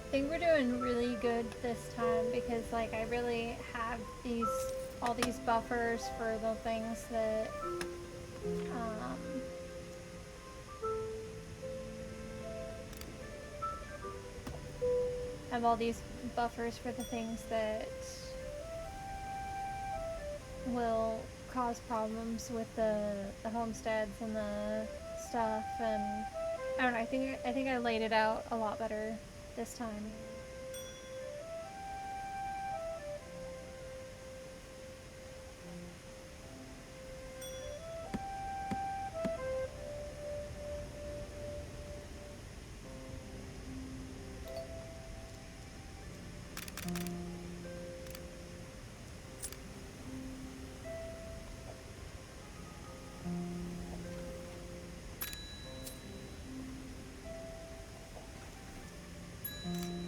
I think we're doing really good this time because like I really have all these buffers for the things that have all these buffers for the things that will cause problems with the homesteads and the stuff, and I don't know, I think I laid it out a lot better this time.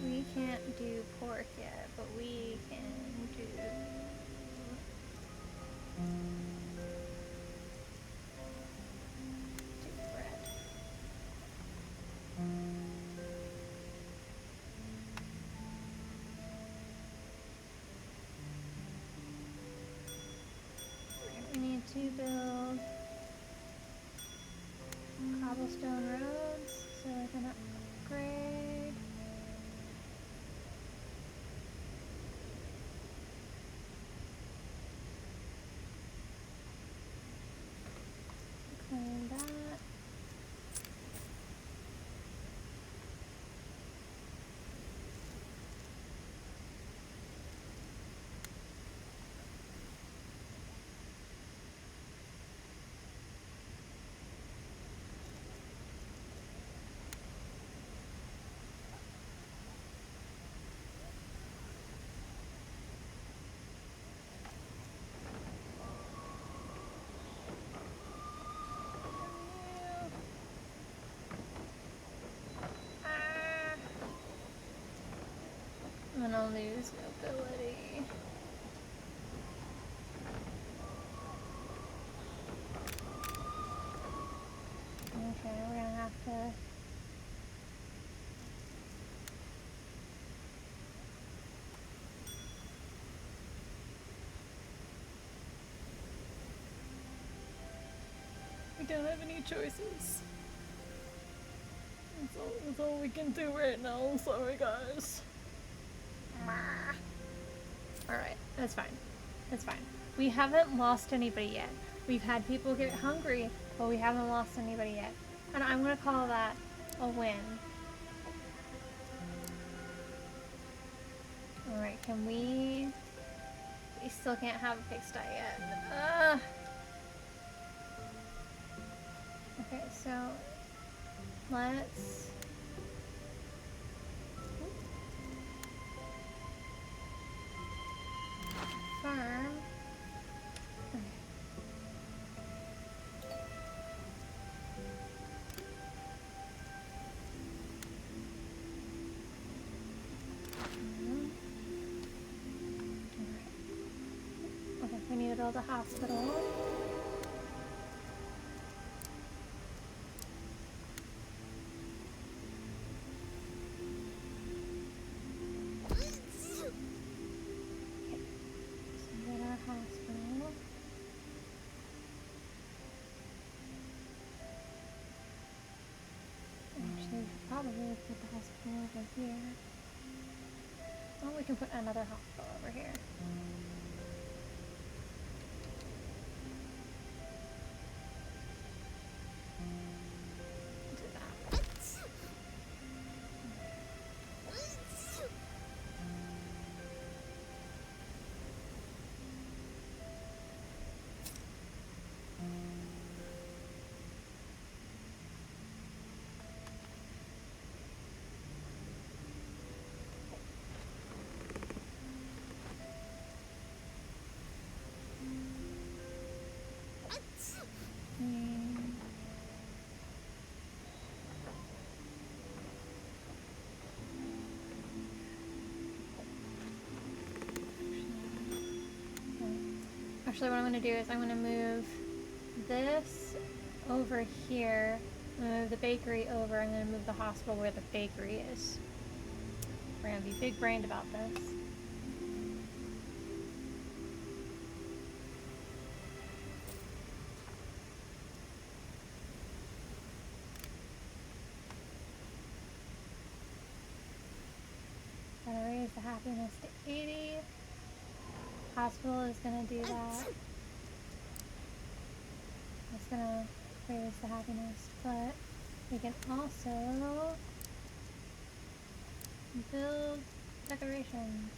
We can't do pork yet, but we can do bread. We need to build cobblestone roads so we can upgrade. Clean that. I'm gonna lose mobility. Okay, we're gonna have to... We don't have any choices. That's all we can do right now. Sorry, guys. Alright, that's fine. That's fine. We haven't lost anybody yet. We've had people get hungry, but we haven't lost anybody yet. And I'm gonna call that a win. Alright, can we... We still can't have a pigsty yet. Okay, so... Let's... farm. Okay. Okay, we need need to build a hospital. Hospital. Actually, we should probably put the hospital over here. Oh, we can put another hospital over here. Do that. Actually, what I'm going to do is I'm going to move this over here. I'm going to move the bakery over. I'm going to move the hospital where the bakery is. We're going to be big-brained about this. Gotta raise the happiness to 80. Hospital is gonna do that. It's gonna raise the happiness, but we can also build decorations.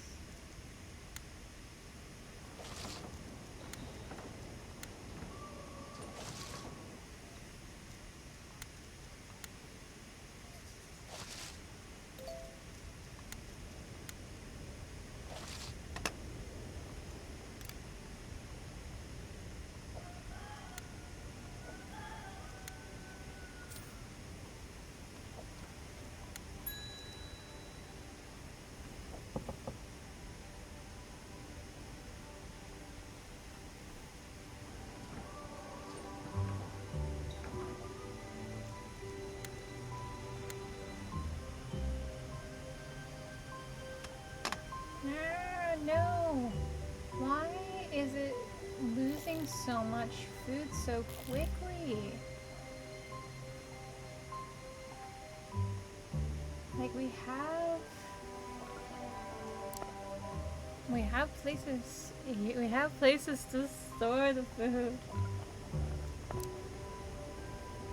No! Why is it losing so much food so quickly? Like we have places to store the food.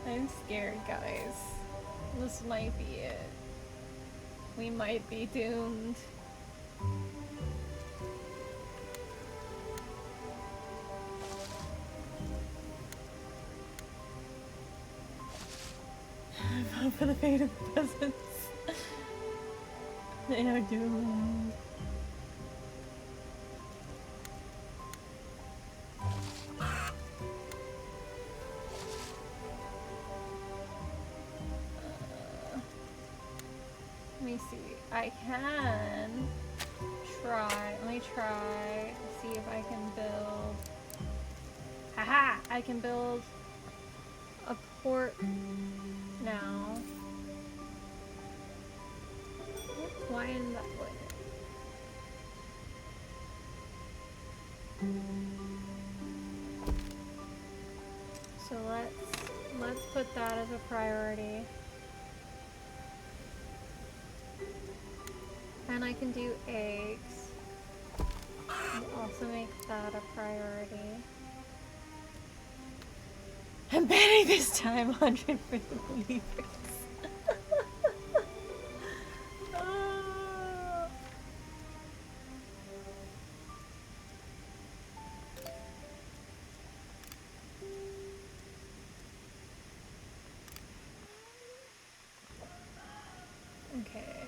I'm scared, guys. This might be it. We might be doomed. Vote for the fate of the peasants. They are doomed. Let me see. I can try. Let me try to see if I can build. Haha! I can build a port now. Why in that way? So let's put that as a priority. And I can do eggs. And also make that a priority. I'm betting this time 100 for the believers. Okay.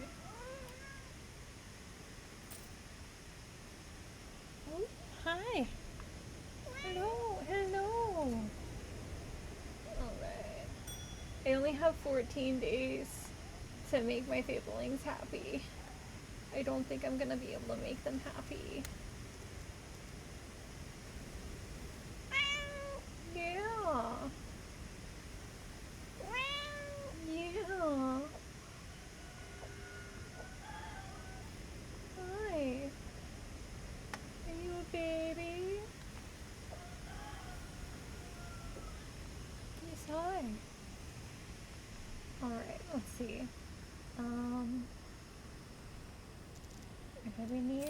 Oh, hi. Hello, hello. Alright. I only have 14 days to make my fablings happy. I don't think I'm gonna be able to make them happy.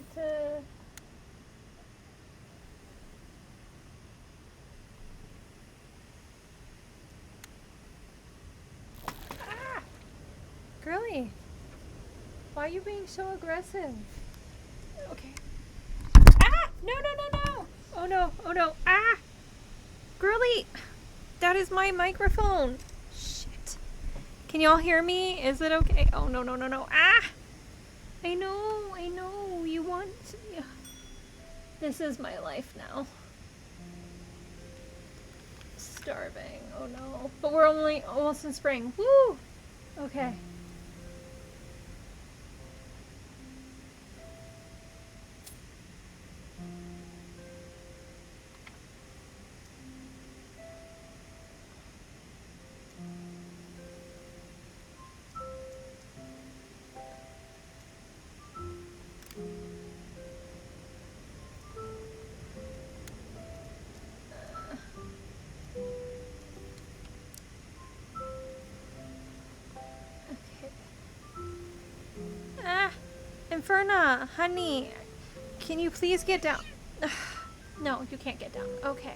need to... Ah! Girly, why are you being so aggressive? Okay. Ah! No, no, no, no! Oh no, oh no, ah! Girly, that is my microphone. Shit. Can y'all hear me? Is it okay? Oh no, no, no, no, ah! I know, you want... Yeah. This is my life now. Starving, oh no. But we're only almost in spring, woo! Okay. Ah! Inferna, honey, can you please get down? No, you can't get down. Okay.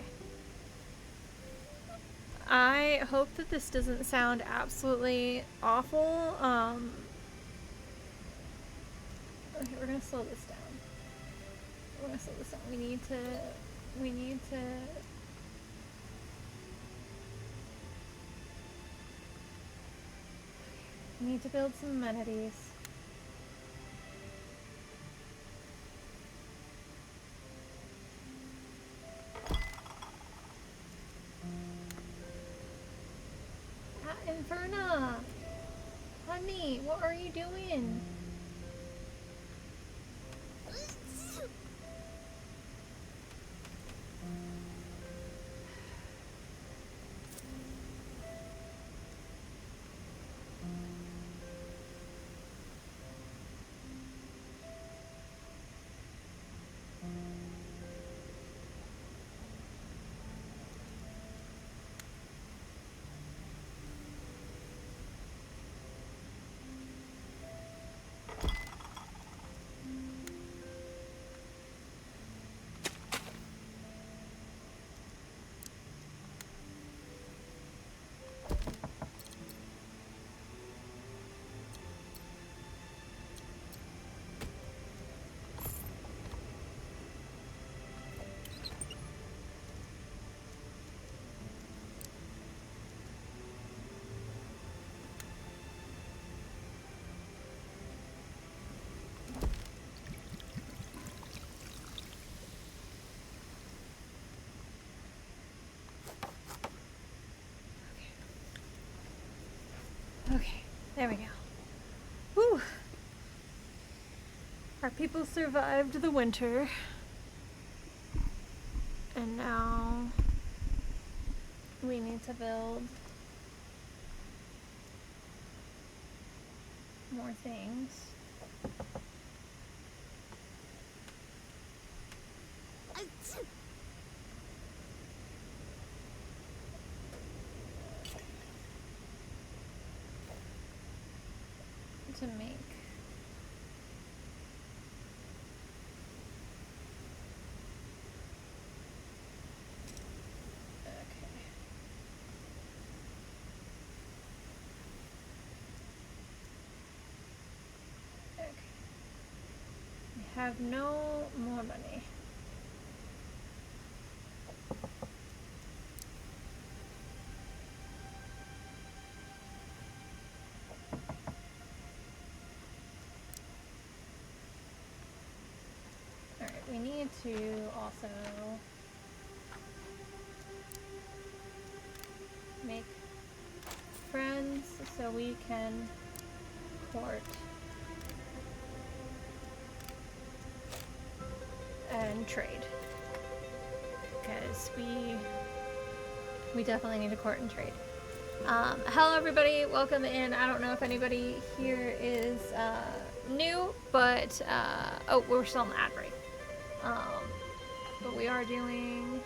I hope that this doesn't sound absolutely awful. Okay, we're gonna slow this down. We're gonna slow this down. We need to we need to build some amenities. Inferna! Honey, what are you doing? Okay, there we go. Whew. Our people survived the winter. And now we need to build more things. To make okay. We have no more money. We need to also make friends so we can court and trade, because we definitely need to court and trade. Hello everybody, welcome in. I don't know if anybody here is new, but oh, we're still in the ad break. But we are doing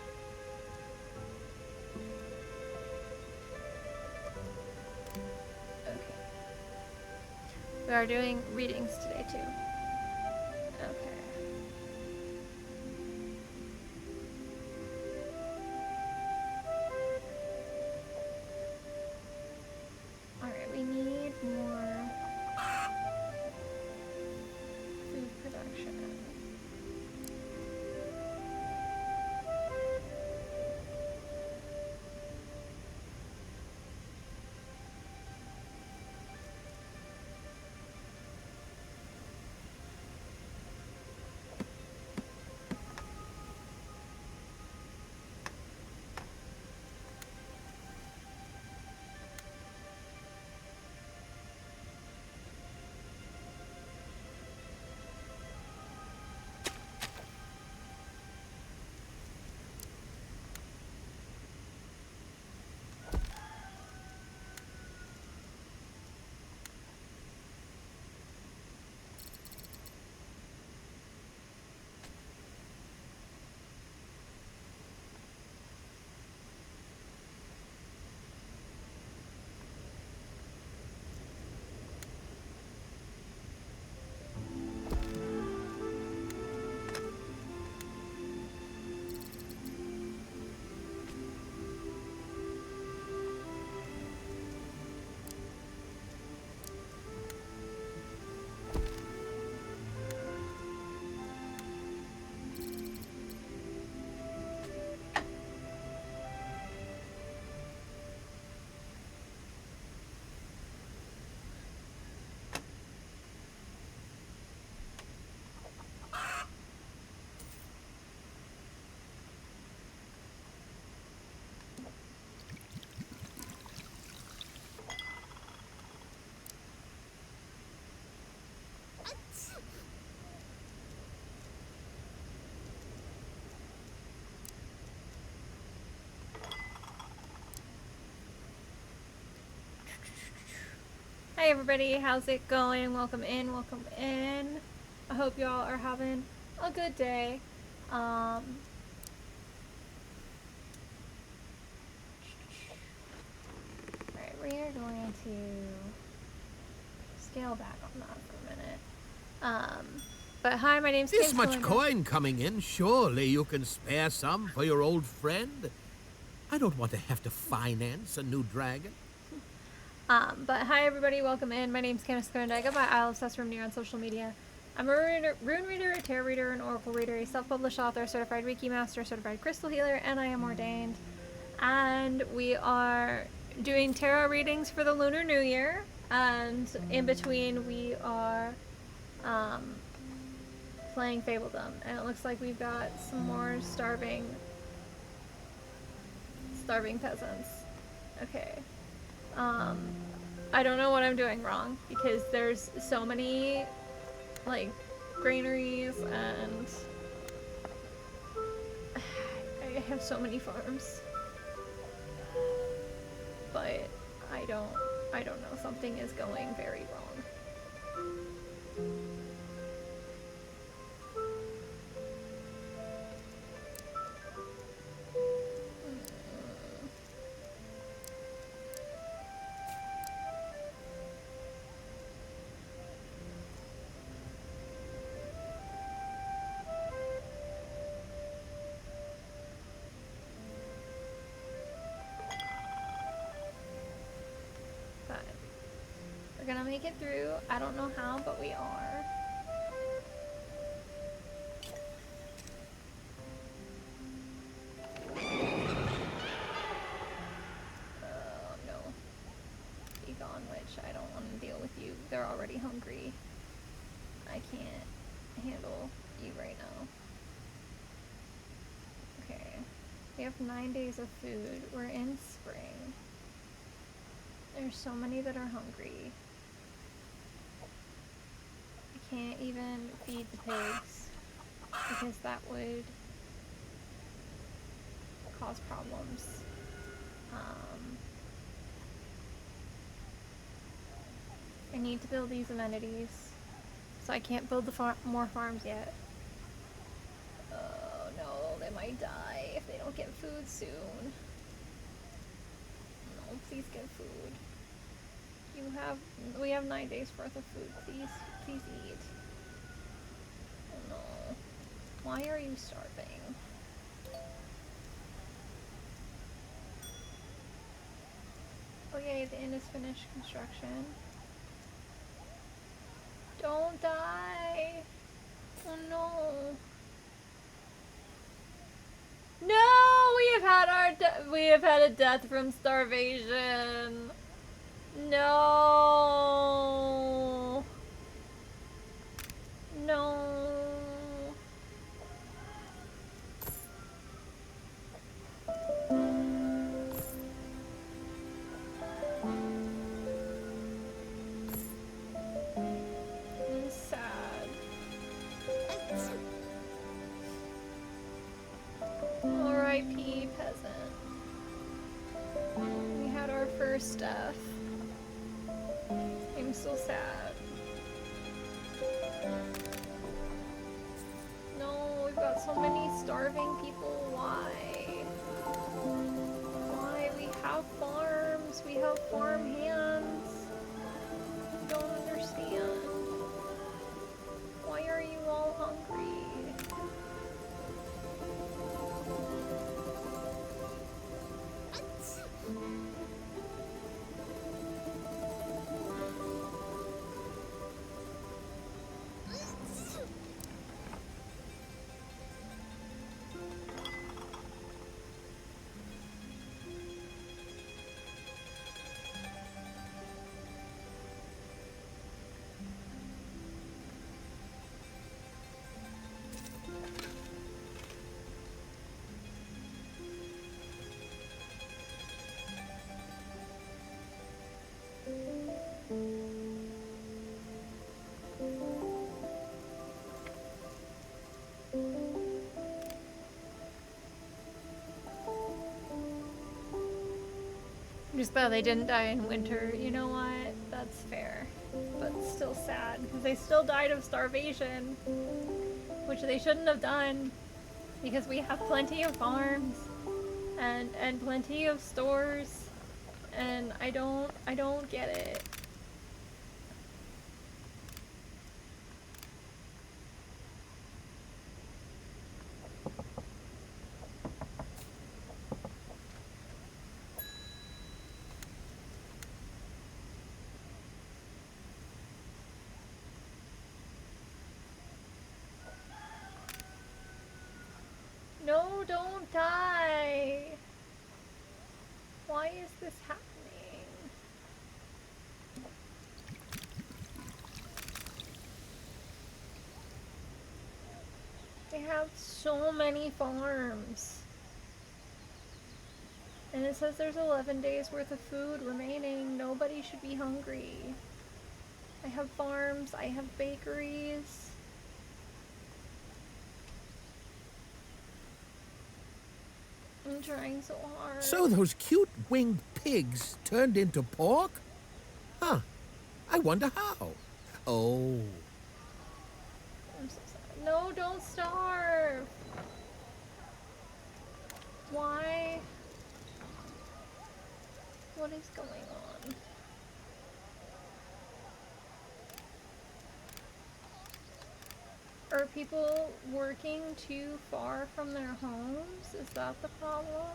we are doing readings today too. Okay. Hi everybody, how's it going? Welcome in, welcome in. I hope y'all are having a good day. Alright, we are going to scale back on that for a minute. But hi, my name's This Kim much Scalinda. coin coming in, surely you can spare some for your old friend? I don't want to have to finance a new dragon. But hi everybody, welcome in. My name's Candace Scalinda. I go by Isle Obsessed from near on social media. I'm a rune reader, a tarot reader, an oracle reader, a self-published author, certified Reiki master, certified crystal healer, and I am ordained. And we are doing tarot readings for the Lunar New Year. And in between, we are playing fabledom. And it looks like we've got some more starving peasants. Okay. I don't know what I'm doing wrong because there's so many like granaries and I have so many farms, but I don't know, something is going very wrong. But we're gonna make it through. I don't know how, but we are. Oh no. Be gone, witch. I don't want to deal with you. They're already hungry. I can't handle you right now. Okay. We have 9 days of food. We're in spring. There's so many that are hungry. I can't even feed the pigs because that would cause problems. I need to build these amenities, so I can't build the more farms yet. Oh no, they might die if they don't get food soon. No, please get food. We have 9 days worth of food. Please eat. Oh no. Why are you starving? Okay, the inn is finished construction. Don't die! Oh no! No! We have had a death from starvation. No! No! I'm sad. R.I.P. peasant. We had our first death. I'm so sad. No, we've got so many starving people. Why? Why? We have farms. We have farm hands. I don't understand. Why are you all hungry? Just glad they didn't die in winter. You know what? that's fair. But still sad, because they still died of starvation, which they shouldn't have done, because we have plenty of farms and plenty of stores, and I don't get it. No, don't die. Why is this happening? They have so many farms. And it says there's 11 days worth of food remaining. Nobody should be hungry. I have farms, I have bakeries. I'm trying so hard. So those cute winged pigs turned into pork? Huh. I wonder how. Oh. I'm so sorry. No, don't starve. Why? What is going on? Are people working too far from their homes? Is that the problem?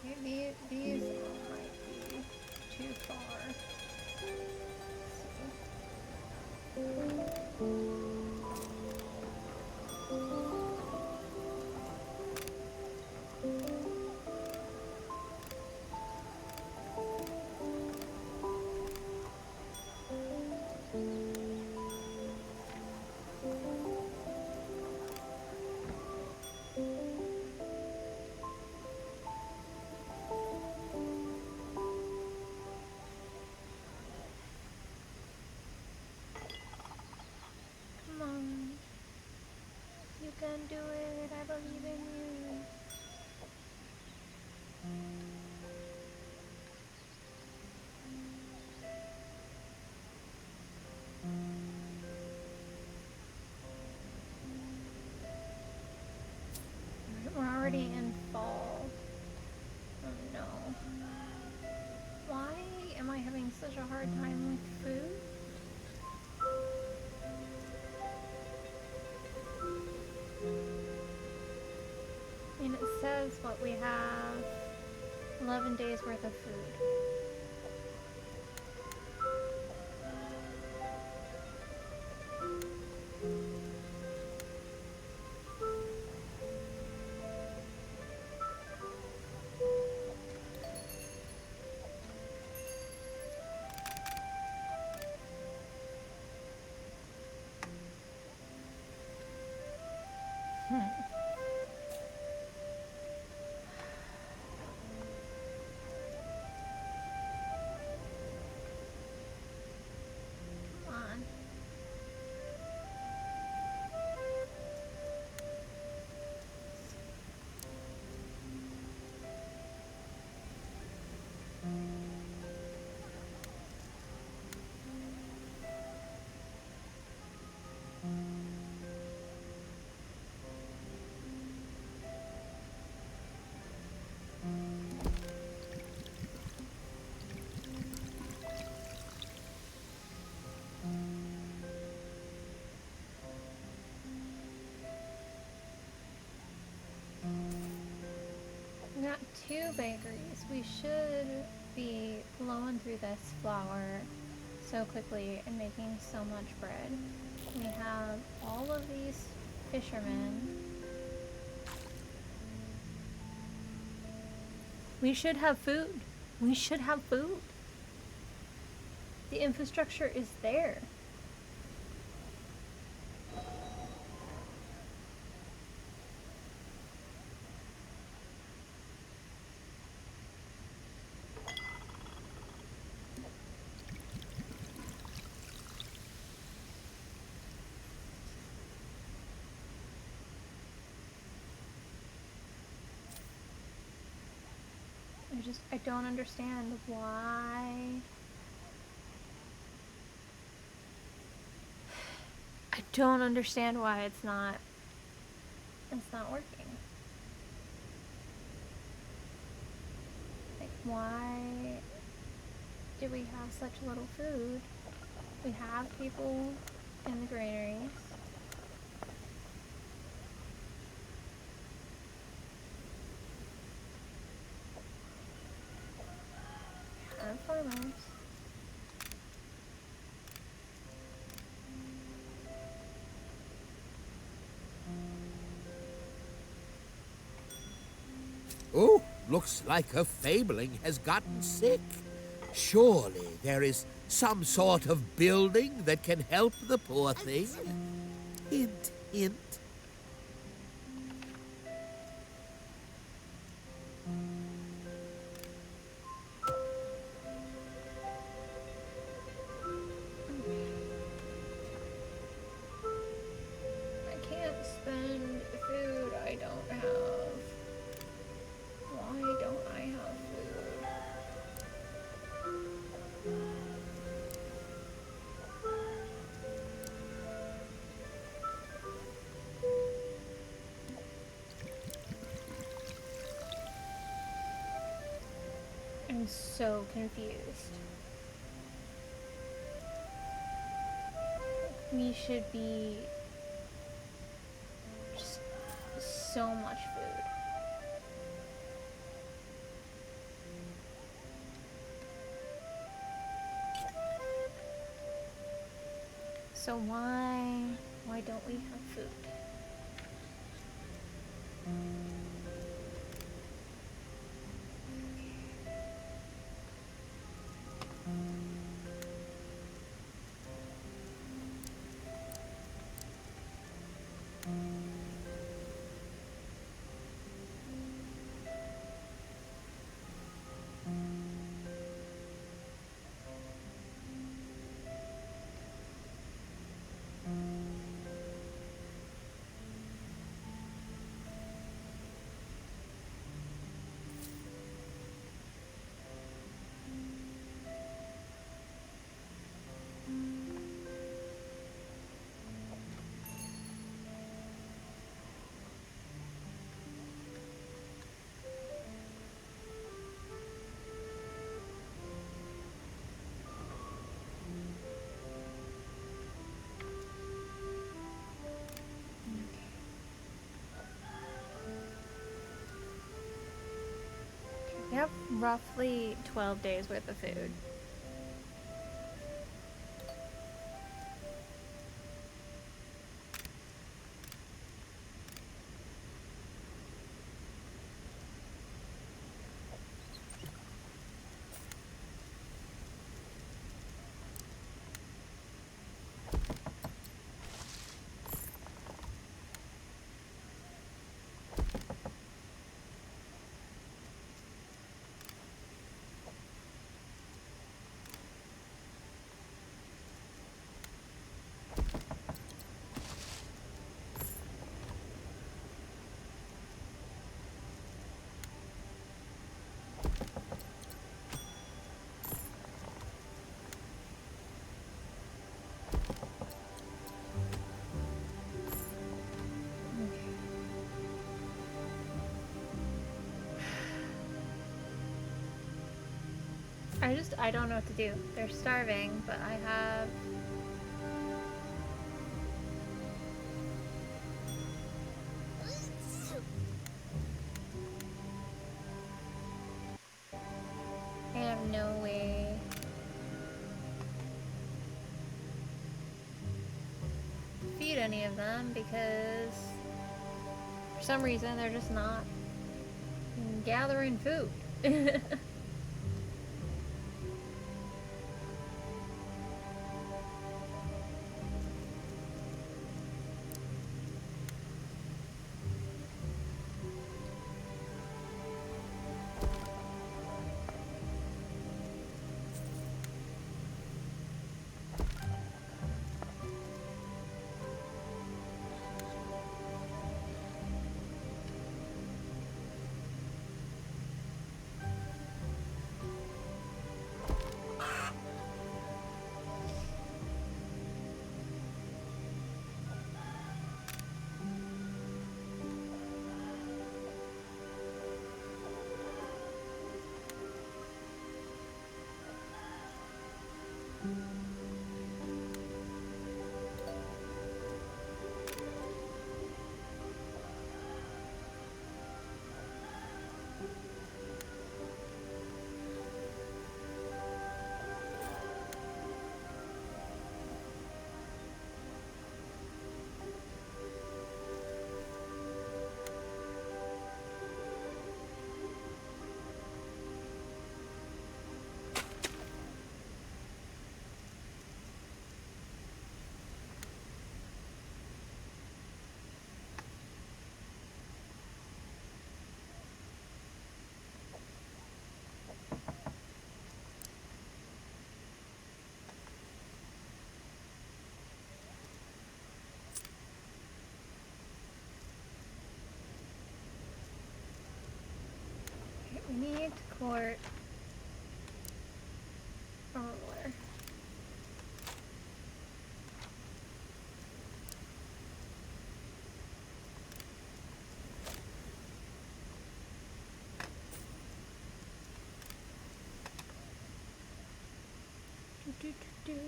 Okay, these might be too far. Come on. You can do it. I believe in you. We're already in fall. Oh no. Why am I having such a hard time with food? I mean, it says what we have. 11 days worth of food. 2 bakeries. We should be blowing through this flour so quickly and making so much bread. We have all of these fishermen. We should have food. We should have food. The infrastructure is there. I don't understand why. I don't understand why it's not working. Like, why do we have such little food? We have people in the granaries. And farmers. Oh, looks like a fabling has gotten sick. Surely there is some sort of building that can help the poor thing. Hint, hint. I can't spend food I don't have. Why don't I have food? I'm so confused. We should be just so much food. So why don't we have food? We have roughly 12 days worth of food. I don't know what to do. They're starving, but I have... any of them because for some reason they're just not gathering food. We need to court a ruler. Do, do, do, do.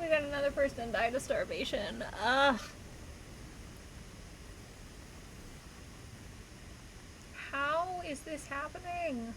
We got another person died of starvation. Ugh. How is this happening?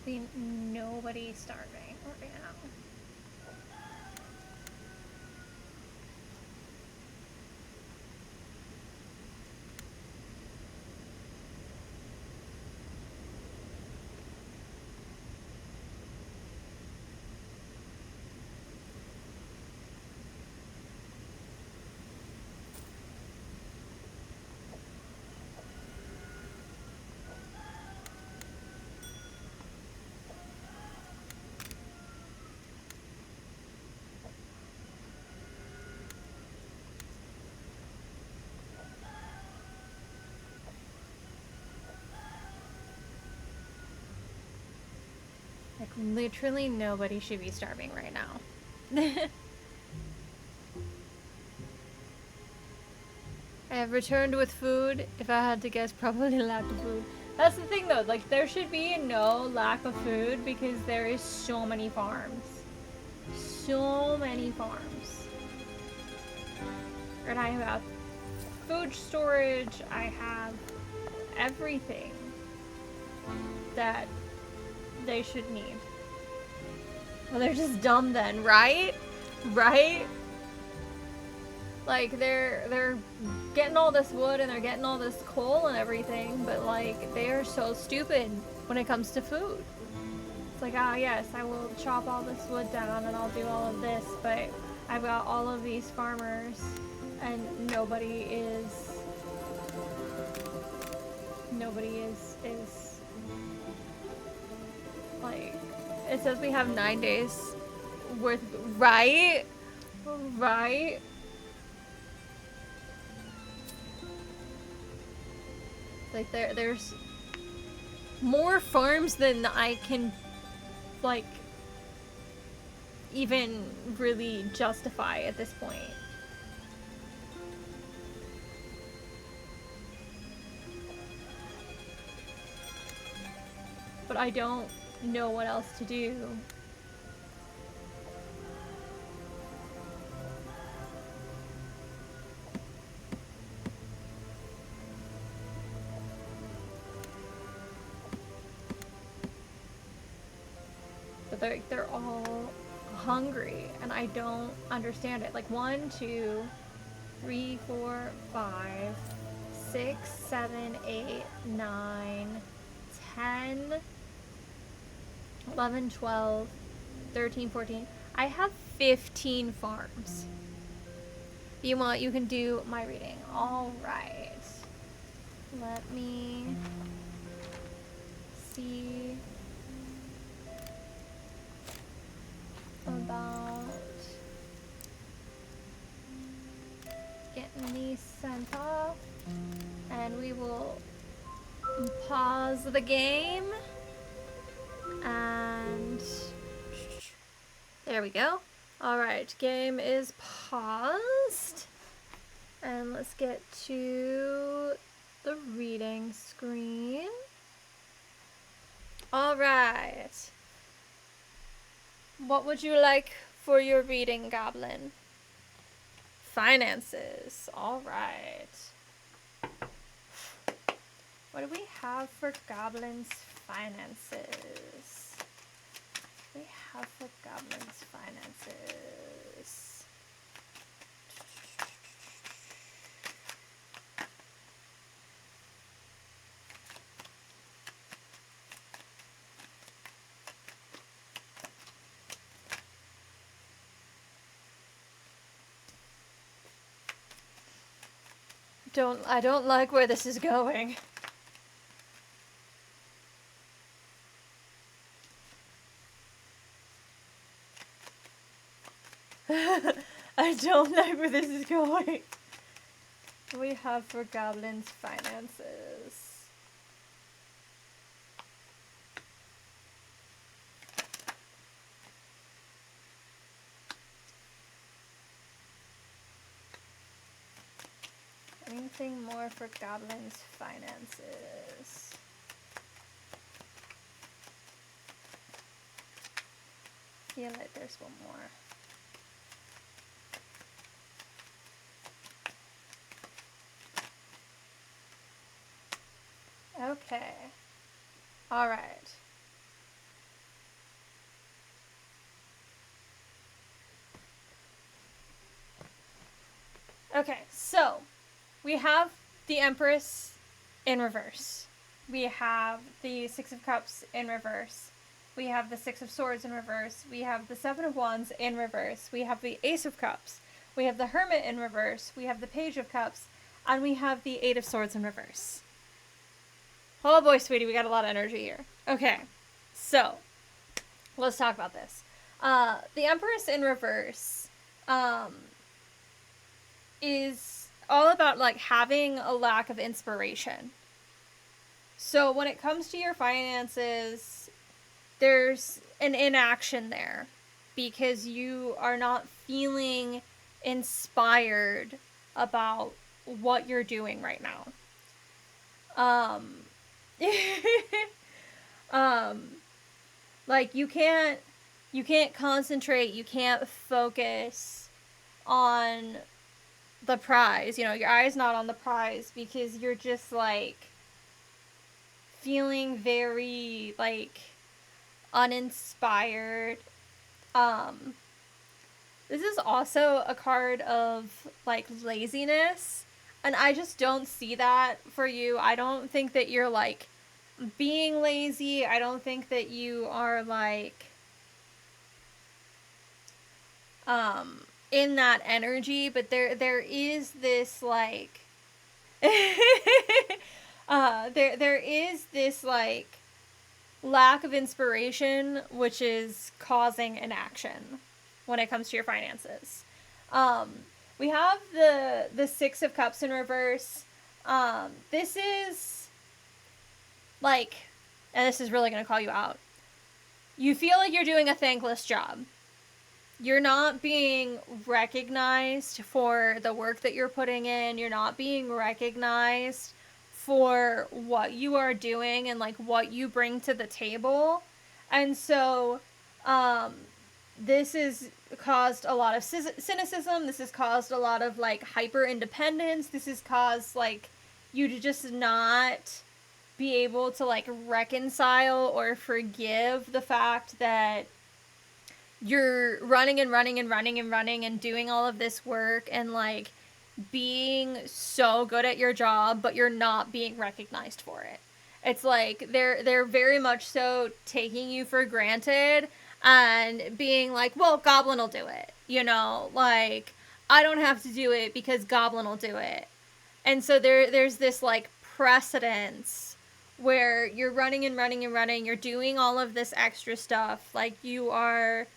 be nobody starving right now. Like, literally nobody should be starving right now. I have returned with food. If I had to guess, probably lack of food. That's the thing though, like there should be no lack of food because there is so many farms. So many farms. And I have food storage, I have everything that they should need. Well, they're just dumb then, right? Right? Like, they're getting all this wood and they're getting all this coal and everything, but like, they are so stupid when it comes to food. It's like, ah, yes, I will chop all this wood down and I'll do all of this, but I've got all of these farmers and nobody is like, it says we have 9 days worth, right? Right? Like, there's more farms than I can, like, even really justify at this point. But I don't know what else to do. But they're all hungry and I don't understand it. Like 1, 2, 3, 4, 5, 6, 7, 8, 9, 10, 11, 12, 13, 14. I have 15 farms. You want, you can do my reading. All right. Let me see about getting these sent off. And we will pause the game. And there we go. Alright, game is paused. And let's get to the reading screen. Alright. What would you like for your reading, Goblin? Finances. Alright. What do we have for Goblin's finances? What do we have for Goblin's finances? I don't like where this is going. I don't like where this is going. What do we have for Goblin's finances? Anything more for Goblin's finances? I feel like there's one more. Okay. Alright. Okay, so we have the Empress in reverse. We have the Six of Cups in reverse. We have the Six of Swords in reverse. We have the Seven of Wands in reverse. We have the Ace of Cups. We have the Hermit in reverse. We have the Page of Cups. And we have the Eight of Swords in reverse. Oh boy, sweetie, we got a lot of energy here. Okay, so let's talk about this. The Empress in reverse is all about like having a lack of inspiration. So when it comes to your finances, there's an inaction there because you are not feeling inspired about what you're doing right now. Like you can't concentrate, you can't focus on the prize. You know, your eye's not on the prize because you're just like feeling very like uninspired. This is also a card of like laziness, and I just don't see that for you. I don't think that you're like being lazy. I don't think that you are like in that energy, but there is this like there is this like lack of inspiration which is causing inaction when it comes to your finances. We have the Six of Cups in reverse. This is like, and this is really going to call you out. You feel like you're doing a thankless job. You're not being recognized for the work that you're putting in. You're not being recognized for what you are doing and like what you bring to the table. And so this has caused a lot of cynicism. This has caused a lot of like hyper independence. This has caused like you to just not be able to like reconcile or forgive the fact that you're running and doing all of this work and like being so good at your job, but you're not being recognized for it. It's like they're very much so taking you for granted and being like, well, Goblin will do it. You know, like I don't have to do it because Goblin will do it. And so there's this like precedence where you're running, you're doing all of this extra stuff, like you are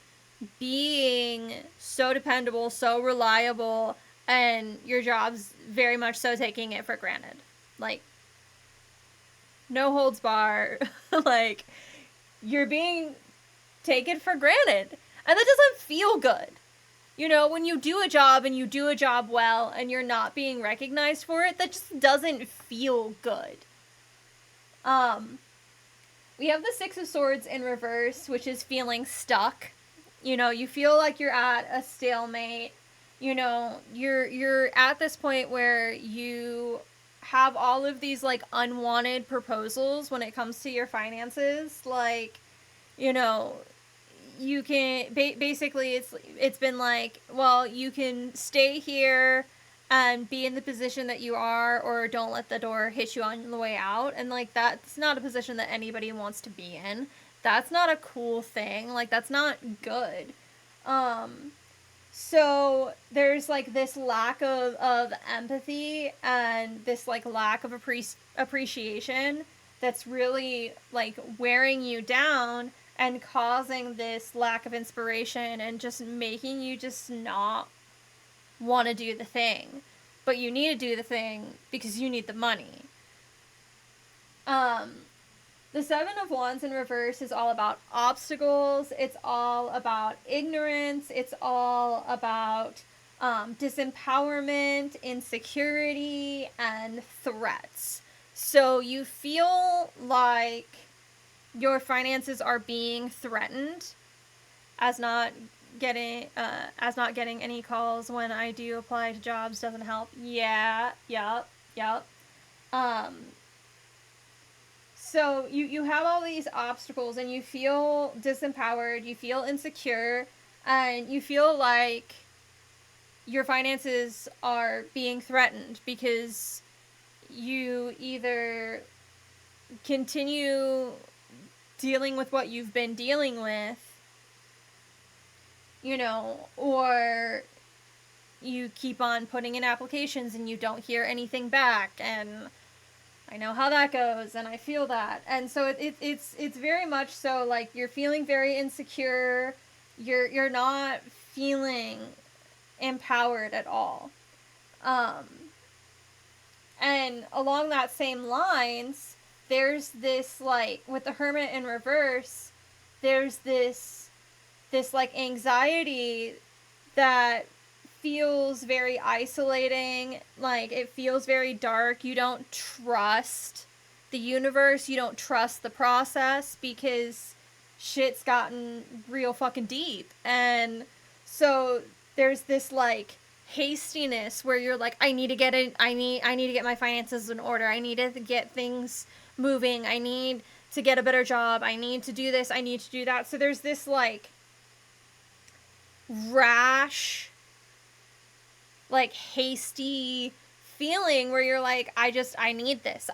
being so dependable, so reliable, and your job's very much so taking it for granted. Like, no holds bar. Like, you're being taken for granted. And that doesn't feel good. You know, when you do a job and you do a job well and you're not being recognized for it, that just doesn't feel good. We have the Six of Swords in reverse, which is feeling stuck. You know, you feel like you're at a stalemate. You know, you're at this point where you have all of these like unwanted proposals when it comes to your finances. Like, you know, you can basically it's been like, well, you can stay here and be in the position that you are, or don't let the door hit you on the way out. And like that's not a position that anybody wants to be in. That's not a cool thing. Like that's not good. So there's like this lack of empathy and this like lack of appreciation that's really like wearing you down and causing this lack of inspiration and just making you just not want to do the thing. But you need to do the thing because you need the money. The Seven of Wands in reverse is all about obstacles. It's all about ignorance. It's all about disempowerment, insecurity, and threats. So you feel like your finances are being threatened as not getting any calls when I do apply to jobs doesn't help. Yep. So you have all these obstacles and you feel disempowered, you feel insecure, and you feel like your finances are being threatened because you either continue dealing with what you've been dealing with, you know, or you keep on putting in applications and you don't hear anything back, and I know how that goes, and I feel that. And so it's very much so like you're feeling very insecure, you're not feeling empowered at all. And along that same lines, there's this, like, with the Hermit in reverse, there's this like anxiety that feels very isolating. Like, it feels very dark. You don't trust the universe. You don't trust the process because shit's gotten real fucking deep. And so there's this, like, hastiness where you're like, I need to get my finances in order. I need to get things moving. I need to get a better job. I need to do this. I need to do that. So there's this, like, rash, like, hasty feeling where you're like, I need this.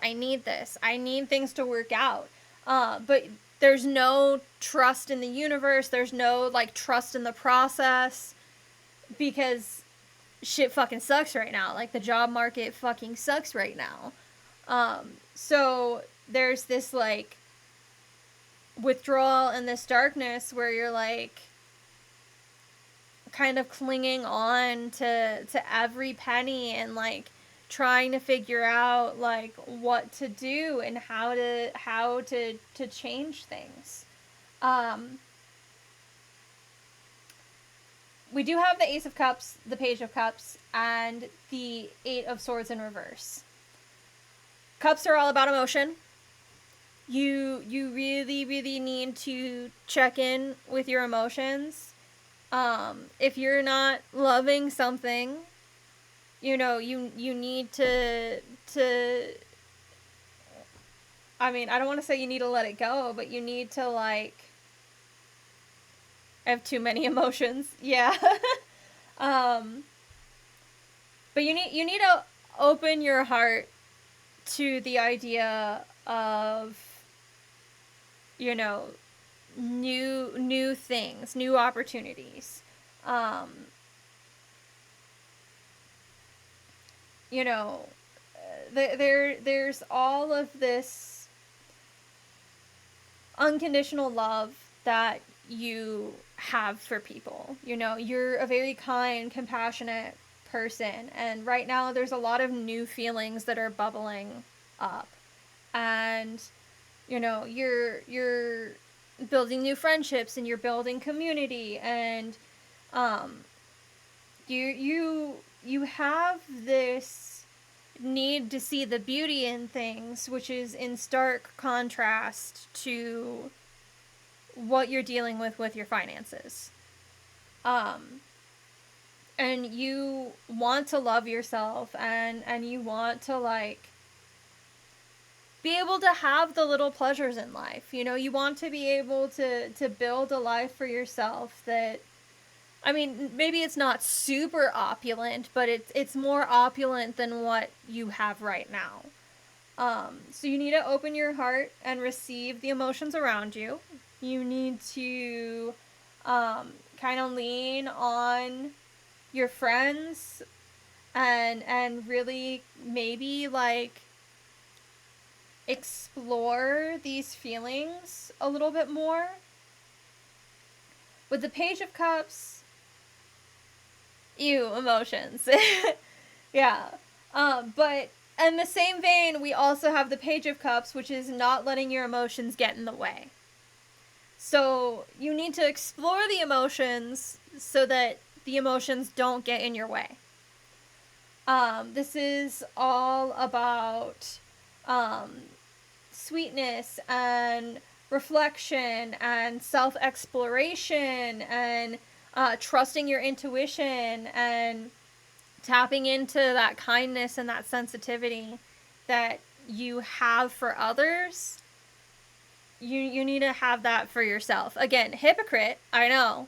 I need things to work out. But there's no trust in the universe. There's no, like, trust in the process because shit fucking sucks right now. Like, the job market fucking sucks right now. So there's this, like, withdrawal and this darkness where you're, like, kind of clinging on to every penny and, like, trying to figure out, like, what to do and how to change things. We do have the Ace of Cups, the Page of Cups, and the Eight of Swords in reverse. Cups are all about emotion. You really, really need to check in with your emotions. If you're not loving something, you know, you need to, I mean, I don't want to say you need to let it go, but you need to, like, I have too many emotions. Yeah. But you need to open your heart to the idea of, you know, new things, new opportunities. You know, there's all of this unconditional love that you have for people. You know, you're a very kind, compassionate person, and right now there's a lot of new feelings that are bubbling up. And, you know, you're building new friendships and you're building community, and you have this need to see the beauty in things, which is in stark contrast to what you're dealing with your finances. And you want to love yourself, and you want to, like, be able to have the little pleasures in life. You know, you want to be able to build a life for yourself that, I mean, maybe it's not super opulent, but it's more opulent than what you have right now. So you need to open your heart and receive the emotions around you. You need to kind of lean on your friends and really maybe, like, explore these feelings a little bit more. With the Page of Cups, emotions. Yeah. But in the same vein, we also have the Page of Cups, which is not letting your emotions get in the way. So you need to explore the emotions so that the emotions don't get in your way. This is all about sweetness and reflection and self-exploration and trusting your intuition and tapping into that kindness and that sensitivity that you have for others. You need to have that for yourself. Again, hypocrite, I know.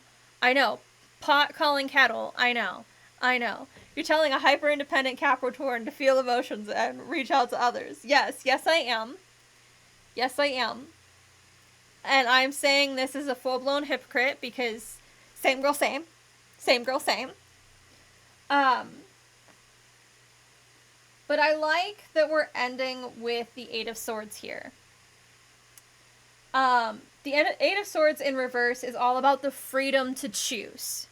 Pot calling kettle, I know. I know. You're telling a hyper-independent Capricorn to feel emotions and reach out to others. Yes, yes I am. Yes I am. And I'm saying this is a full-blown hypocrite because same girl, same. Same girl, same. But I like that we're ending with the Eight of Swords here. The Eight of Swords in reverse is all about the freedom to choose.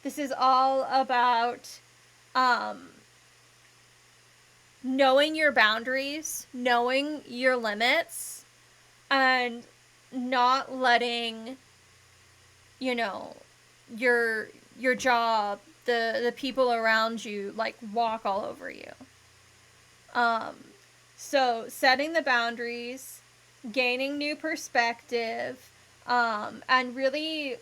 This is all about knowing your boundaries, knowing your limits, and not letting, you know, your job, the people around you, like, walk all over you. So setting the boundaries, gaining new perspective, and really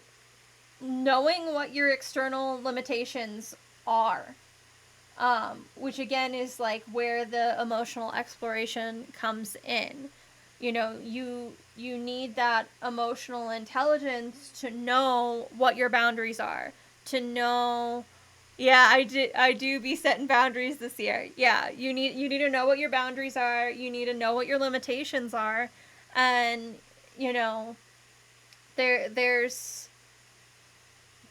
knowing what your external limitations are. Which again is like where the emotional exploration comes in. You know, you need that emotional intelligence to know what your boundaries are, to know. Yeah, I do be setting boundaries this year. Yeah, you need to know what your boundaries are. You need to know what your limitations are, and you know, there's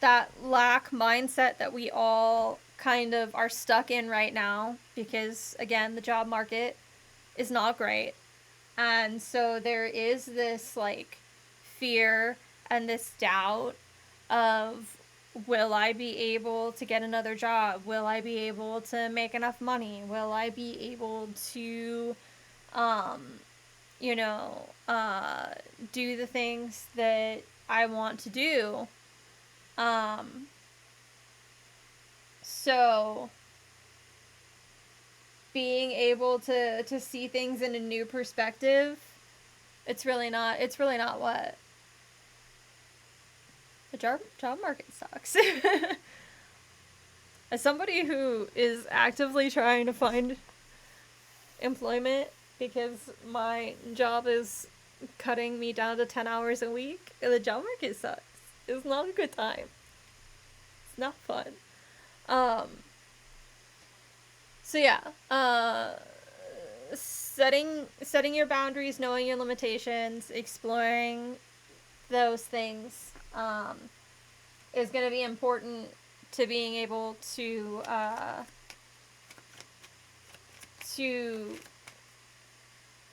that lack mindset that we all kind of are stuck in right now because again, the job market is not great. And so there is this like fear and this doubt of, will I be able to get another job? Will I be able to make enough money? Will I be able to, you know, do the things that I want to do? So being able to see things in a new perspective, it's really not what the job market sucks. As somebody who is actively trying to find employment because my job is cutting me down to 10 hours a week, the job market sucks. It's not a good time. It's not fun. So yeah, setting your boundaries, knowing your limitations, exploring those things, is going to be important to being able to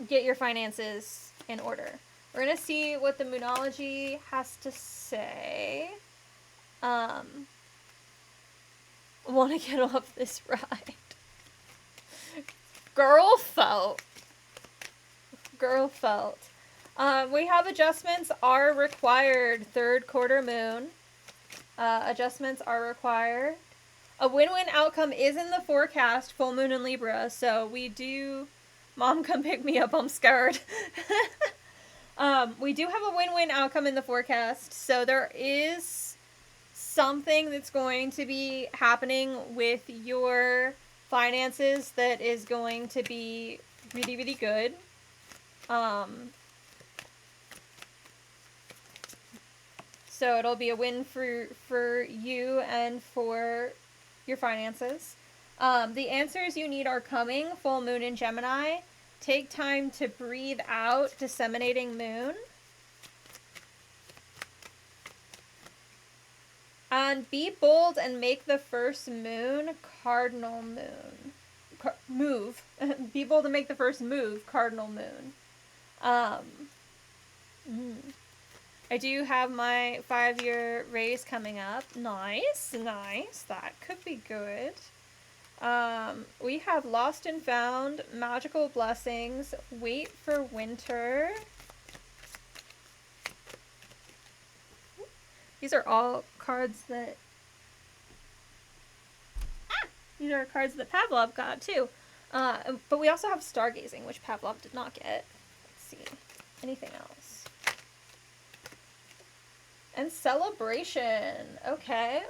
get your finances in order. We're going to see what the Moonology has to say. Want to get off this ride. Girl felt. We have adjustments are required. Third quarter moon. Adjustments are required. A win-win outcome is in the forecast. Full moon in Libra. So we do... Mom, come pick me up. I'm scared. We do have a win-win outcome in the forecast. So there is something that's going to be happening with your finances that is going to be really, really good. So it'll be a win for you and for your finances. The answers you need are coming. Full moon in Gemini. Take time to breathe out. Disseminating moon. And be bold and make the first moon cardinal moon. Move. Be bold and make the first move, cardinal moon. I do have my 5-year raise coming up. Nice. That could be good. We have Lost and Found, Magical Blessings, Wait for Winter. These are all cards that... These are cards that Pavlov got, too. But we also have Stargazing, which Pavlov did not get. Let's see. Anything else? And Celebration. Okay.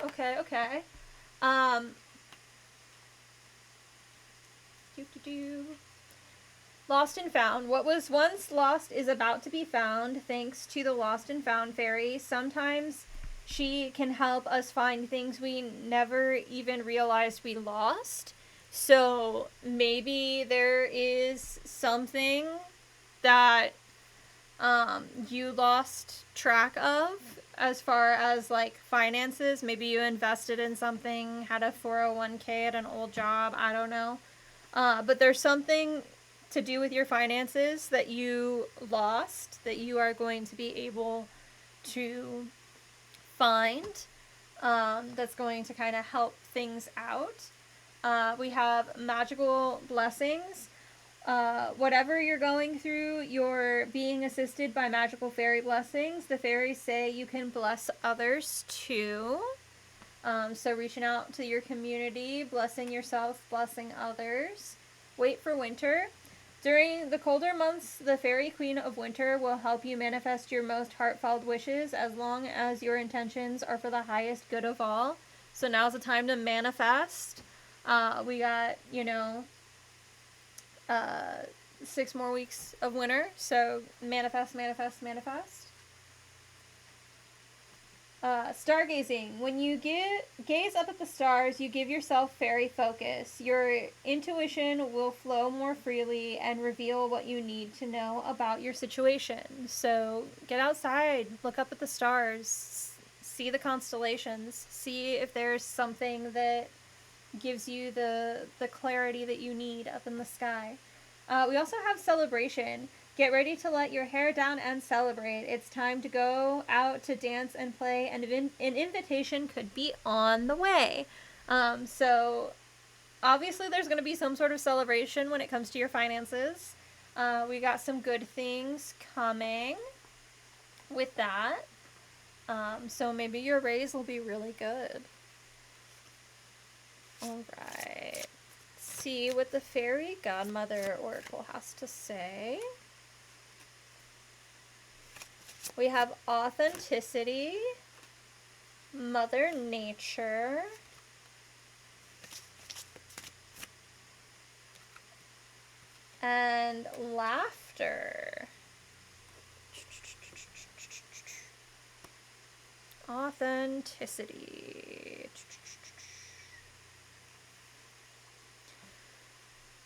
Lost and Found. What was once lost is about to be found, thanks to the Lost and Found fairy. Sometimes She can help us find things we never even realized we lost. So maybe there is something that you lost track of as far as like finances. Maybe you invested in something, had a 401k at an old job, I don't know. But there's something to do with your finances that you lost that you are going to be able to find, that's going to kind of help things out. We have magical blessings. Whatever you're going through, you're being assisted by magical fairy blessings. The fairies say you can bless others too. So reaching out to your community, blessing yourself, blessing others. Wait for winter. During the colder months, the Fairy Queen of Winter will help you manifest your most heartfelt wishes as long as your intentions are for the highest good of all. So now's the time to manifest. We got, 6 more weeks of winter, so manifest, manifest, manifest. Stargazing. When you gaze up at the stars, you give yourself fairy focus. Your intuition will flow more freely and reveal what you need to know about your situation. So get outside, look up at the stars, see the constellations, see if there's something that gives you the clarity that you need up in the sky. We also have celebration. Get ready to let your hair down and celebrate. It's time to go out to dance and play, and an invitation could be on the way. So obviously there's going to be some sort of celebration when it comes to your finances. We got some good things coming with that. So maybe your raise will be really good. All right. See what the Fairy Godmother Oracle has to say. We have authenticity, Mother Nature, and laughter. Authenticity.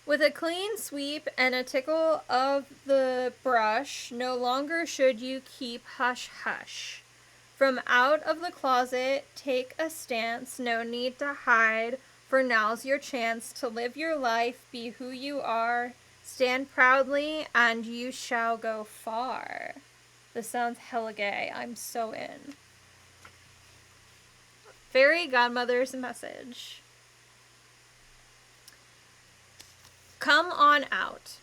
With a clean sweep and a tickle of the brush, no longer should you keep hush hush. From out of the closet, take a stance, no need to hide, for now's your chance to live your life, be who you are, stand proudly, and you shall go far. This sounds hella gay. I'm so in. Fairy Godmother's message. Come on out.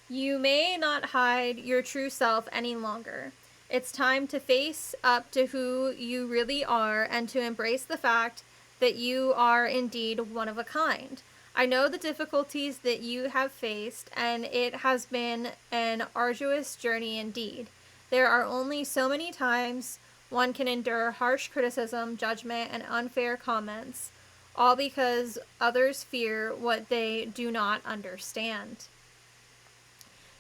You may not hide your true self any longer. It's time to face up to who you really are and to embrace the fact that you are indeed one of a kind. I know the difficulties that you have faced, and it has been an arduous journey indeed. There are only so many times one can endure harsh criticism, judgment, and unfair comments, all because others fear what they do not understand.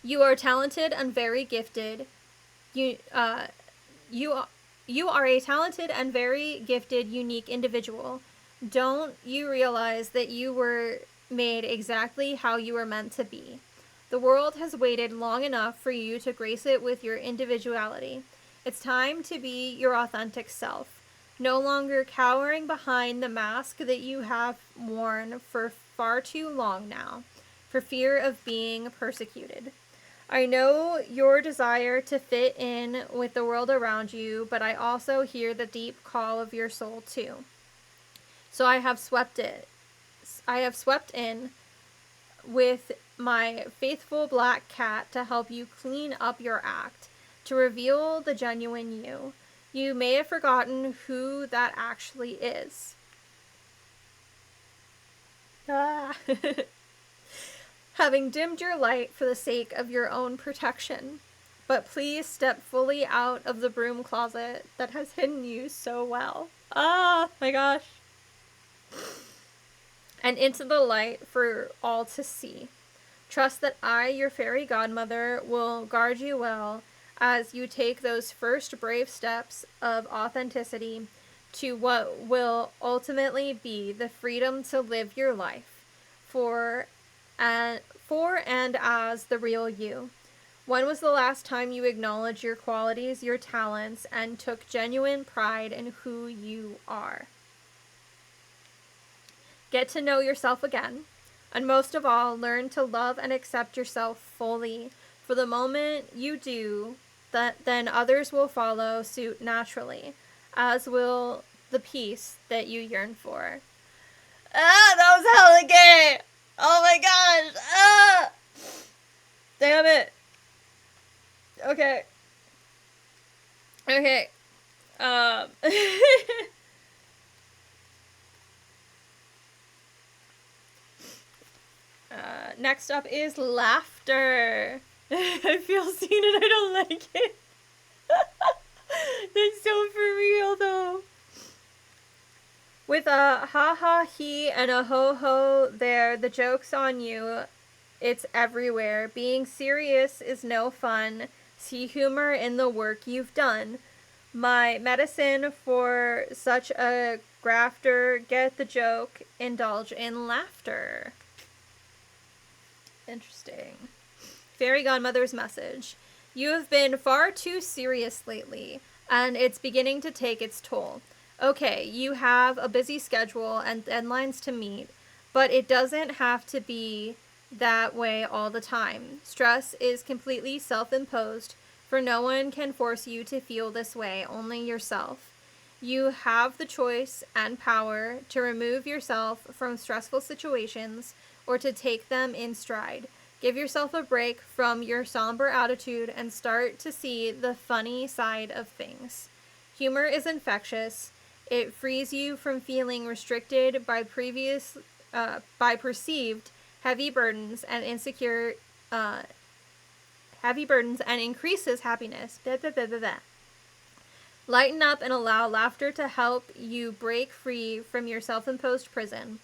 You are talented and very gifted. You are a talented and very gifted, unique individual. Don't you realize that you were made exactly how you were meant to be? The world has waited long enough for you to grace it with your individuality. It's time to be your authentic self. No longer cowering behind the mask that you have worn for far too long now, for fear of being persecuted. I know your desire to fit in with the world around you, but I also hear the deep call of your soul too. So I have swept in with my faithful black cat to help you clean up your act, to reveal the genuine you. You may have forgotten who that actually is. Having dimmed your light for the sake of your own protection. But please step fully out of the broom closet that has hidden you so well. Ah, my gosh. And into the light for all to see. Trust that I, your fairy godmother, will guard you well as you take those first brave steps of authenticity to what will ultimately be the freedom to live your life for and as the real you. When was the last time you acknowledged your qualities, your talents, and took genuine pride in who you are? Get to know yourself again, and most of all, learn to love and accept yourself fully. For the moment you do, then others will follow suit naturally, as will the peace that you yearn for. Ah, that was hella gay! Oh my gosh! Ah! Damn it! Okay. Okay. Next up is laughter. I feel seen and I don't like it. That's so for real though. With a ha ha he and a ho ho there, the joke's on you. It's everywhere. Being serious is no fun. See humor in the work you've done. My medicine for such a grafter, get the joke, indulge in laughter. Interesting. Fairy Godmother's message. You have been far too serious lately, and it's beginning to take its toll. Okay, you have a busy schedule and deadlines to meet, but it doesn't have to be that way all the time. Stress is completely self-imposed, for no one can force you to feel this way, only yourself. You have the choice and power to remove yourself from stressful situations or to take them in stride. Give yourself a break from your somber attitude and start to see the funny side of things. Humor is infectious. It frees you from feeling restricted by perceived heavy burdens and increases happiness. Blah, blah, blah, blah, blah. Lighten up and allow laughter to help you break free from your self-imposed prison.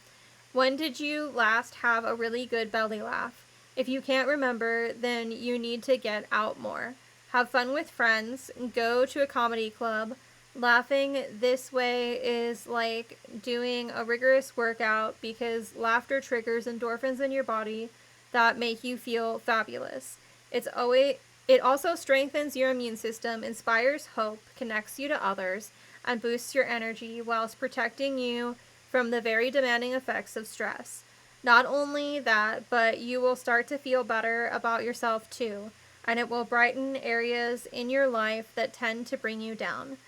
When did you last have a really good belly laugh? If you can't remember, then you need to get out more. Have fun with friends. Go to a comedy club. Laughing this way is like doing a rigorous workout because laughter triggers endorphins in your body that make you feel fabulous. It also strengthens your immune system, inspires hope, connects you to others, and boosts your energy whilst protecting you from the very demanding effects of stress. Not only that, but you will start to feel better about yourself too, and it will brighten areas in your life that tend to bring you down.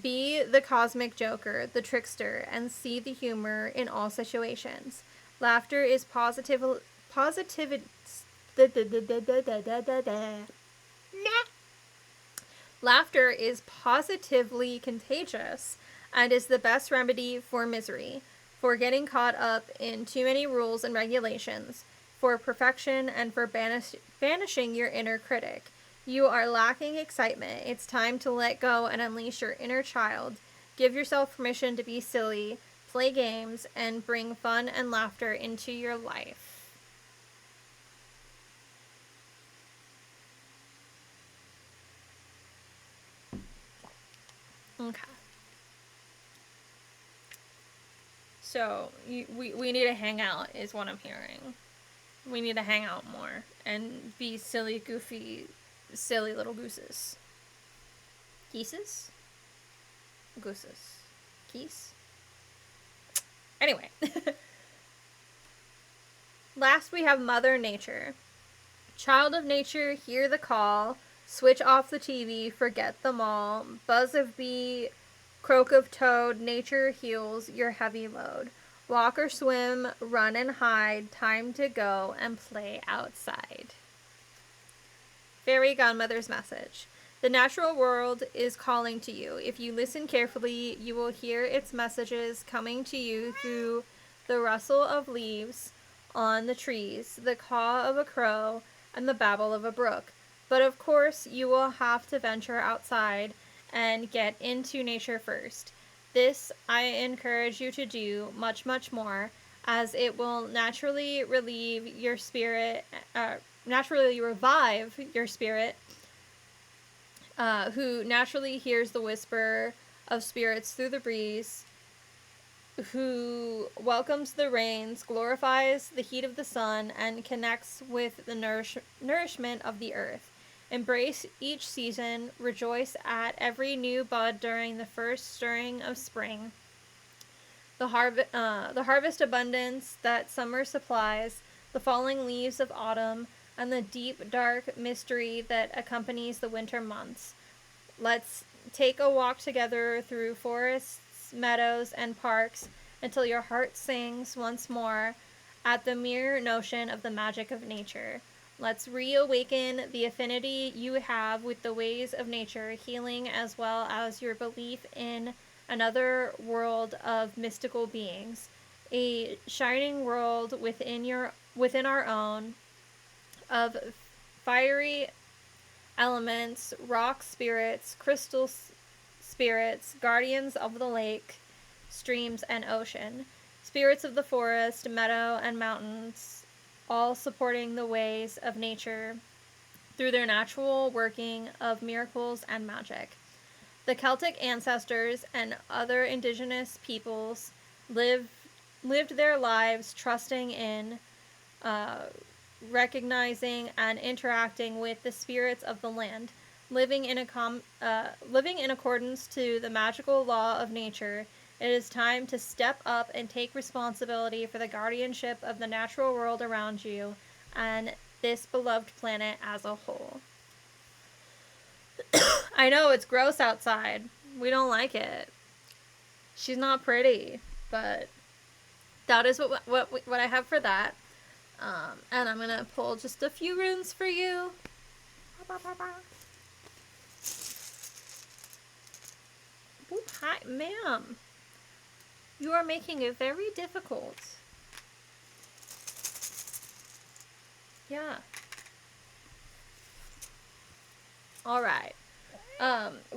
Be the cosmic joker, the trickster, and see the humor in all situations. Laughter is positivity. Laughter is positively contagious and is the best remedy for misery, for getting caught up in too many rules and regulations, for perfection, and for banishing your inner critic. You are lacking excitement. It's time to let go and unleash your inner child. Give yourself permission to be silly, play games, and bring fun and laughter into your life. Okay. So, we need to hang out, is what I'm hearing. We need to hang out more and be silly, goofy, silly little gooses. Geeses? Gooses. Geese? Anyway. Last we have Mother Nature. Child of nature, hear the call. Switch off the TV, forget them all. Buzz of bee, croak of toad, nature heals your heavy load. Walk or swim, run and hide, time to go and play outside. Fairy Godmother's message. The natural world is calling to you. If you listen carefully, you will hear its messages coming to you through the rustle of leaves on the trees, the caw of a crow, and the babble of a brook. But of course, you will have to venture outside and get into nature first. This I encourage you to do much, much more, as it will naturally revive your spirit, who naturally hears the whisper of spirits through the breeze, who welcomes the rains, glorifies the heat of the sun, and connects with the nourishment of the earth. Embrace each season, rejoice at every new bud during the first stirring of spring. The harvest abundance that summer supplies, the falling leaves of autumn, and the deep, dark mystery that accompanies the winter months. Let's take a walk together through forests, meadows, and parks until your heart sings once more at the mere notion of the magic of nature. Let's reawaken the affinity you have with the ways of nature, healing as well as your belief in another world of mystical beings, a shining world within our own, of fiery elements, rock spirits, crystal spirits, guardians of the lake, streams, and ocean, spirits of the forest, meadow, and mountains, all supporting the ways of nature through their natural working of miracles and magic. The Celtic ancestors and other indigenous peoples lived their lives trusting in, recognizing, and interacting with the spirits of the land, living in accordance to the magical law of nature. It is time to step up and take responsibility for the guardianship of the natural world around you and this beloved planet as a whole. I know it's gross outside. We don't like it. She's not pretty, but that is what I have for that. And I'm gonna pull just a few runes for you. Oop, hi, ma'am. You are making it very difficult. Yeah. Alright.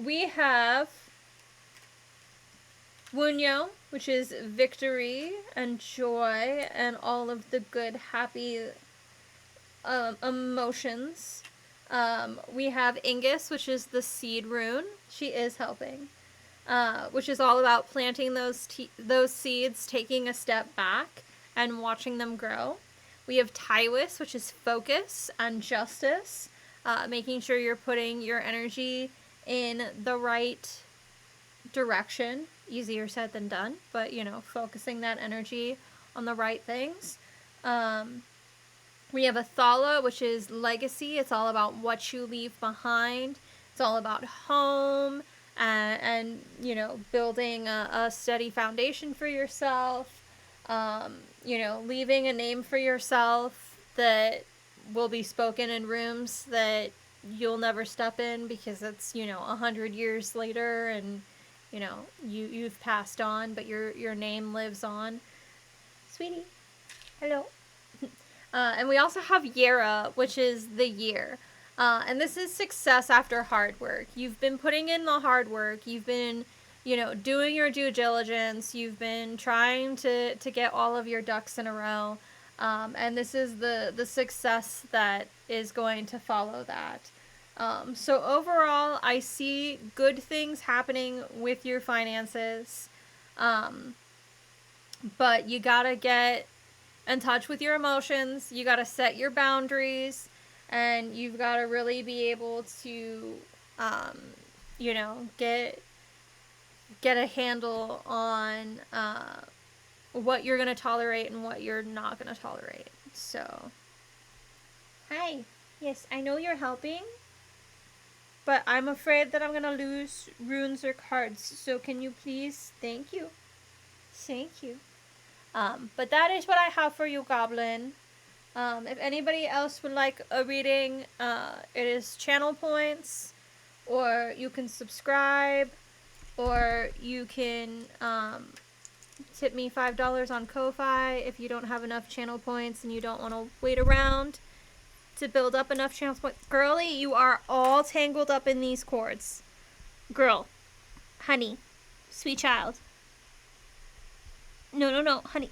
We have Wunyo, which is victory and joy and all of the good, happy emotions. We have Ingus, which is the seed rune. She is helping. Which is all about planting those seeds, taking a step back, and watching them grow. We have Tywis, which is focus and justice, making sure you're putting your energy in the right direction. Easier said than done, but, focusing that energy on the right things. We have Athala, which is legacy. It's all about what you leave behind. It's all about home and building a steady foundation for yourself. Leaving a name for yourself that will be spoken in rooms that you'll never step in because it's 100 years later and you've passed on, but your name lives on. Sweetie, hello. And we also have Yera, which is the year. And this is success after hard work. You've been putting in the hard work. You've been, doing your due diligence. You've been trying to get all of your ducks in a row. And this is the success that is going to follow that. So overall, I see good things happening with your finances. But you gotta get in touch with your emotions. You gotta set your boundaries. And you've gotta really be able to, get a handle on what you're gonna tolerate and what you're not gonna tolerate. So, hi. Yes, I know you're helping. But I'm afraid that I'm gonna lose runes or cards. So can you please? Thank you. Thank you. But that is what I have for you, Goblin. If anybody else would like a reading, it is channel points, or you can subscribe, or you can tip me $5 on Ko-Fi if you don't have enough channel points and you don't want to wait around to build up enough channel points. Girlie, you are all tangled up in these cords. Girl. Honey. Sweet child. No, honey.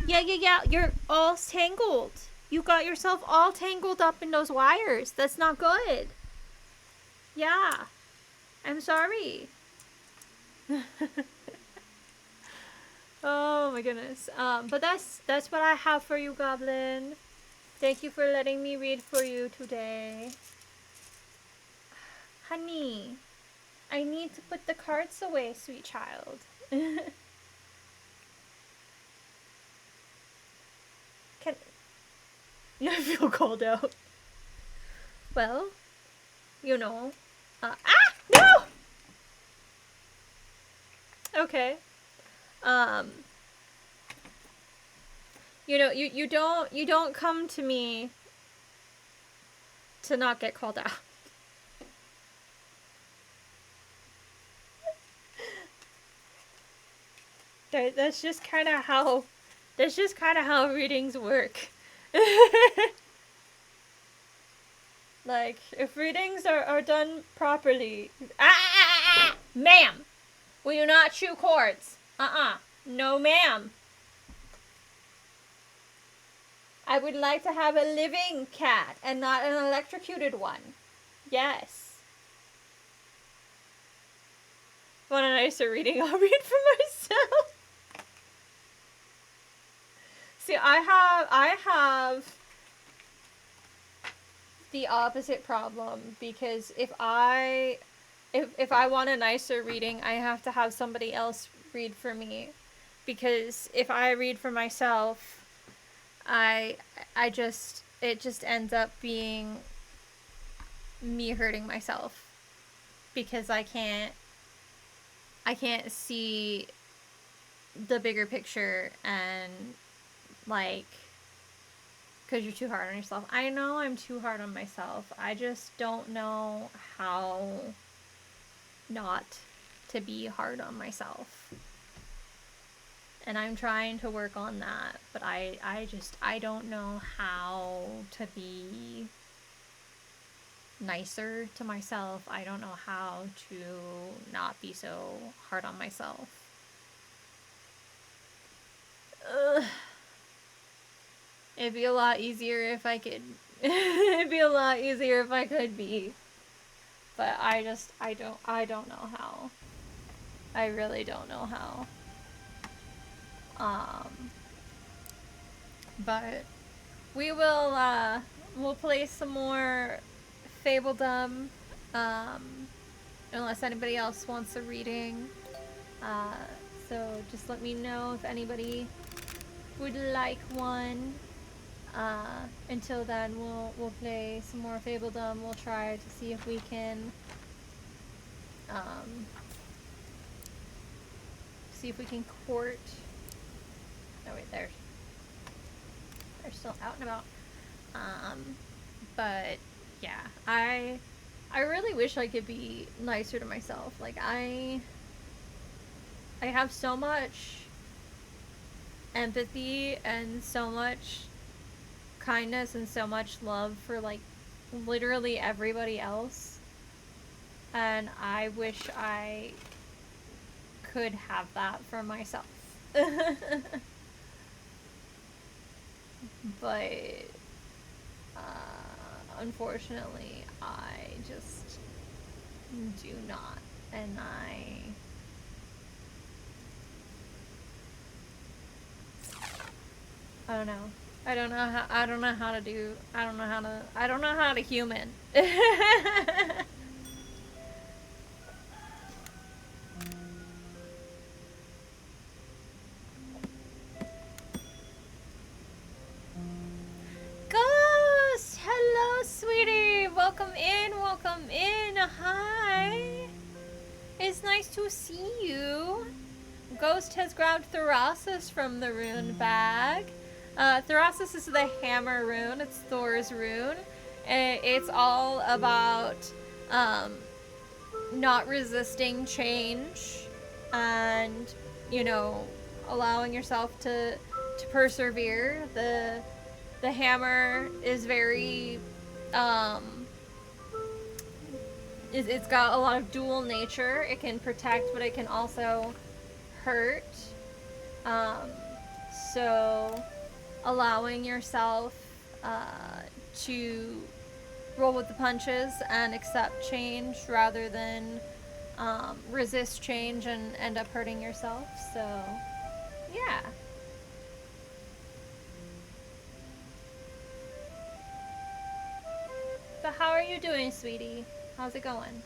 Yeah. You're all tangled. You got yourself all tangled up in those wires. That's not good. Yeah. I'm sorry. Oh my goodness. But that's what I have for you, Goblin. Thank you for letting me read for you today. Honey, I need to put the cards away, sweet child. Can I feel called out? Well, you know. No! Okay. You know, you don't come to me to not get called out. That's just kind of how readings work. Like, if readings are done properly. Ma'am! Will you not chew cords? No, ma'am. I would like to have a living cat and not an electrocuted one. Yes. Want a nicer reading? I'll read for myself. See, I have the opposite problem, because if I want a nicer reading, I have to have somebody else read for me, because if I read for myself, it just ends up being me hurting myself, because I can't see the bigger picture, and like, because you're too hard on yourself. I know I'm too hard on myself. I just don't know how not to be hard on myself. And I'm trying to work on that, but I don't know how to be nicer to myself. I don't know how to not be so hard on myself. Ugh. It'd be a lot easier if I could. It'd be a lot easier if I could be. But I don't know how. I really don't know how. But we'll play some more fabledom, unless anybody else wants a reading. So just let me know if anybody would like one. Until then, we'll play some more fabledom. We'll try to see if we can court. Oh wait, they're still out and about. But yeah, I really wish I could be nicer to myself. Like, I have so much empathy and so much kindness and so much love for, like, literally everybody else, and I wish I could have that for myself. But unfortunately I just do not, and I don't know. I don't know how to human. Ghost! Hello, sweetie! Welcome in! Hi! It's nice to see you. Ghost has grabbed Therasis from the rune bag. Therasis is the hammer rune. It's Thor's rune. It's all about not resisting change and, you know, allowing yourself to persevere. The hammer is very it's got a lot of dual nature. It can protect, but it can also hurt. So allowing yourself to roll with the punches and accept change rather than resist change and end up hurting yourself. So, yeah. So how are you doing, sweetie? How's it going?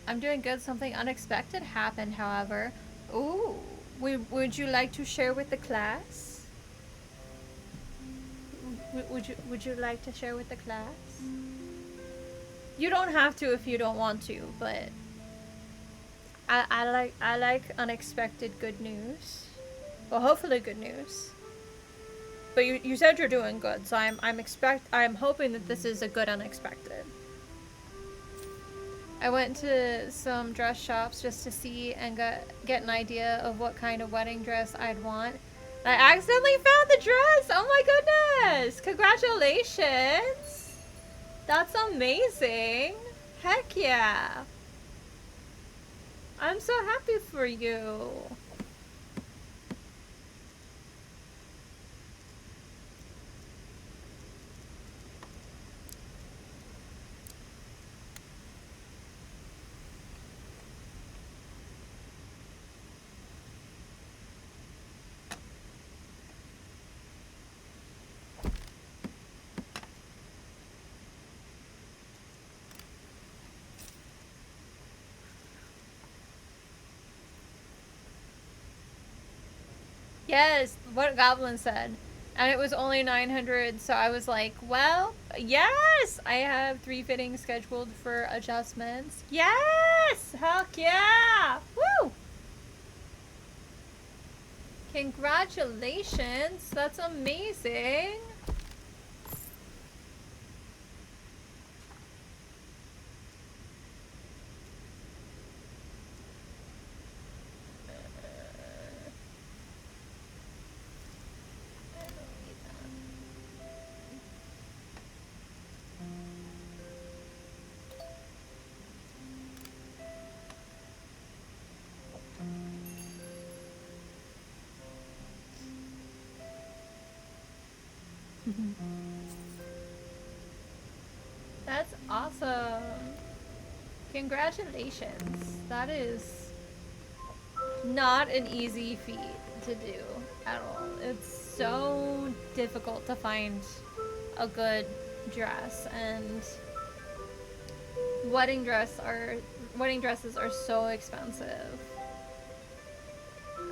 I'm doing good. Something unexpected happened, however. Ooh, would you like to share with the class? Would you like to share with the class? You don't have to if you don't want to, but I like unexpected good news. Well, hopefully good news. But you said you're doing good, so I'm hoping that this is a good unexpected. I went to some dress shops just to see and get an idea of what kind of wedding dress I'd want. I accidentally found the dress! Oh my goodness! Congratulations! That's amazing! Heck yeah! I'm so happy for you! Yes, what Goblin said. And it was only 900, so I was like, well, yes! I have 3 fittings scheduled for adjustments. Yes! Heck yeah! Woo! Congratulations! That's amazing! That's awesome. Congratulations. That is not an easy feat to do at all. It's so difficult to find a good dress, and wedding dresses are so expensive.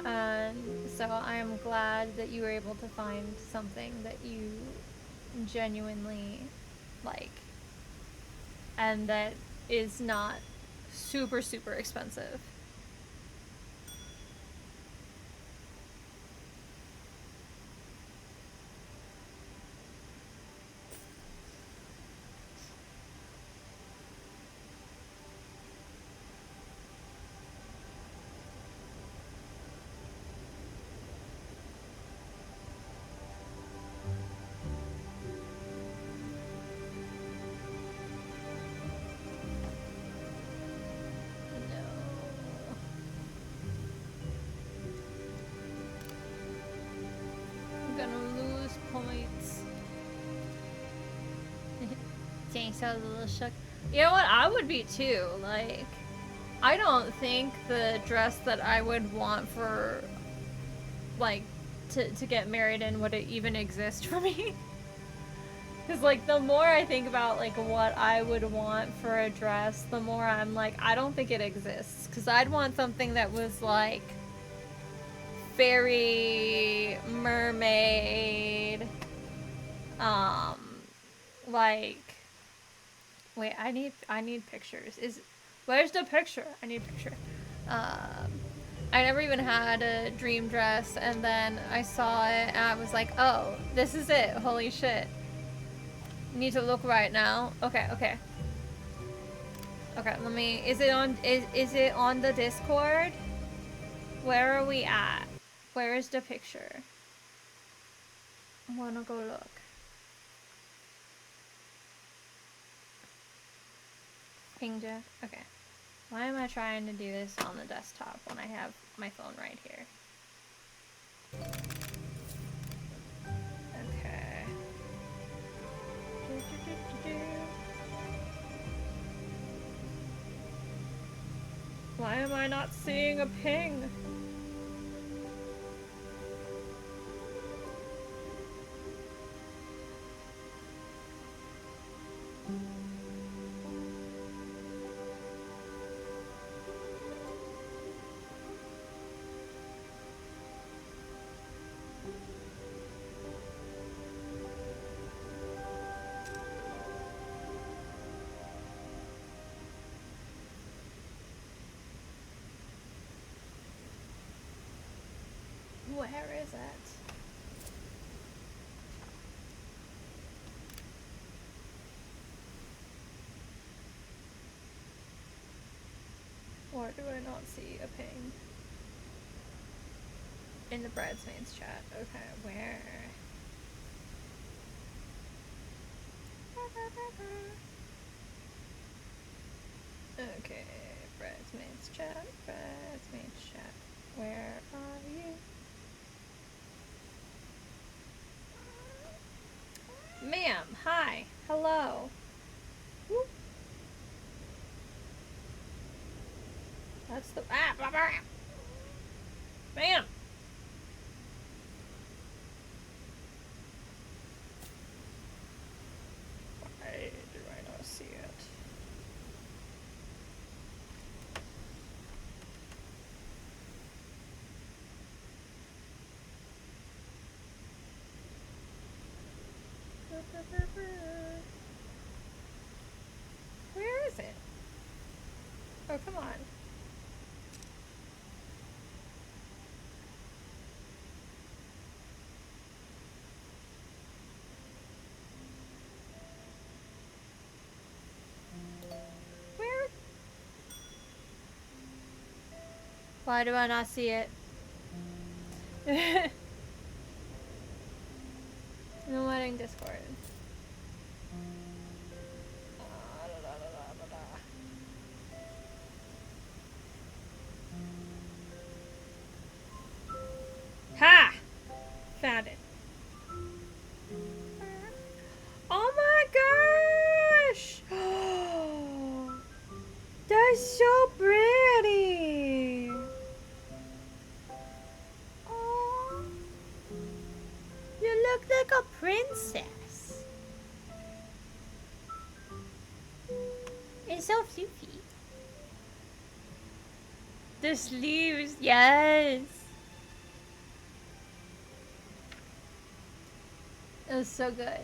And so I am glad that you were able to find something that you genuinely like and that is not super, super expensive. Thanks, I was a little shook. You know what? I would be too. Like, I don't think the dress that I would want for, like, to get married in would it even exist for me. Because, like, the more I think about, like, what I would want for a dress, the more I'm like, I don't think it exists. Because I'd want something that was, like, fairy, mermaid, like, wait, I need pictures. Where's the picture? I need a picture. I never even had a dream dress, and then I saw it, and I was like, oh, this is it. Holy shit. Need to look right now. Okay, okay. Okay, let me, is it on the Discord? Where are we at? Where is the picture? I wanna go look. Ping Jeff. Okay. Why am I trying to do this on the desktop when I have my phone right here? Okay. Why am I not seeing a ping? Where is it? Or do I not see a ping? In the bridesmaids chat. Okay, where? Okay, bridesmaids chat, bridesmaids chat. Where are you? Ma'am, hi, hello. Whoop. That's the blah, blah. Ma'am. Why do I not see it? Where is it? Oh, come on. Where? Why do I not see it? No wedding Discord. Ha! Found it. Oh my gosh! That's so pretty! Oh, you look like a princess. It's so fluffy. The sleeves, yes! It was so good.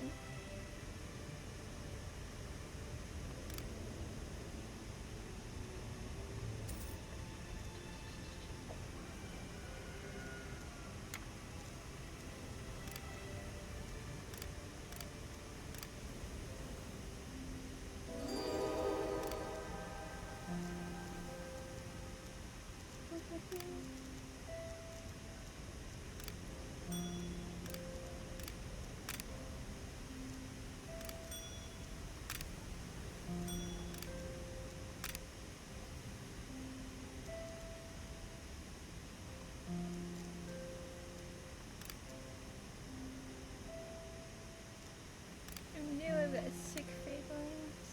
I knew I've got sick feelings,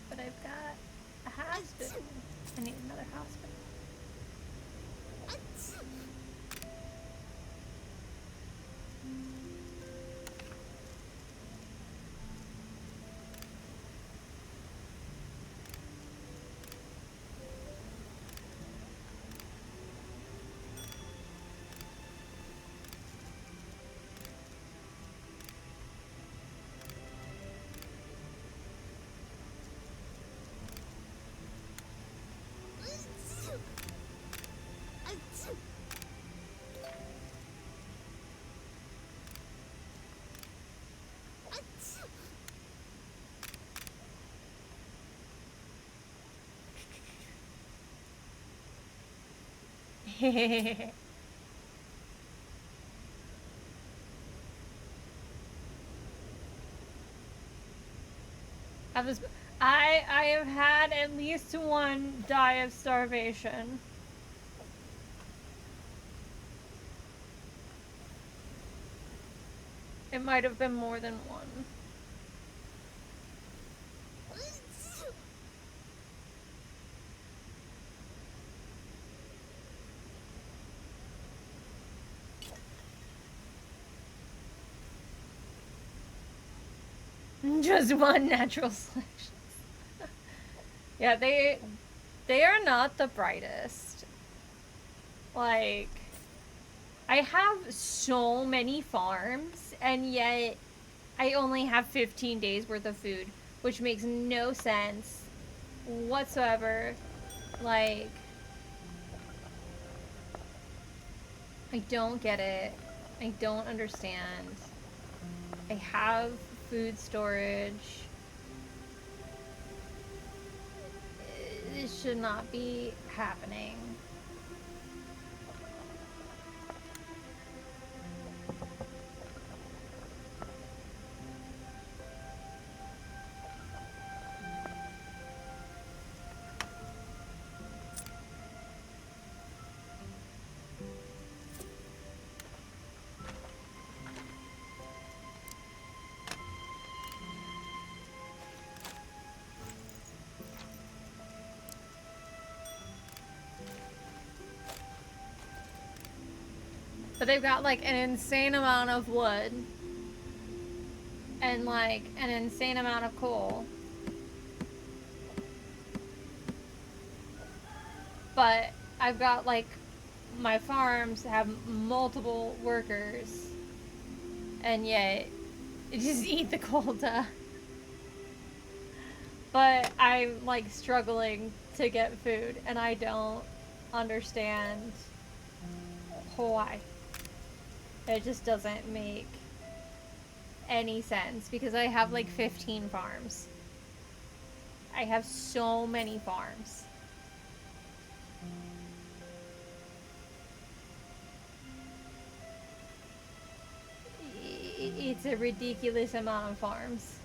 but I've got a hospital. I need another hospital. I have had at least one die of starvation. It might have been more than one. Just one natural selection. Yeah, they are not the brightest. Like, I have so many farms, and yet I only have 15 days worth of food, which makes no sense whatsoever. Like, I don't get it. I don't understand. I have food storage. This should not be happening. But they've got like an insane amount of wood and like an insane amount of coal. But I've got like my farms have multiple workers, and yet just eat the coal duh. But I'm like struggling to get food, and I don't understand why. It just doesn't make any sense because I have like 15 farms. I have so many farms. It's a ridiculous amount of farms.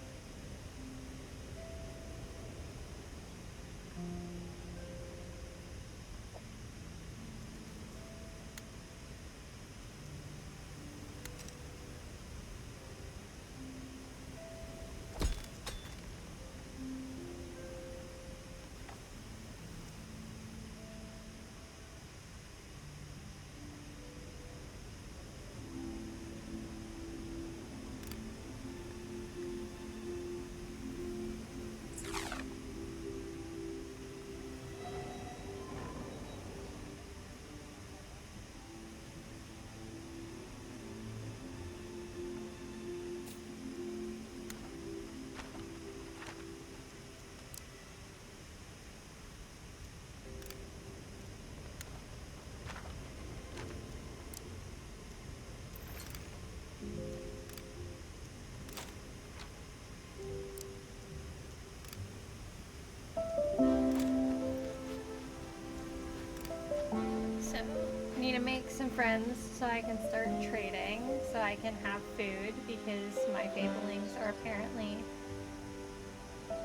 So, I need to make some friends so I can start trading, so I can have food, because my fablings are apparently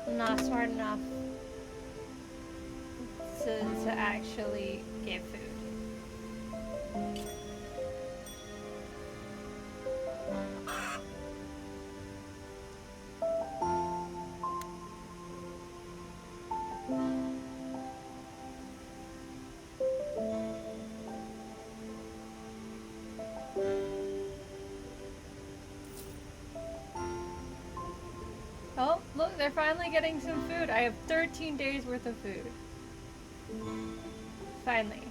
not smart enough to actually give food. Oh, look, they're finally getting some food. I have 13 days worth of food. Finally.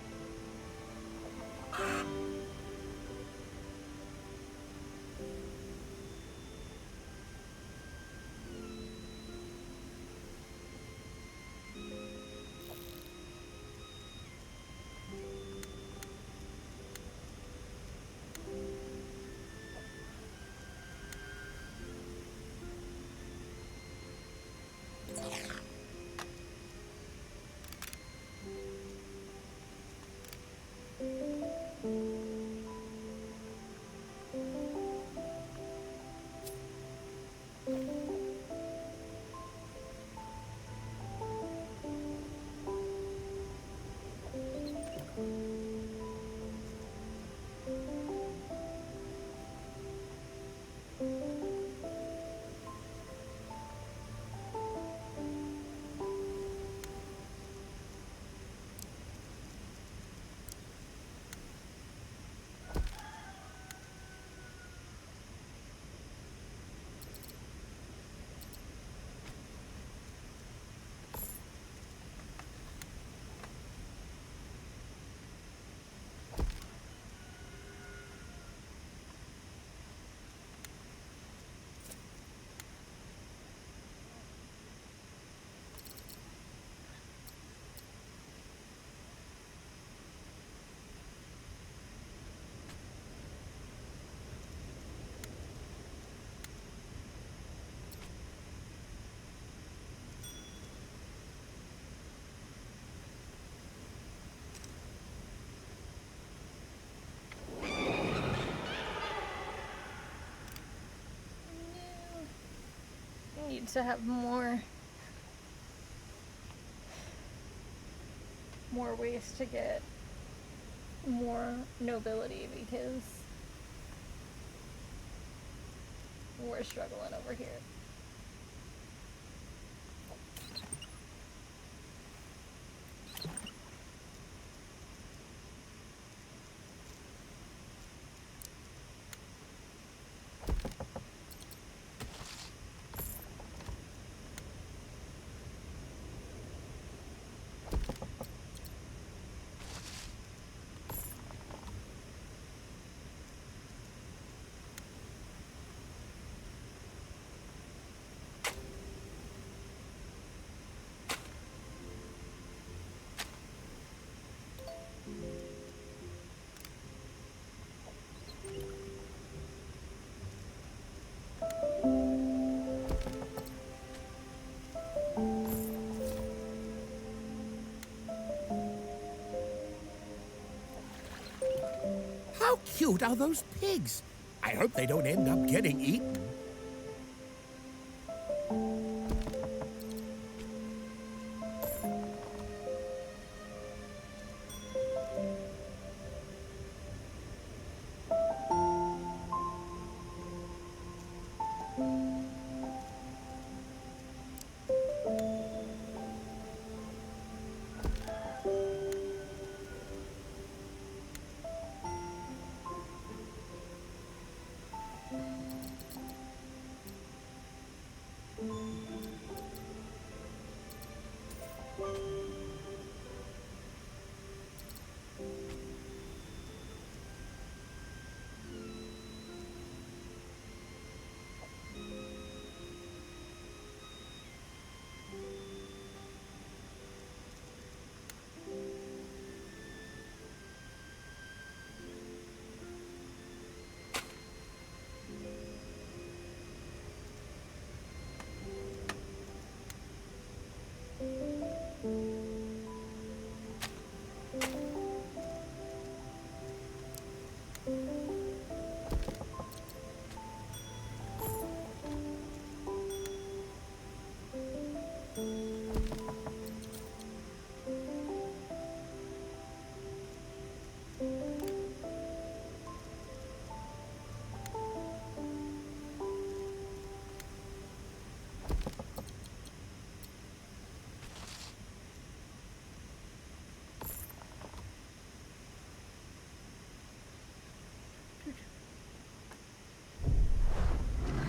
to have more ways to get more nobility because we're struggling over here. How cute are those pigs? I hope they don't end up getting eaten.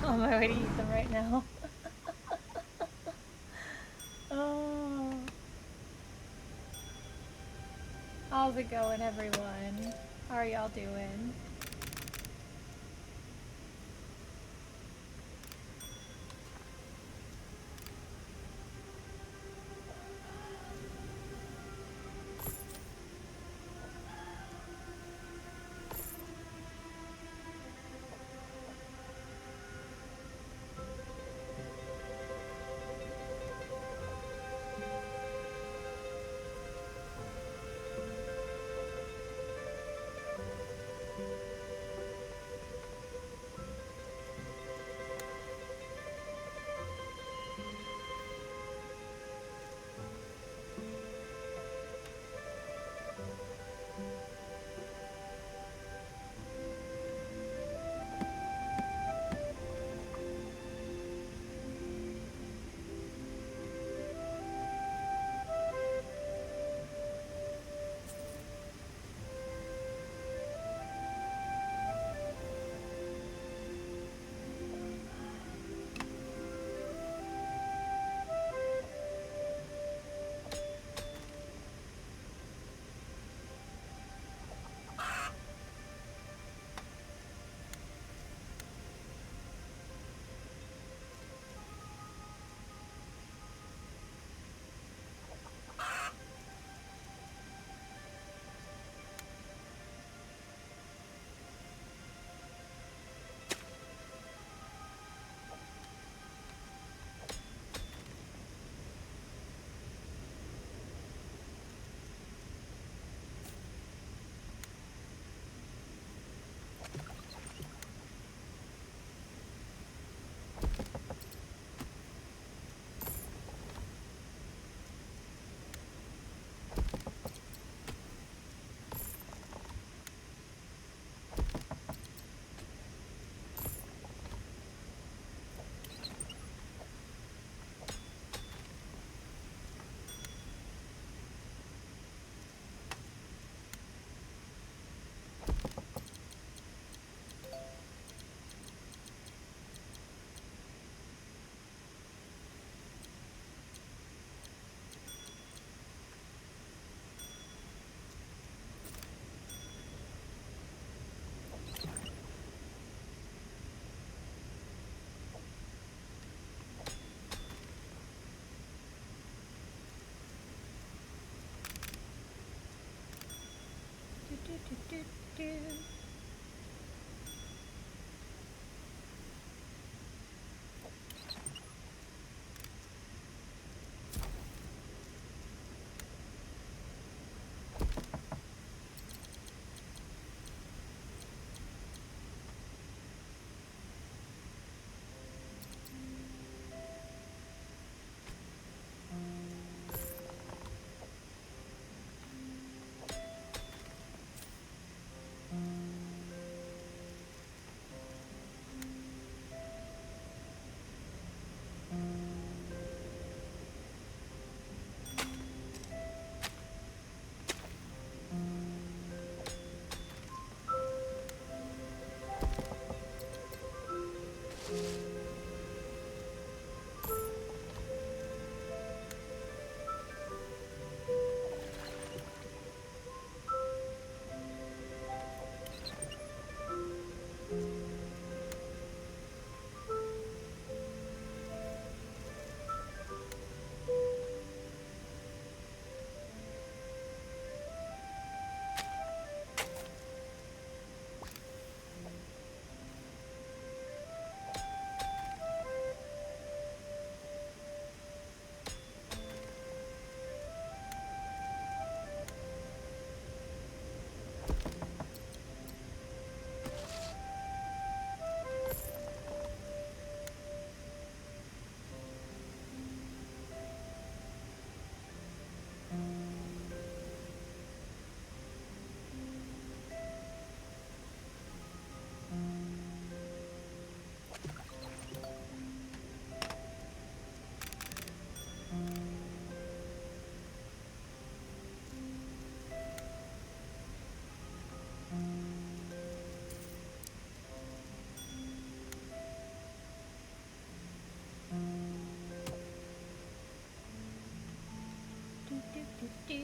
On my way to eat them right now. Oh. How's it going, everyone? How are y'all doing? Do, do, do. Do, do, do, do.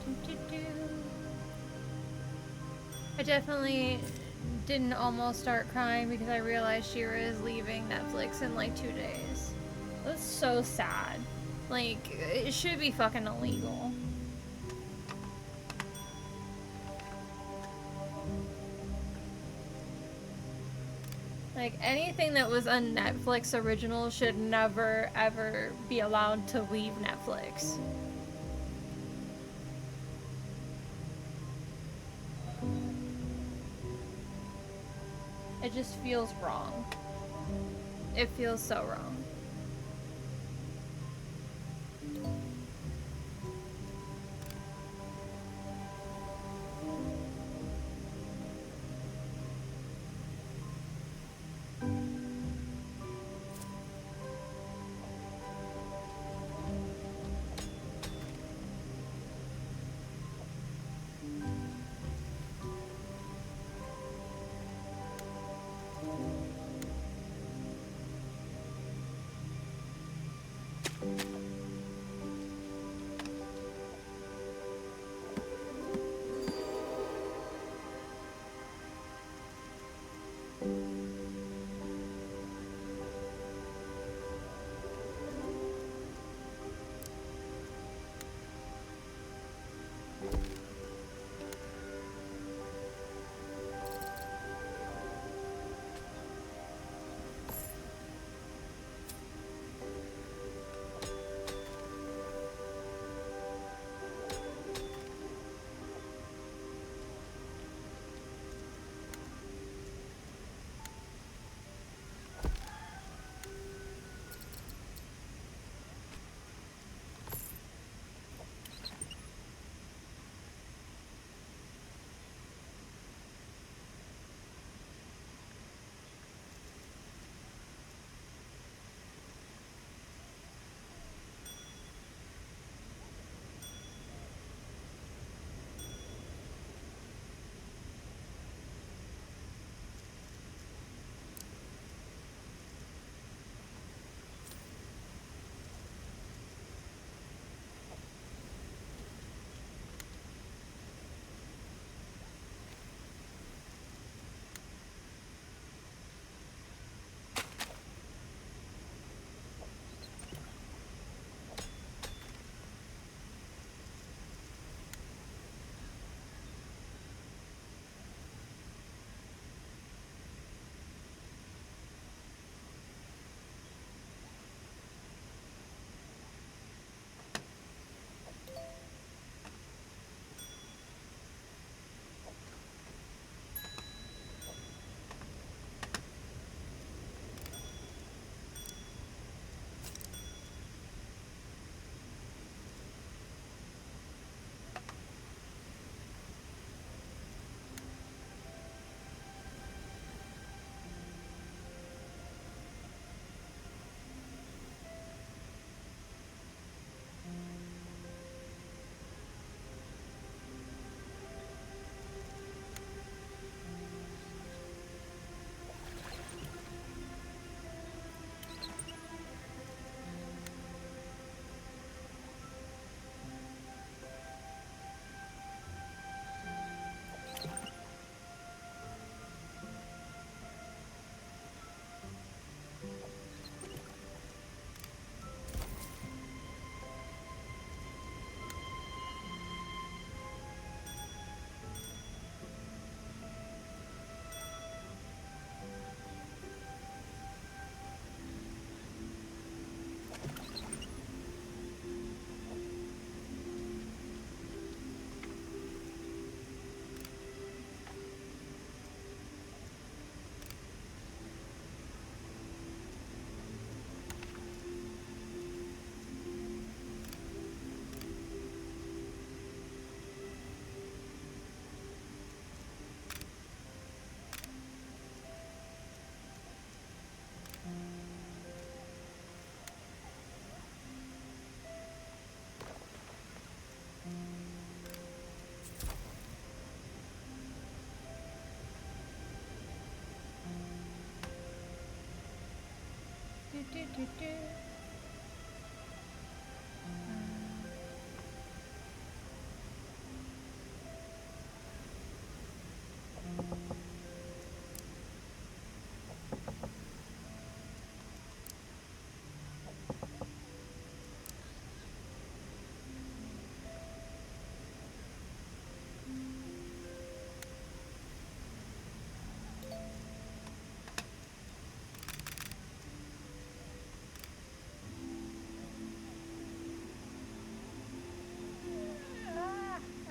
Do, do, do. I definitely didn't almost start crying because I realized Shira is leaving Netflix in like 2 days. That's so sad. Like, it should be fucking illegal. Like, anything that was a Netflix original should never, ever be allowed to leave Netflix. It just feels wrong. It feels so wrong.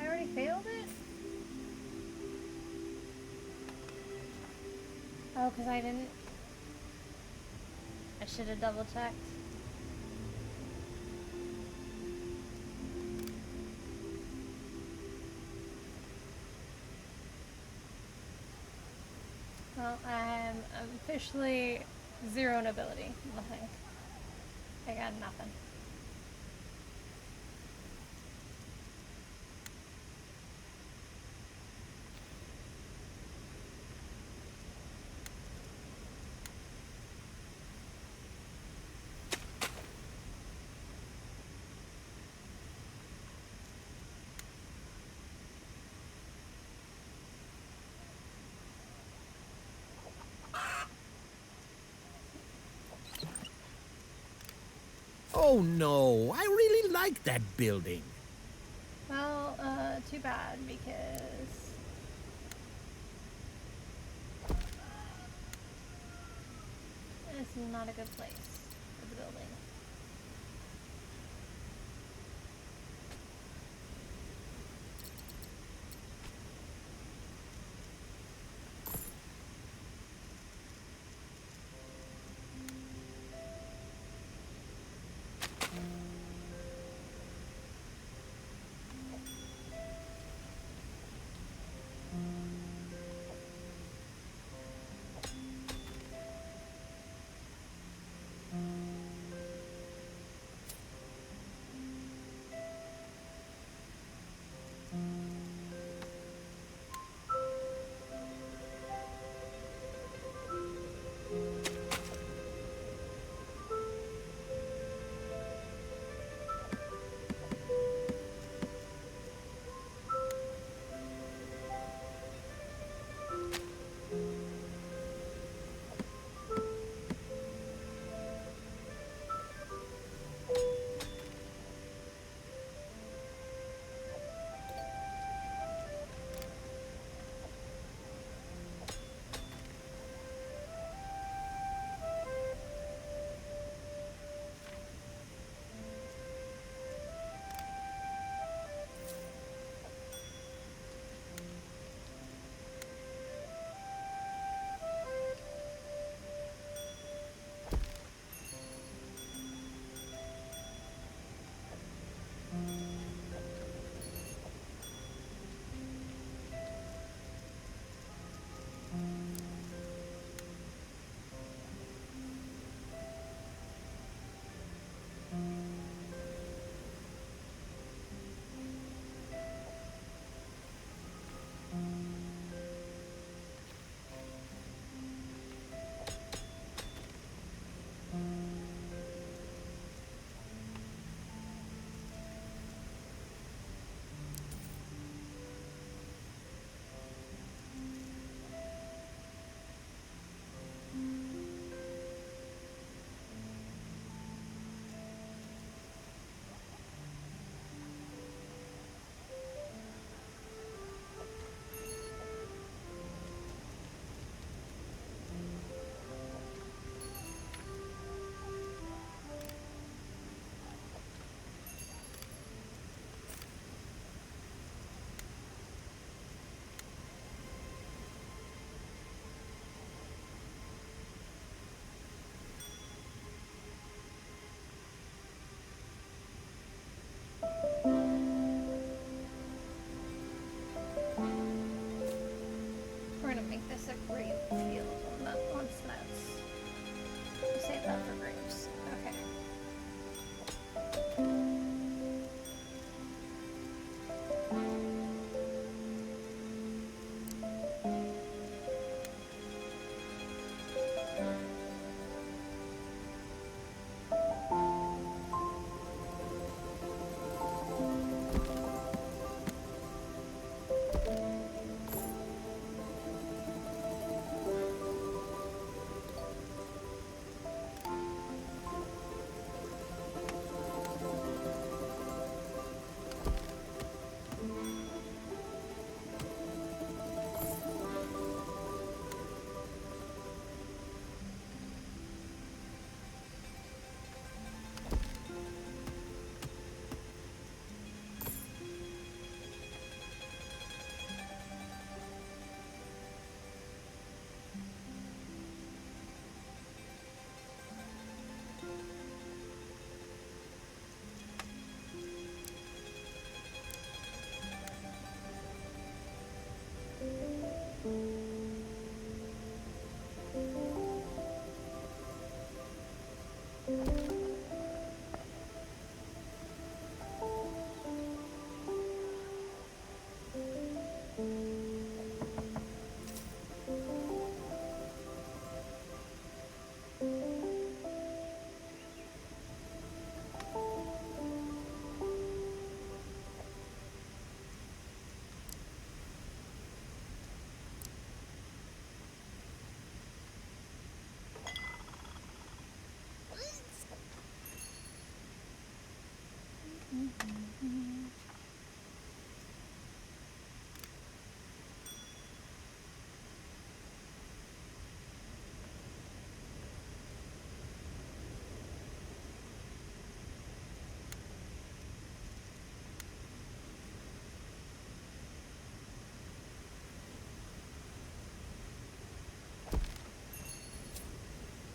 I already failed it? Oh, because I didn't... I should have double checked. Well, I'm officially 0 in ability. Nothing. I got nothing. Oh no, I really like that building. Well, too bad because... this is not a good place for the building.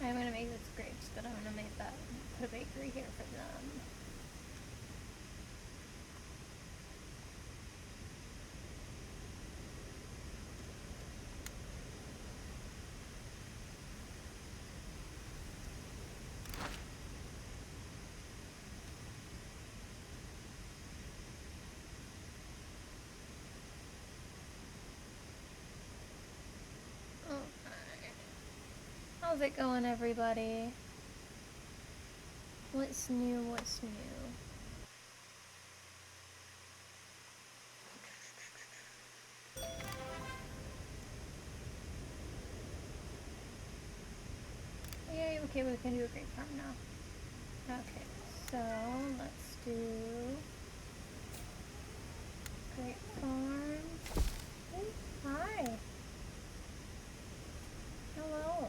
I'm gonna make this grapes, but I'm gonna make that, put a bakery here for them. Okay. How's it going, everybody? What's new? What's new? Yay, okay, we can do a grape farm now. Okay, so let's do grape farm. Hey, hi. Hello.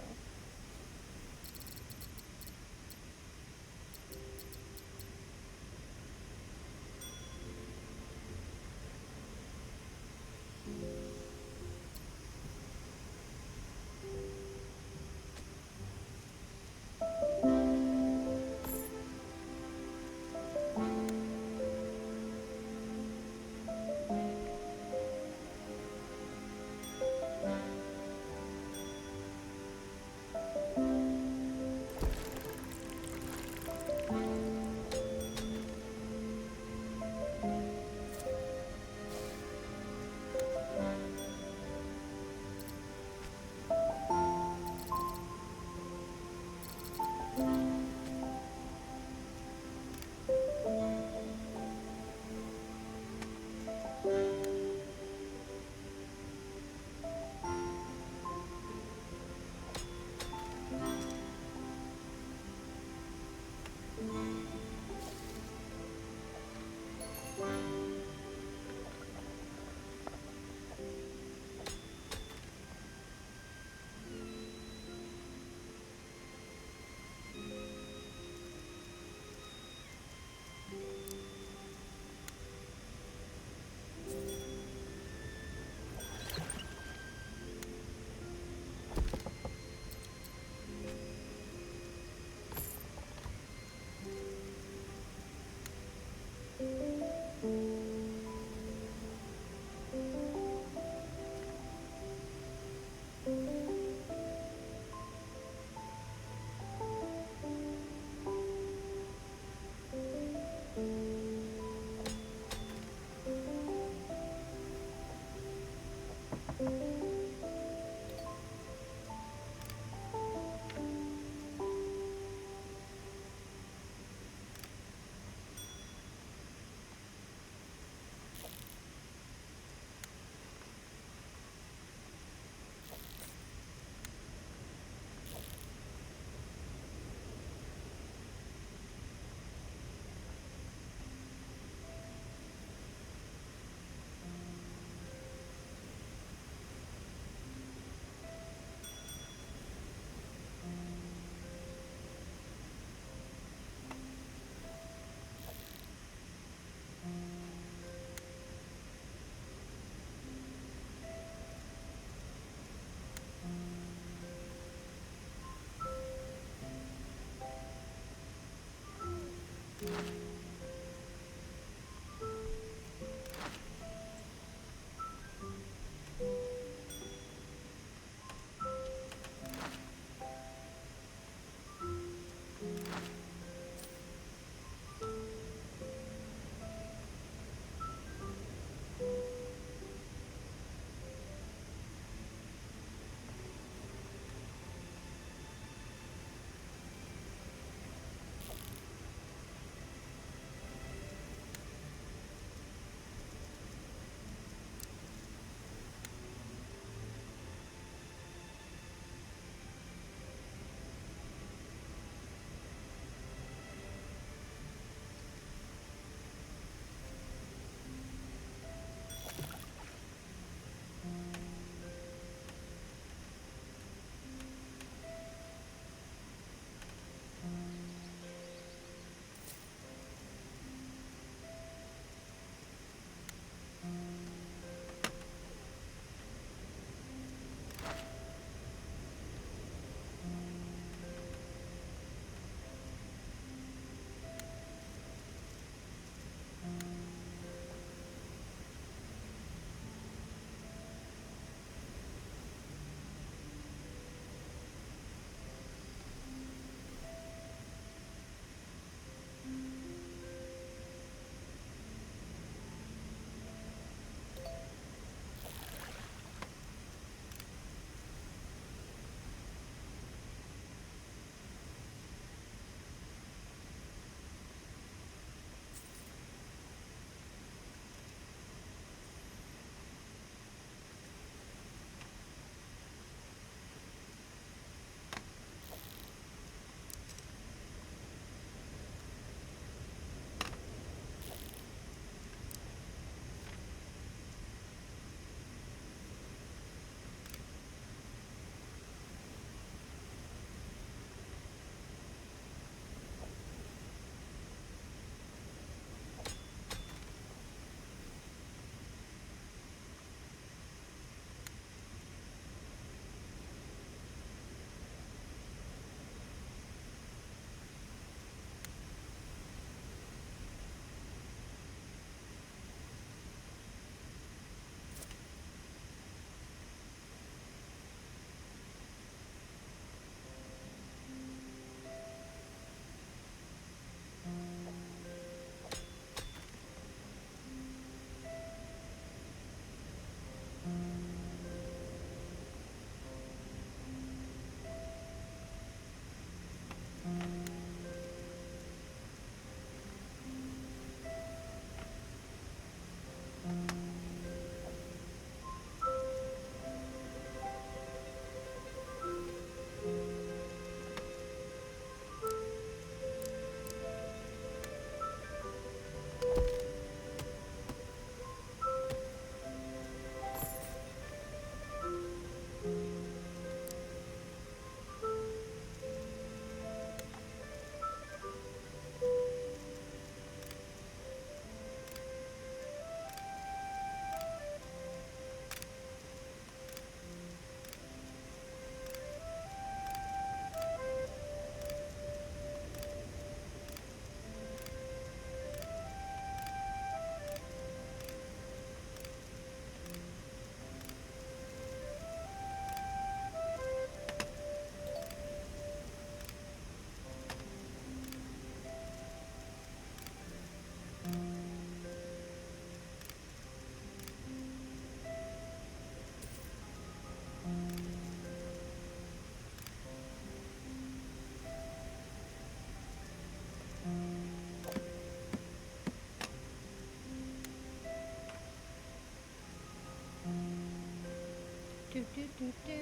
do, do, do.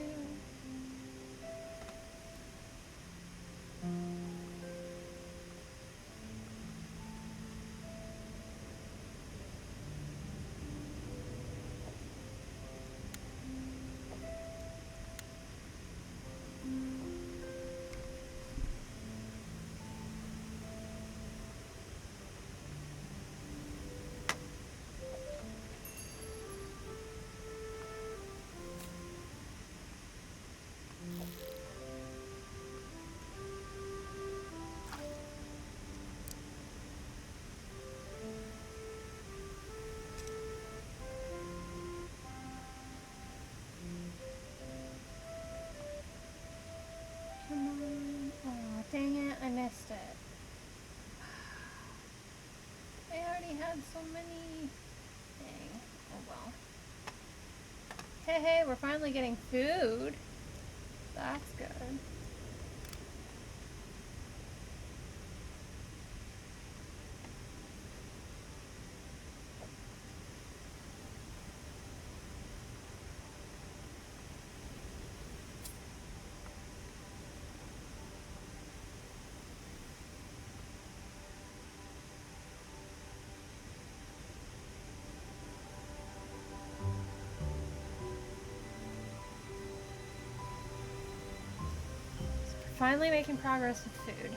Come on. Oh, dang it. I missed it. I already had so many. Dang. Oh well. Hey, hey, we're finally getting food. That's good. Finally making progress with food.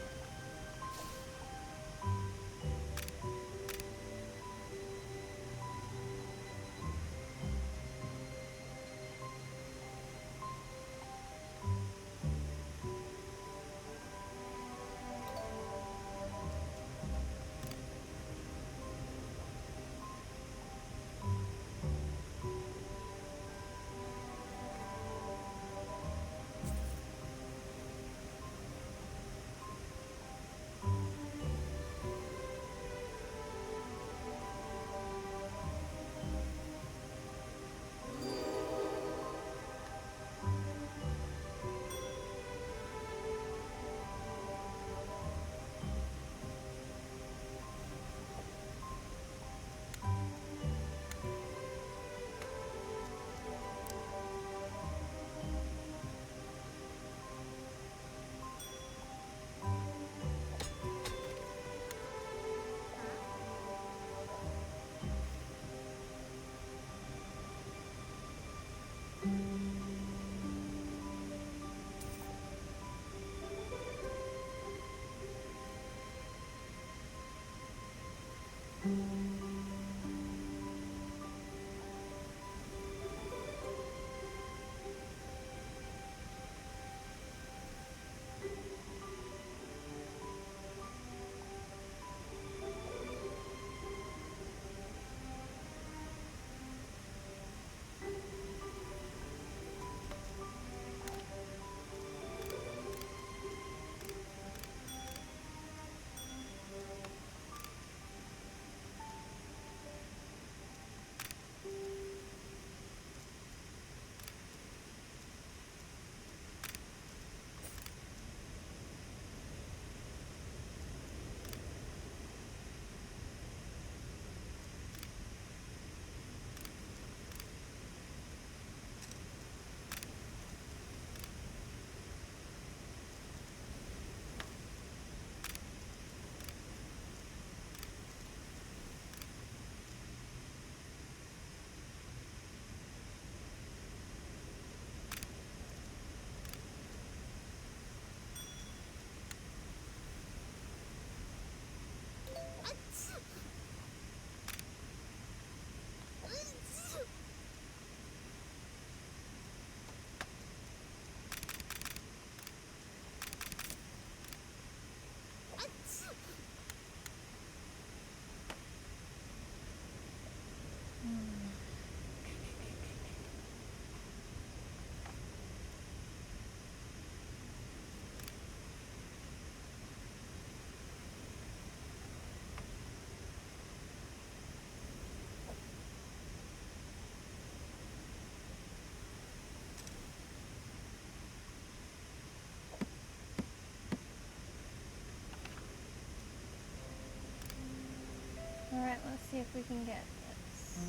Alright, let's see if we can get this.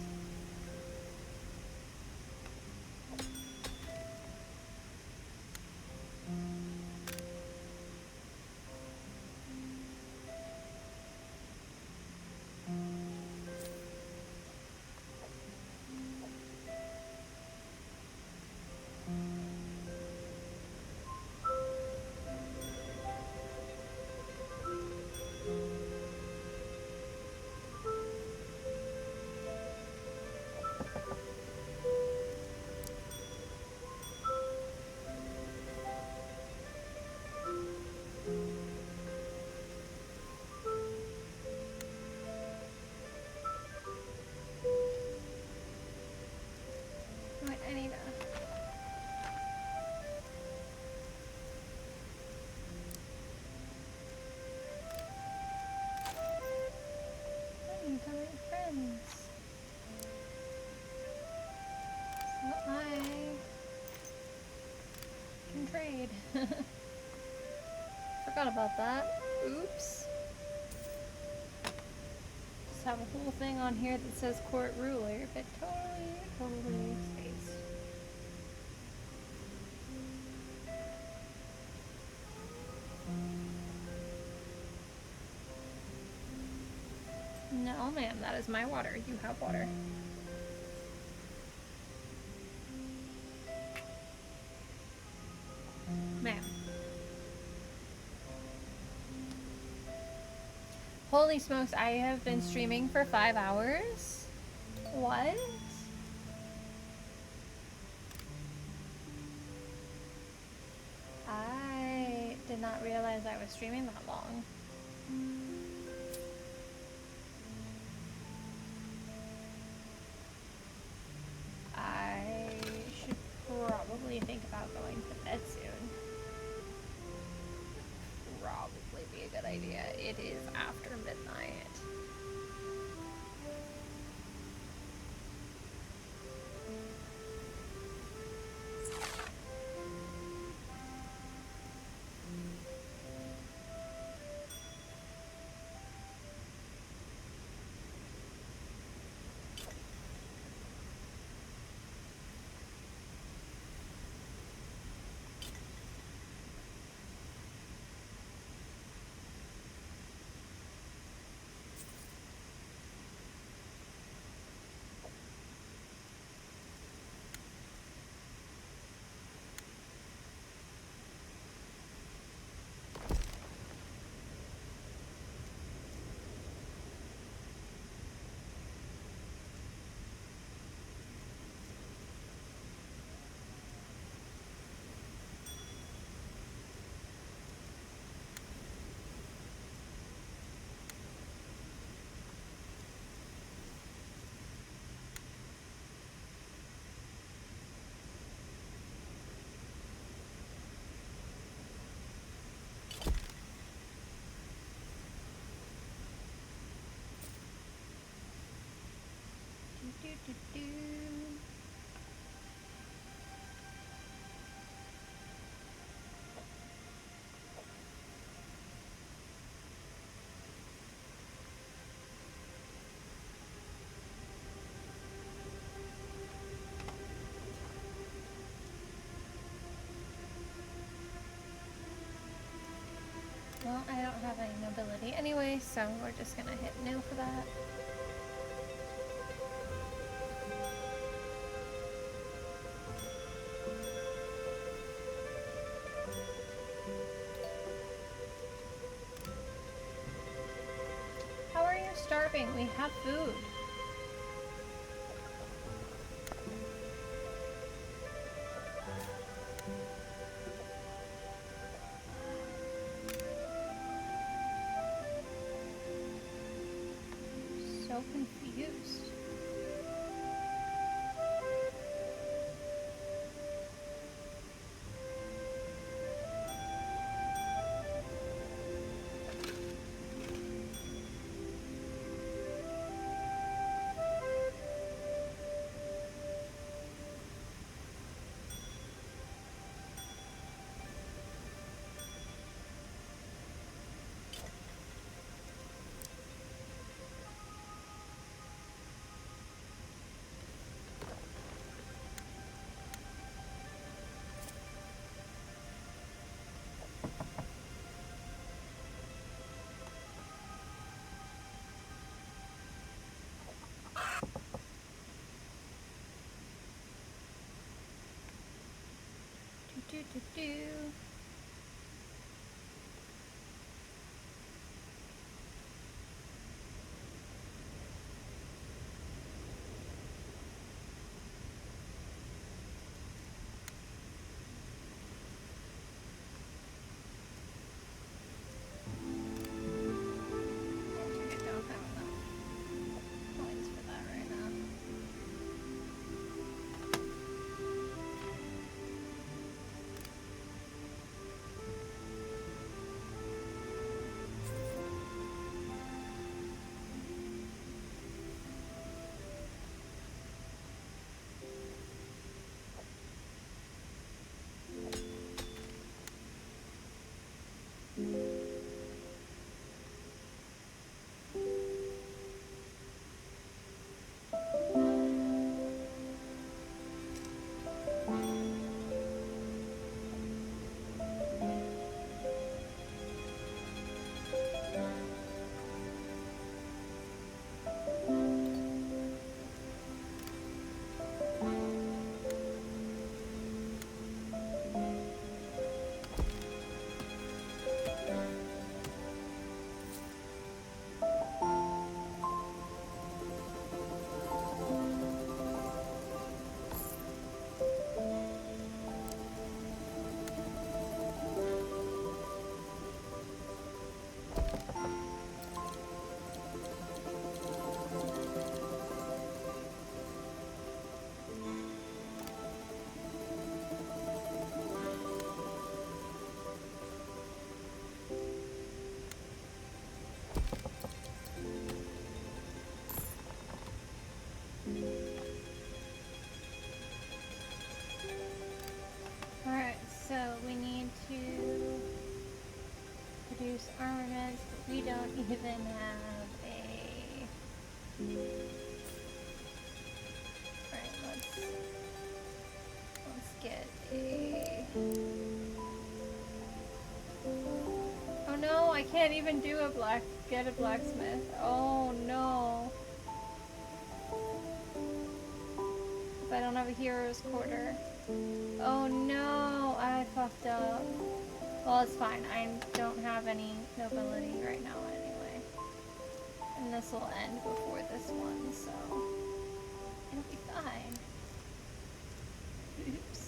can trade. Forgot about that. Oops. Just have a whole thing on here that says court ruler, but totally spaced. No, ma'am, that is my water. You have water. Ma'am. Holy smokes, I have been streaming for 5 hours? What? I did not realize I was streaming that long. I should probably think about going to bed soon. Probably be a good idea. It is after midnight. Do. Well, I don't have any nobility anyway, so we're just gonna hit no for that. How are you starving? We have food. So confused. Do. I don't have enough coins for that right now. use armaments, but we don't even have a... Alright, let's get a... Oh no, I can't even do get a blacksmith. Oh no. If I don't have a hero's quarter. Oh no, I fucked up. Well, it's fine. I don't have any nobility right now anyway. And this will end before this one, so it'll be fine. Oops.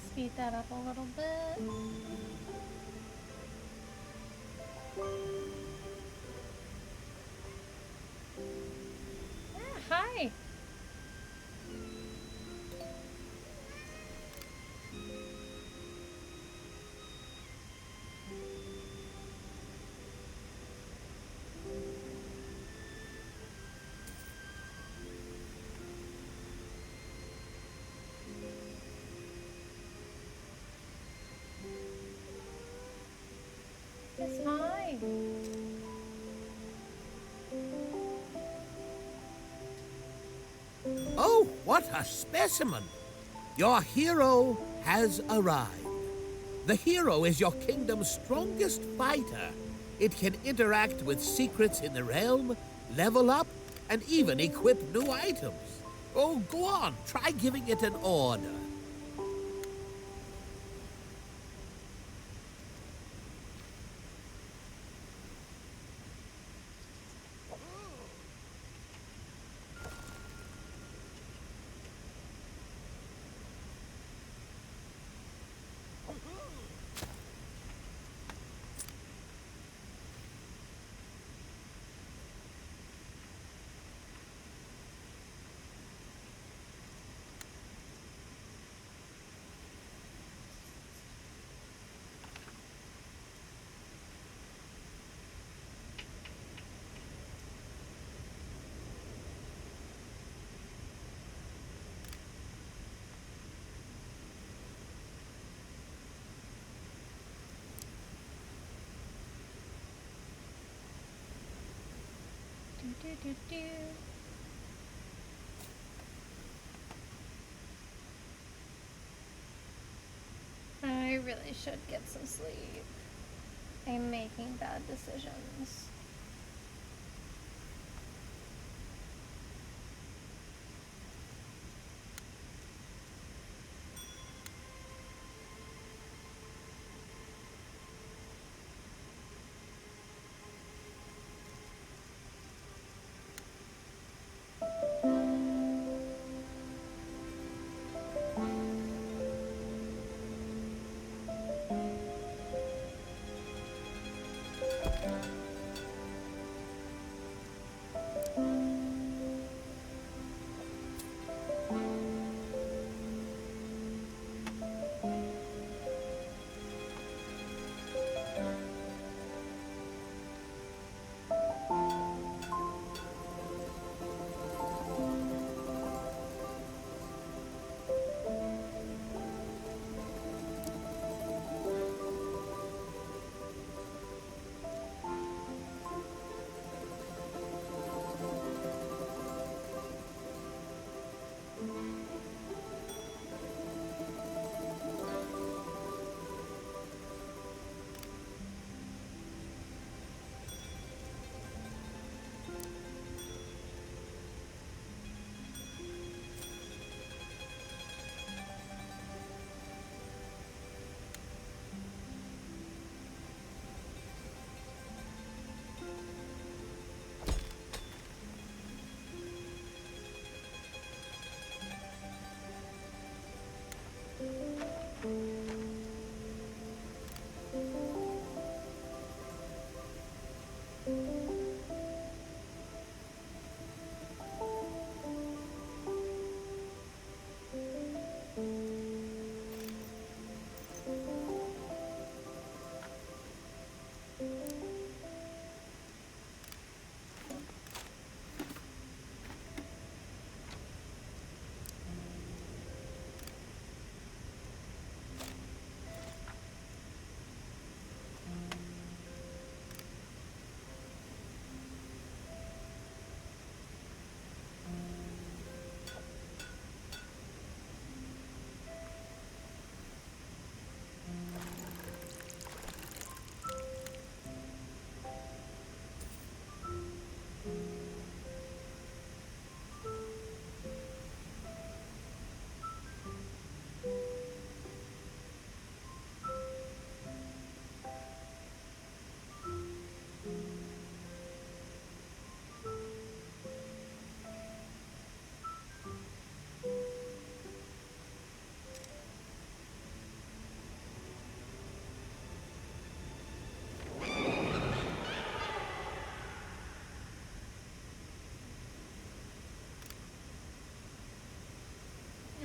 Speed that up a little bit. Ah, hi! Yes, hi! Oh, what a specimen! Your hero has arrived. The hero is your kingdom's strongest fighter. It can interact with secrets in the realm, level up, and even equip new items. Oh, go on, try giving it an order. I really should get some sleep. I'm making bad decisions.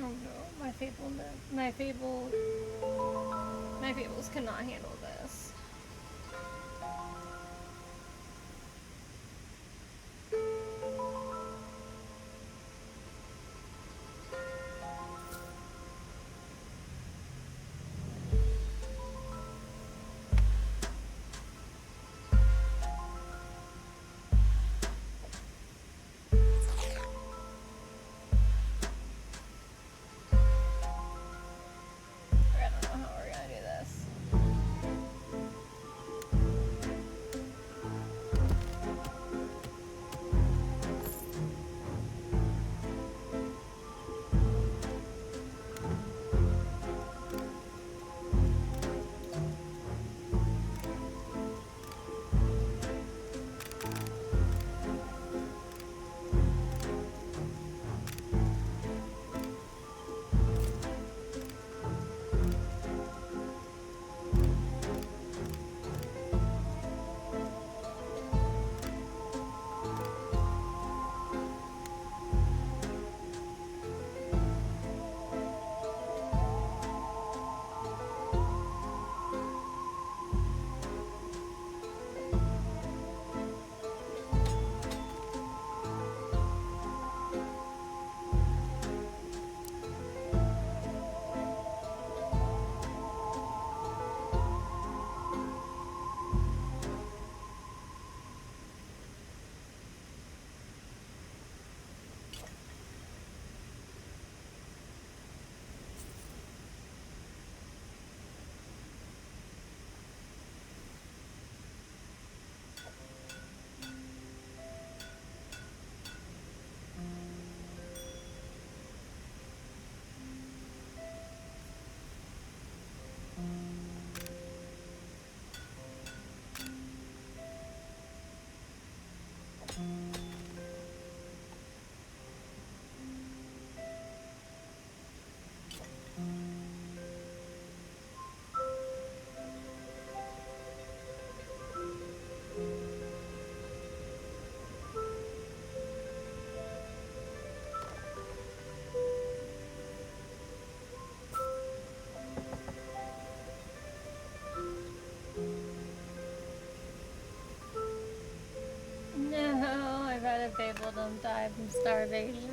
Oh no, my fables cannot handle this. I don't know how we're gonna do this. No, I bet a fabledom died from starvation.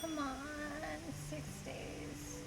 Come on, 6 days.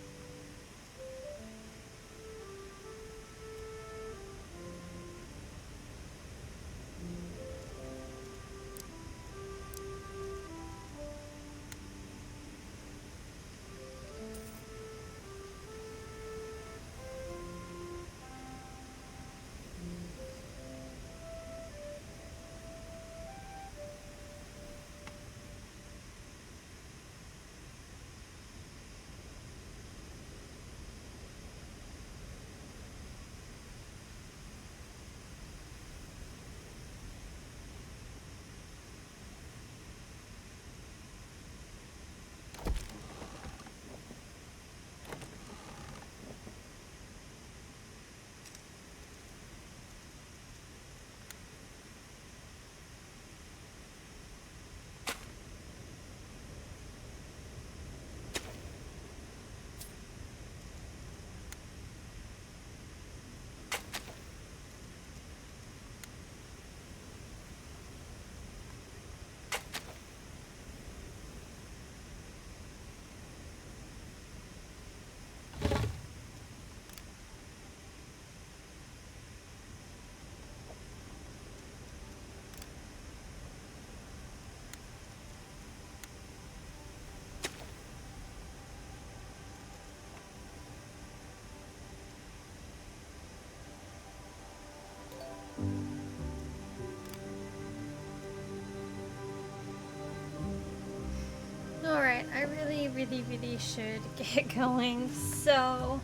Alright, I really should get going, so...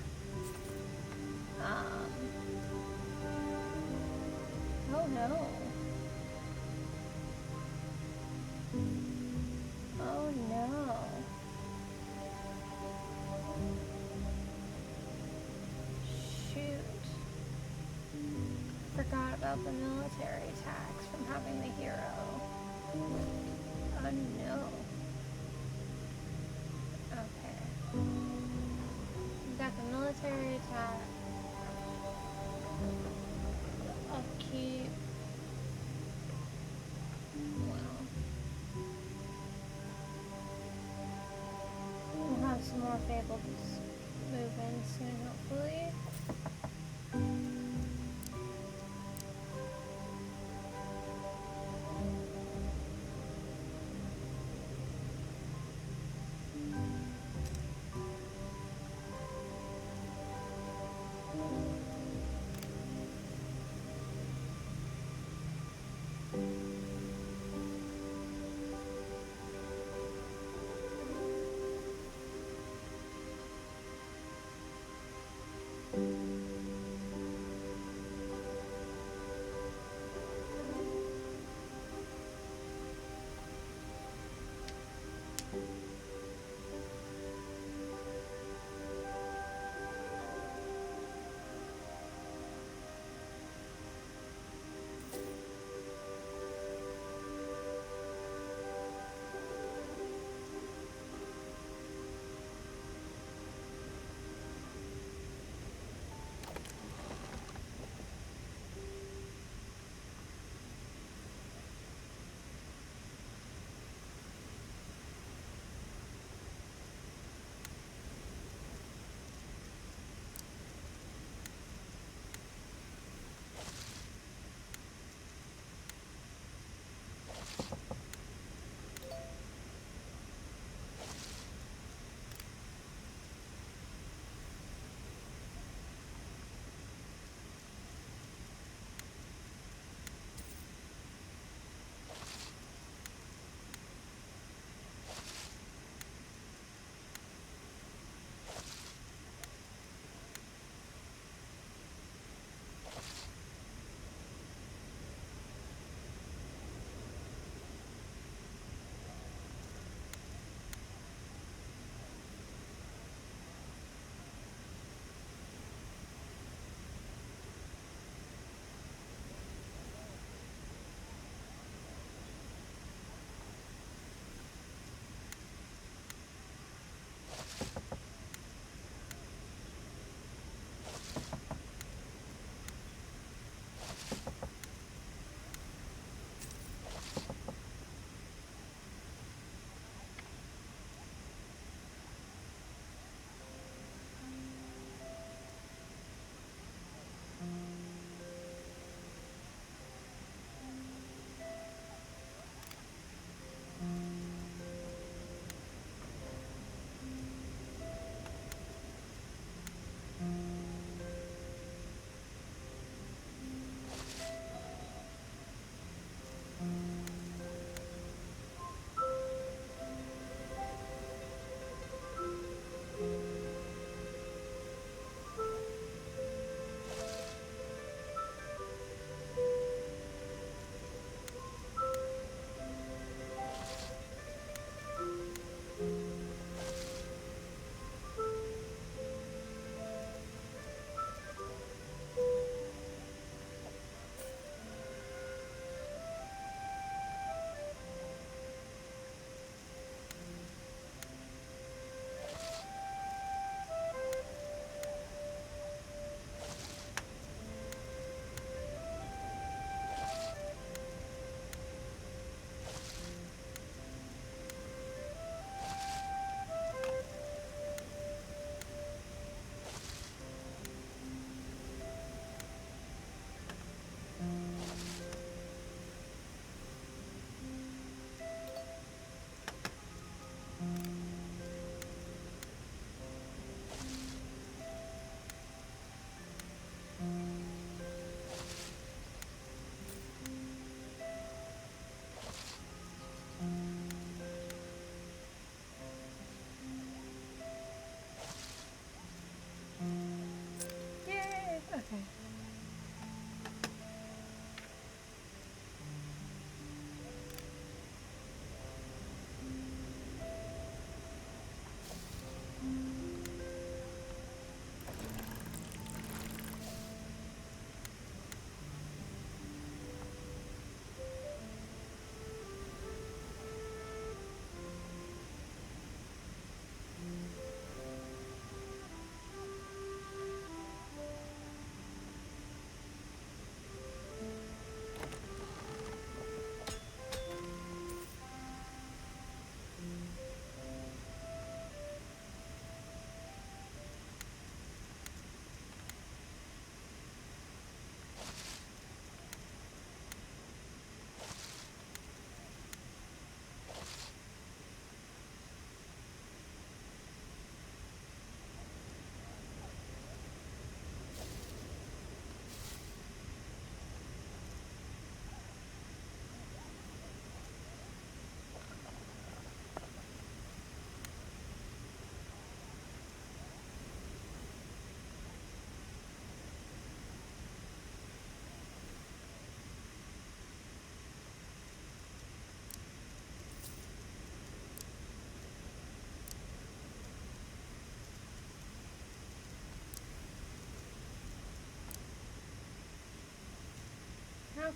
Oh no. Oh no. Shoot. Forgot about the military tax from having the hero. Oh no. Okay. We got the military attack. Upkeep. Well. We'll have some more fables move in soon, hopefully.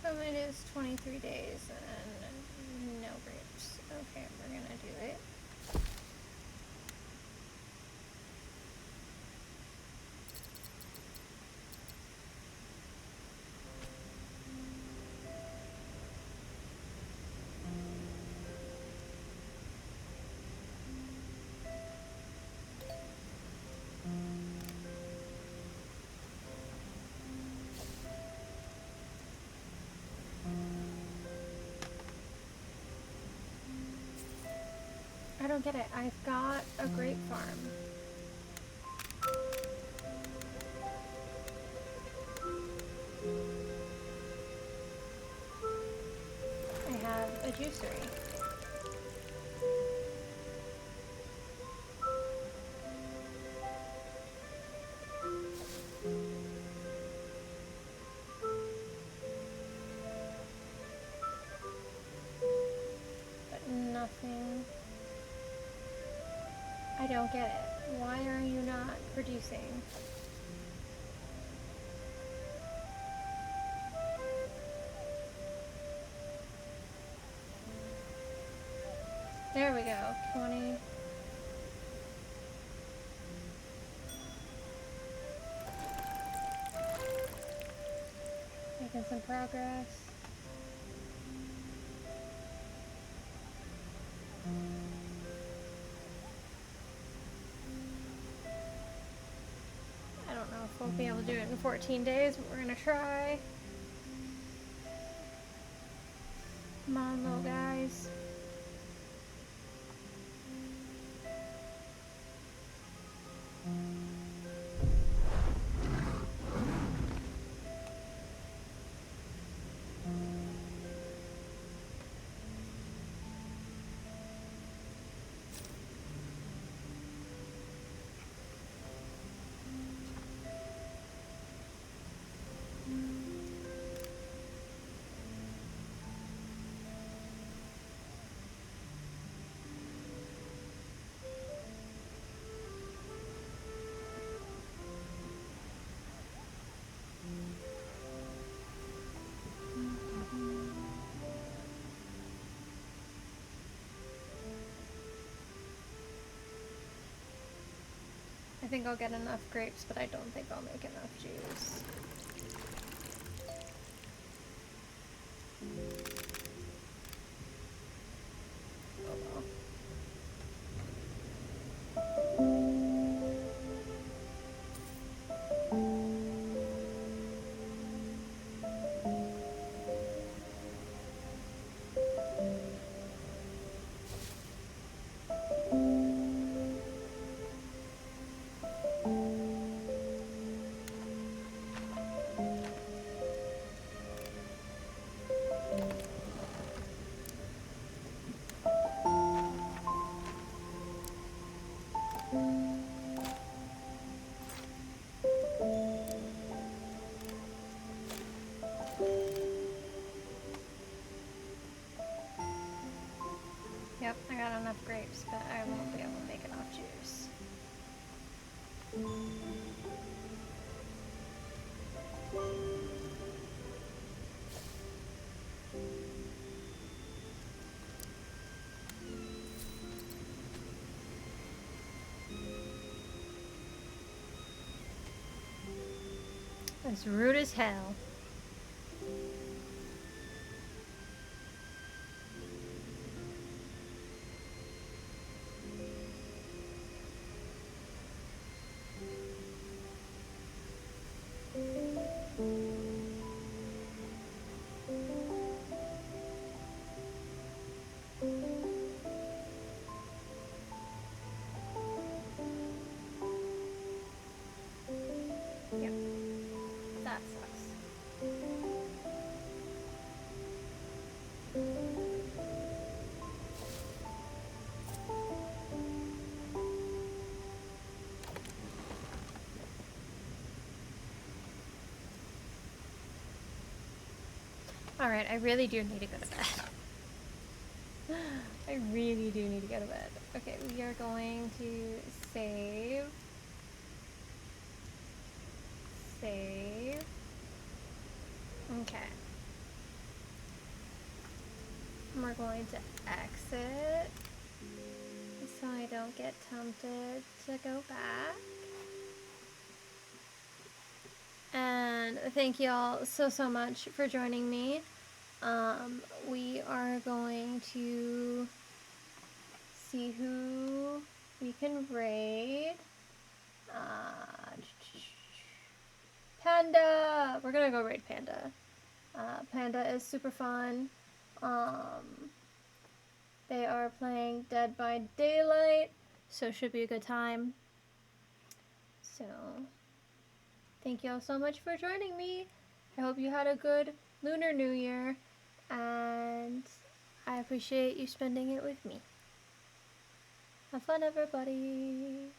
come it is 23 days and no grapes. Okay, we're gonna do it. I don't get it. I've got a grape farm. I have a juicery. But nothing. I don't get it. Why are you not producing? There we go. 20. Making some progress. I don't know if we'll be able to do it in 14 days, but we're gonna try. Come on, little guys. I think I'll get enough grapes, but I don't think I'll make enough juice. Oh well. Yep, I got enough grapes, but I won't be able to make enough juice. It's rude as hell. Yep, that sucks. Alright, I really do need to go to bed. I really do need to go to bed. Okay, we are going to save. Save. Okay. going to exit so I don't get tempted to go back. And thank you all so much for joining me. We are going to see who we can raid. Panda! We're gonna go raid Panda. Panda is super fun. They are playing Dead by Daylight, so it should be a good time. So, thank you all so much for joining me. I hope you had a good Lunar New Year, and I appreciate you spending it with me. Have fun, everybody.